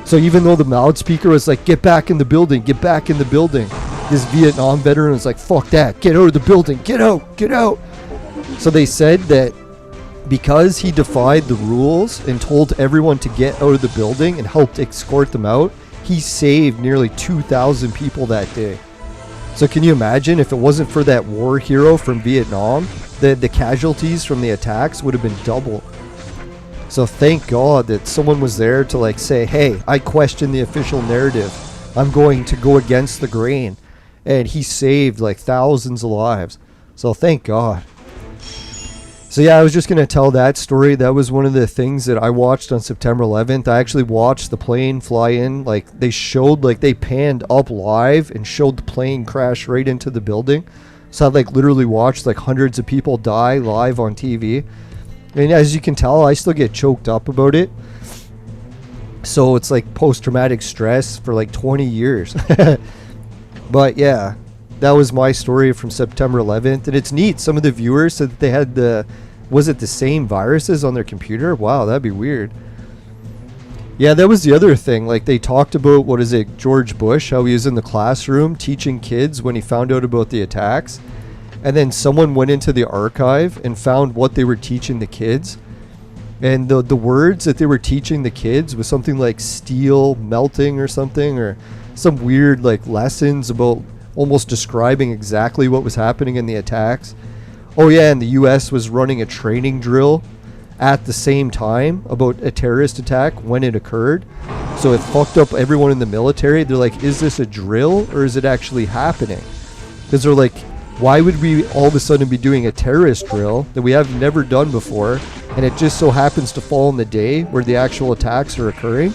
So even though the loudspeaker was like, get back in the building, get back in the building, this Vietnam veteran was like, fuck that, get out of the building, get out, get out. So they said that because he defied the rules and told everyone to get out of the building and helped escort them out, he saved nearly 2,000 people that day. So can you imagine if it wasn't for that war hero from Vietnam, the casualties from the attacks would have been double. So thank God that someone was there to like say, hey, I question the official narrative. I'm going to go against the grain. And he saved like thousands of lives. So thank God. So yeah, I was just going to tell that story. That was one of the things that I watched on September 11th. I actually watched the plane fly in. Like, they showed, like, they panned up live and showed the plane crash right into the building. So I like literally watched like hundreds of people die live on TV. And as you can tell, I still get choked up about it. So it's like post-traumatic stress for like 20 years. But yeah, that was my story from September 11th. And it's neat. Some of the viewers said that they had was it the same viruses on their computer? Wow, that'd be weird. Yeah, that was the other thing. Like, they talked about, what is it, George Bush, how he was in the classroom teaching kids when he found out about the attacks. And then someone went into the archive and found what they were teaching the kids. And the words that they were teaching the kids was something like steel melting or something, or some weird like lessons about almost describing exactly what was happening in the attacks. Oh yeah, and the US was running a training drill at the same time about a terrorist attack when it occurred. So it fucked up everyone in the military. They're like, is this a drill or is it actually happening? Because they're like, why would we all of a sudden be doing a terrorist drill that we have never done before, and it just so happens to fall on the day where the actual attacks are occurring?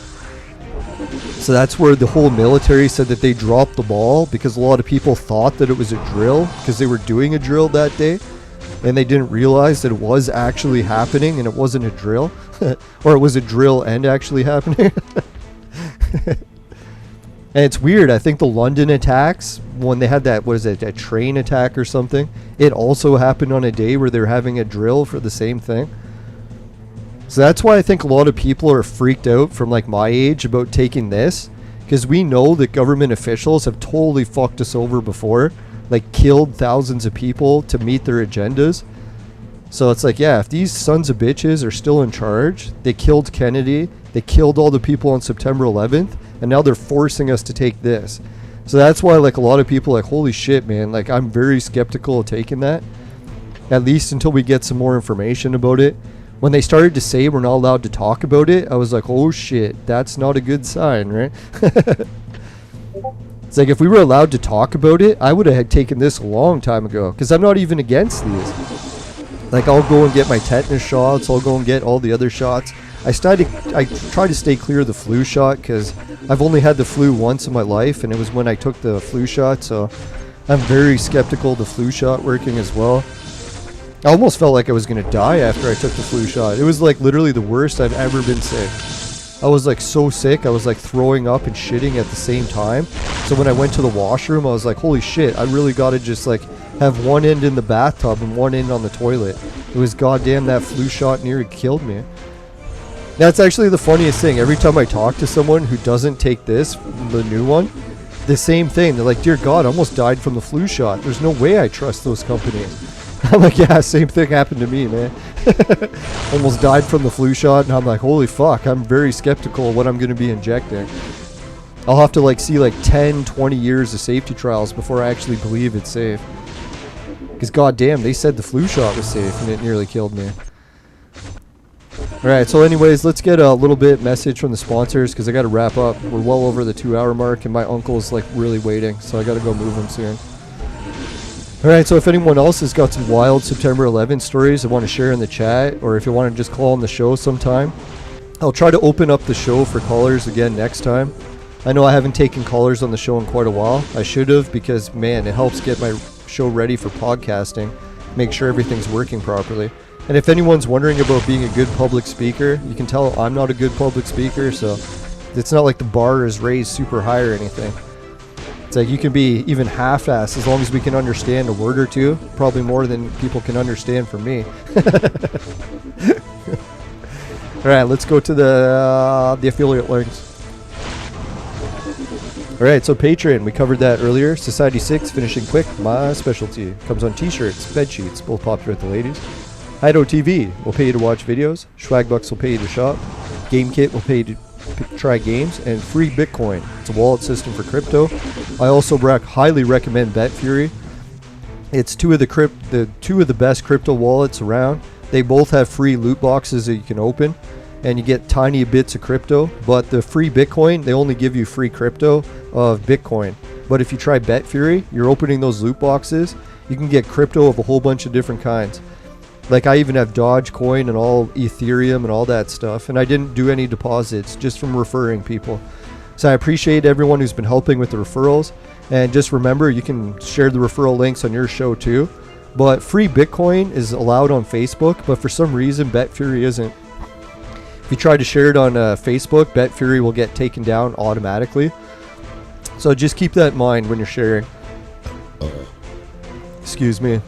So that's where the whole military said that they dropped the ball, because a lot of people thought that it was a drill because they were doing a drill that day, and they didn't realize that it was actually happening and it wasn't a drill. Or it was a drill and actually happening. And it's weird. I think the London attacks, when they had that, what is it, a train attack or something, it also happened on a day where they're having a drill for the same thing. So that's why I think a lot of people are freaked out from like my age about taking this, because we know that government officials have totally fucked us over before, like killed thousands of people to meet their agendas. So it's like, yeah, if these sons of bitches are still in charge, they killed Kennedy, they killed all the people on September 11th, and now they're forcing us to take this. So that's why like a lot of people are like, holy shit, man, like I'm very skeptical of taking that, at least until we get some more information about it. When they started to say we're not allowed to talk about it, I was like, oh shit, that's not a good sign, right? It's like, if we were allowed to talk about it, I would have taken this a long time ago, because I'm not even against these. Like, I'll go and get my tetanus shots, I'll go and get all the other shots. I try to stay clear of the flu shot, because I've only had the flu once in my life, and it was when I took the flu shot, so I'm very skeptical of the flu shot working as well. I almost felt like I was going to die after I took the flu shot. It was like literally the worst I've ever been sick. I was like so sick, I was like throwing up and shitting at the same time. So when I went to the washroom, I was like, holy shit, I really got to just like have one end in the bathtub and one end on the toilet. It was goddamn, that flu shot nearly killed me. That's actually the funniest thing. Every time I talk to someone who doesn't take this, the new one, the same thing. They're like, dear God, I almost died from the flu shot. There's no way I trust those companies. I'm like, yeah, same thing happened to me, man. Almost died from the flu shot, and I'm like, holy fuck, I'm very skeptical of what I'm going to be injecting. I'll have to like see like 10, 20 years of safety trials before I actually believe it's safe. Because goddamn, they said the flu shot was safe, and it nearly killed me. Alright, so anyways, let's get a little bit message from the sponsors, because I got to wrap up. We're well over the 2-hour mark, and my uncle's like really waiting, so I got to go move him soon. Alright, so if anyone else has got some wild September 11th stories they want to share in the chat, or if you want to just call on the show sometime, I'll try to open up the show for callers again next time. I know I haven't taken callers on the show in quite a while. I should have, because man, it helps get my show ready for podcasting, make sure everything's working properly. And if anyone's wondering about being a good public speaker, you can tell I'm not a good public speaker, so it's not like the bar is raised super high or anything. It's like you can be even half-assed as long as we can understand a word or two. Probably more than people can understand from me. Alright, let's go to the affiliate links. Alright, so Patreon, we covered that earlier. Society 6, finishing quick, my specialty. Comes on t-shirts, bed sheets, both popular with the ladies. Hido TV will pay you to watch videos. Swagbucks will pay you to shop. GameKit will pay you to try games, and free Bitcoin. It's a wallet system for crypto. I also highly recommend BetFury. It's two of the best crypto wallets around. They both have free loot boxes that you can open, and you get tiny bits of crypto. But the free Bitcoin, they only give you free crypto of Bitcoin. But if you try BetFury, you're opening those loot boxes, you can get crypto of a whole bunch of different kinds. Like I even have Dogecoin and all Ethereum and all that stuff, and I didn't do any deposits, just from referring people. So I appreciate everyone who's been helping with the referrals, and just remember you can share the referral links on your show too. But free Bitcoin is allowed on Facebook, but for some reason BetFury isn't. If you try to share it on Facebook, BetFury will get taken down automatically. So just keep that in mind when you're sharing. Excuse me.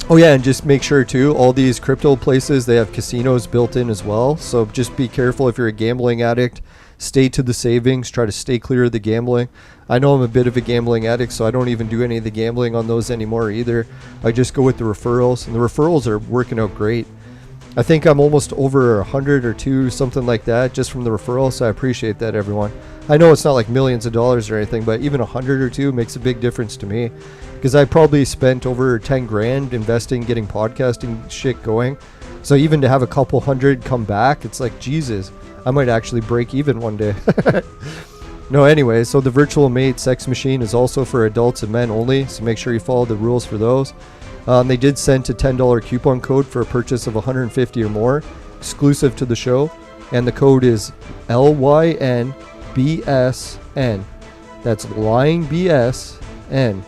Oh yeah, and just make sure too, all these crypto places, they have casinos built in as well. So just be careful if you're a gambling addict. Stay to the savings. Try to stay clear of the gambling. I know I'm a bit of a gambling addict, so I don't even do any of the gambling on those anymore either. I just go with the referrals, and the referrals are working out great. I think I'm almost over 100 or 2, something like that, just from the referrals, so I appreciate that, everyone. I know it's not like millions of dollars or anything, but even 100 or 2 makes a big difference to me. Because I probably spent over 10 grand investing, getting podcasting shit going. So even to have a couple hundred come back, it's like, Jesus, I might actually break even one day. No, anyway, so the Virtual Mate Sex Machine is also for adults and men only, so make sure you follow the rules for those. They did send a $10 coupon code for a purchase of $150 or more, exclusive to the show, and the code is LYNBSN. That's lying BSN.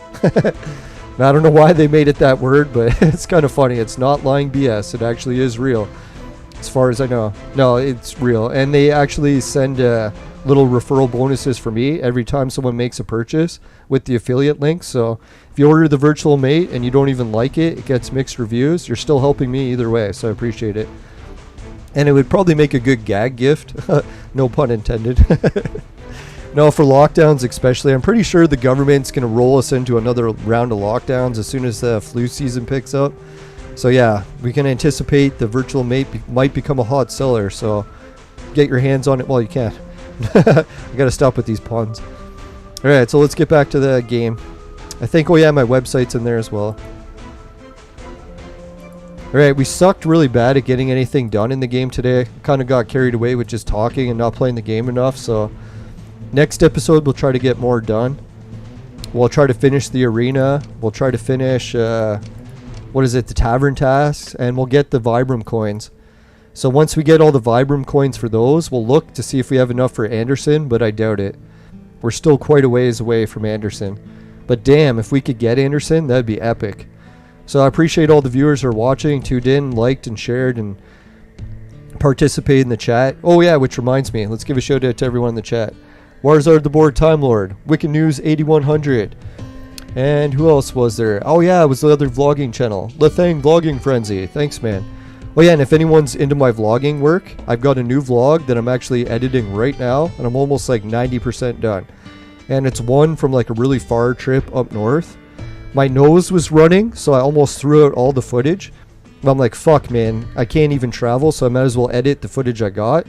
I don't know why they made it that word, but it's kind of funny. It's not lying BS. It actually is real, as far as I know. No, it's real. And they actually send little referral bonuses for me every time someone makes a purchase with the affiliate link. So if you order the Virtual Mate and you don't even like it, it gets mixed reviews. You're still helping me either way, so I appreciate it. And it would probably make a good gag gift. No pun intended. No, for lockdowns especially, I'm pretty sure the government's going to roll us into another round of lockdowns as soon as the flu season picks up. So yeah, we can anticipate the Virtual Mate might become a hot seller, so get your hands on it while you can. I gotta stop with these puns. Alright, so let's get back to the game. I think, oh yeah, my website's in there as well. Alright, we sucked really bad at getting anything done in the game today. Kind of got carried away with just talking and not playing the game enough, so next episode we'll try to get more done. We'll try to finish the arena. We'll try to finish, the tavern tasks, and we'll get the Vibram coins. So once we get all the Vibram coins for those, we'll look to see if we have enough for Anderson, but I doubt it. We're still quite a ways away from Anderson. But damn, if we could get Anderson, that'd be epic. So I appreciate all the viewers who are watching, tuned in, liked and shared and participated in the chat. Oh yeah, which reminds me, let's give a shout out to everyone in the chat. Warzard the Board Time Lord, Wicked News 8100. And who else was there? Oh yeah, it was the other vlogging channel, Lethang Vlogging Frenzy. Thanks, man. Oh yeah, and if anyone's into my vlogging work, I've got a new vlog that I'm actually editing right now, and I'm almost like 90% done. And it's one from like a really far trip up north. My nose was running, so I almost threw out all the footage. I'm like, fuck, man, I can't even travel, so I might as well edit the footage I got.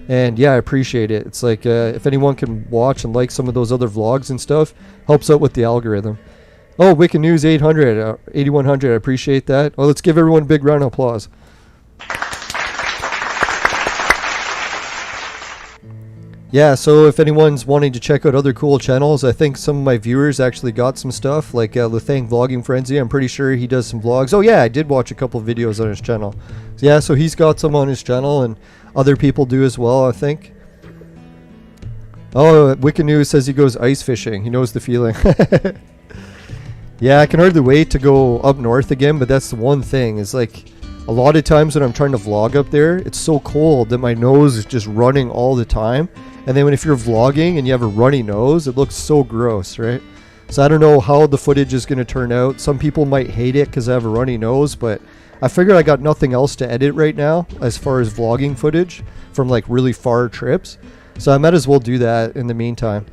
And yeah, I appreciate it. It's like, if anyone can watch and like some of those other vlogs and stuff, helps out with the algorithm. Oh, Wicked News 800, 8100, I appreciate that. Well, let's give everyone a big round of applause. Yeah, so if anyone's wanting to check out other cool channels, I think some of my viewers actually got some stuff, like Lethang Vlogging Frenzy. I'm pretty sure he does some vlogs. Oh yeah, I did watch a couple of videos on his channel. So yeah, so he's got some on his channel, and other people do as well, I think. Oh, Wicked News says he goes ice fishing. He knows the feeling. Yeah, I can hardly wait to go up north again, but that's the one thing. Is like, a lot of times when I'm trying to vlog up there, it's so cold that my nose is just running all the time. And then if you're vlogging and you have a runny nose, it looks so gross, right? So I don't know how the footage is going to turn out. Some people might hate it because I have a runny nose, but I figured I got nothing else to edit right now as far as vlogging footage from like really far trips. So I might as well do that in the meantime.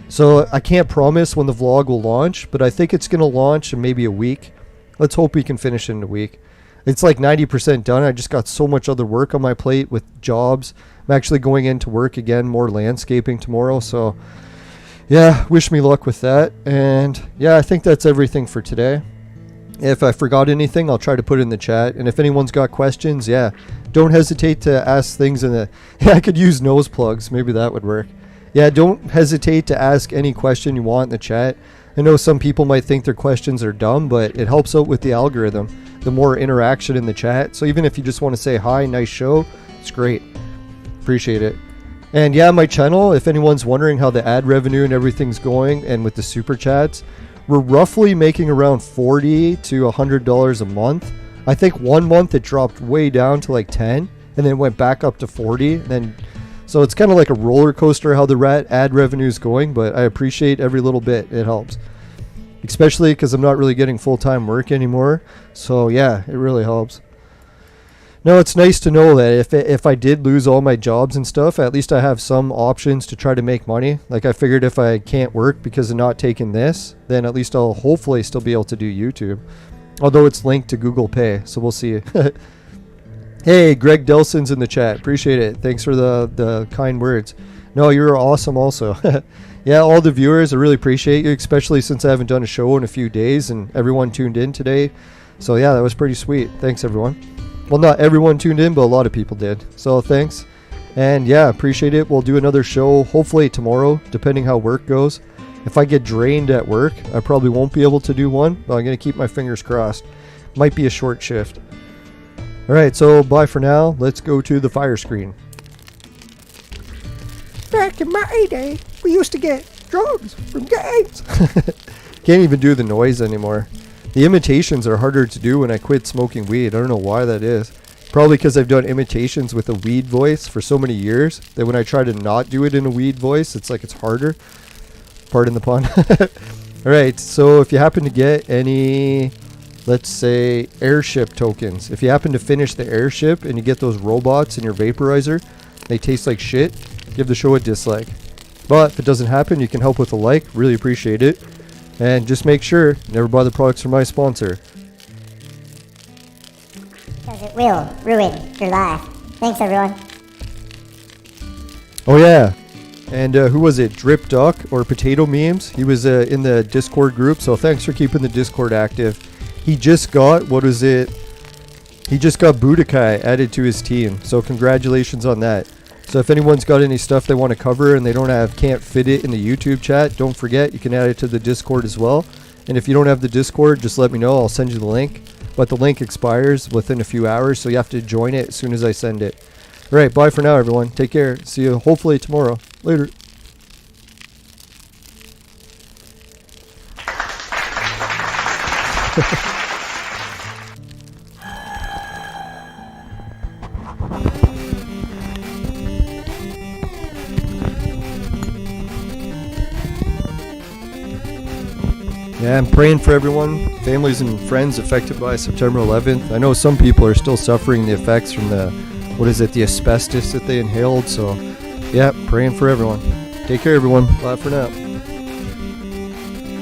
So I can't promise when the vlog will launch, but I think it's going to launch in maybe a week. Let's hope we can finish it in a week. It's like 90% done. I just got so much other work on my plate with jobs. I'm actually going into work again, more landscaping tomorrow. So yeah, wish me luck with that. And yeah, I think that's everything for today. If I forgot anything, I'll try to put it in the chat. And if anyone's got questions, yeah, don't hesitate to ask things in the... Yeah, I could use nose plugs. Maybe that would work. Yeah, don't hesitate to ask any question you want in the chat. I know some people might think their questions are dumb, but it helps out with the algorithm. The more interaction in the chat. So even if you just want to say hi, nice show, it's great. Appreciate it. And yeah, my channel, if anyone's wondering how the ad revenue and everything's going, and with the super chats, we're roughly making around $40 to $100 a month. I think 1 month it dropped way down to like 10 and then went back up to 40. And then, so it's kind of like a roller coaster how the ad revenue is going, but I appreciate every little bit. It helps. Especially because I'm not really getting full-time work anymore. So yeah, it really helps. No, it's nice to know that if I did lose all my jobs and stuff, at least I have some options to try to make money. Like I figured if I can't work because of not taking this, then at least I'll hopefully still be able to do YouTube. Although it's linked to Google Pay, so we'll see. Hey, Greg Delson's in the chat. Appreciate it. Thanks for the kind words. No, you're awesome also. Yeah, all the viewers, I really appreciate you, especially since I haven't done a show in a few days and everyone tuned in today. So yeah, that was pretty sweet. Thanks everyone. Well, not everyone tuned in, but a lot of people did. So thanks. And yeah, appreciate it. We'll do another show hopefully tomorrow, depending how work goes. If I get drained at work, I probably won't be able to do one, but I'm going to keep my fingers crossed. Might be a short shift. Alright, so bye for now. Let's go to the fire screen. Back in my day, we used to get drugs from gangs. Can't even do the noise anymore. The imitations are harder to do when I quit smoking weed. I don't know why that is. Probably because I've done imitations with a weed voice for so many years that when I try to not do it in a weed voice, it's like it's harder. Pardon the pun. Alright, so if you happen to get any, let's say, airship tokens, if you happen to finish the airship and you get those robots in your vaporizer, they taste like shit, give the show a dislike. But if it doesn't happen, you can help with a like. Really appreciate it. And just make sure, never buy the products from my sponsor.
Because it will ruin your life. Thanks, everyone.
Oh yeah. And who was it? Drip Duck or Potato Memes? He was in the Discord group, so thanks for keeping the Discord active. He just got, what was it? He just got Budokai added to his team, so congratulations on that. So if anyone's got any stuff they want to cover and they can't fit it in the YouTube chat, don't forget you can add it to the Discord as well. And if you don't have the Discord, just let me know. I'll send you the link. But the link expires within a few hours, so you have to join it as soon as I send it. Alright, bye for now, everyone. Take care. See you hopefully tomorrow. Later. Yeah, I'm praying for everyone, families and friends affected by September 11th. I know some people are still suffering the effects from the asbestos that they inhaled. So, yeah, praying for everyone. Take care, everyone. Bye for now.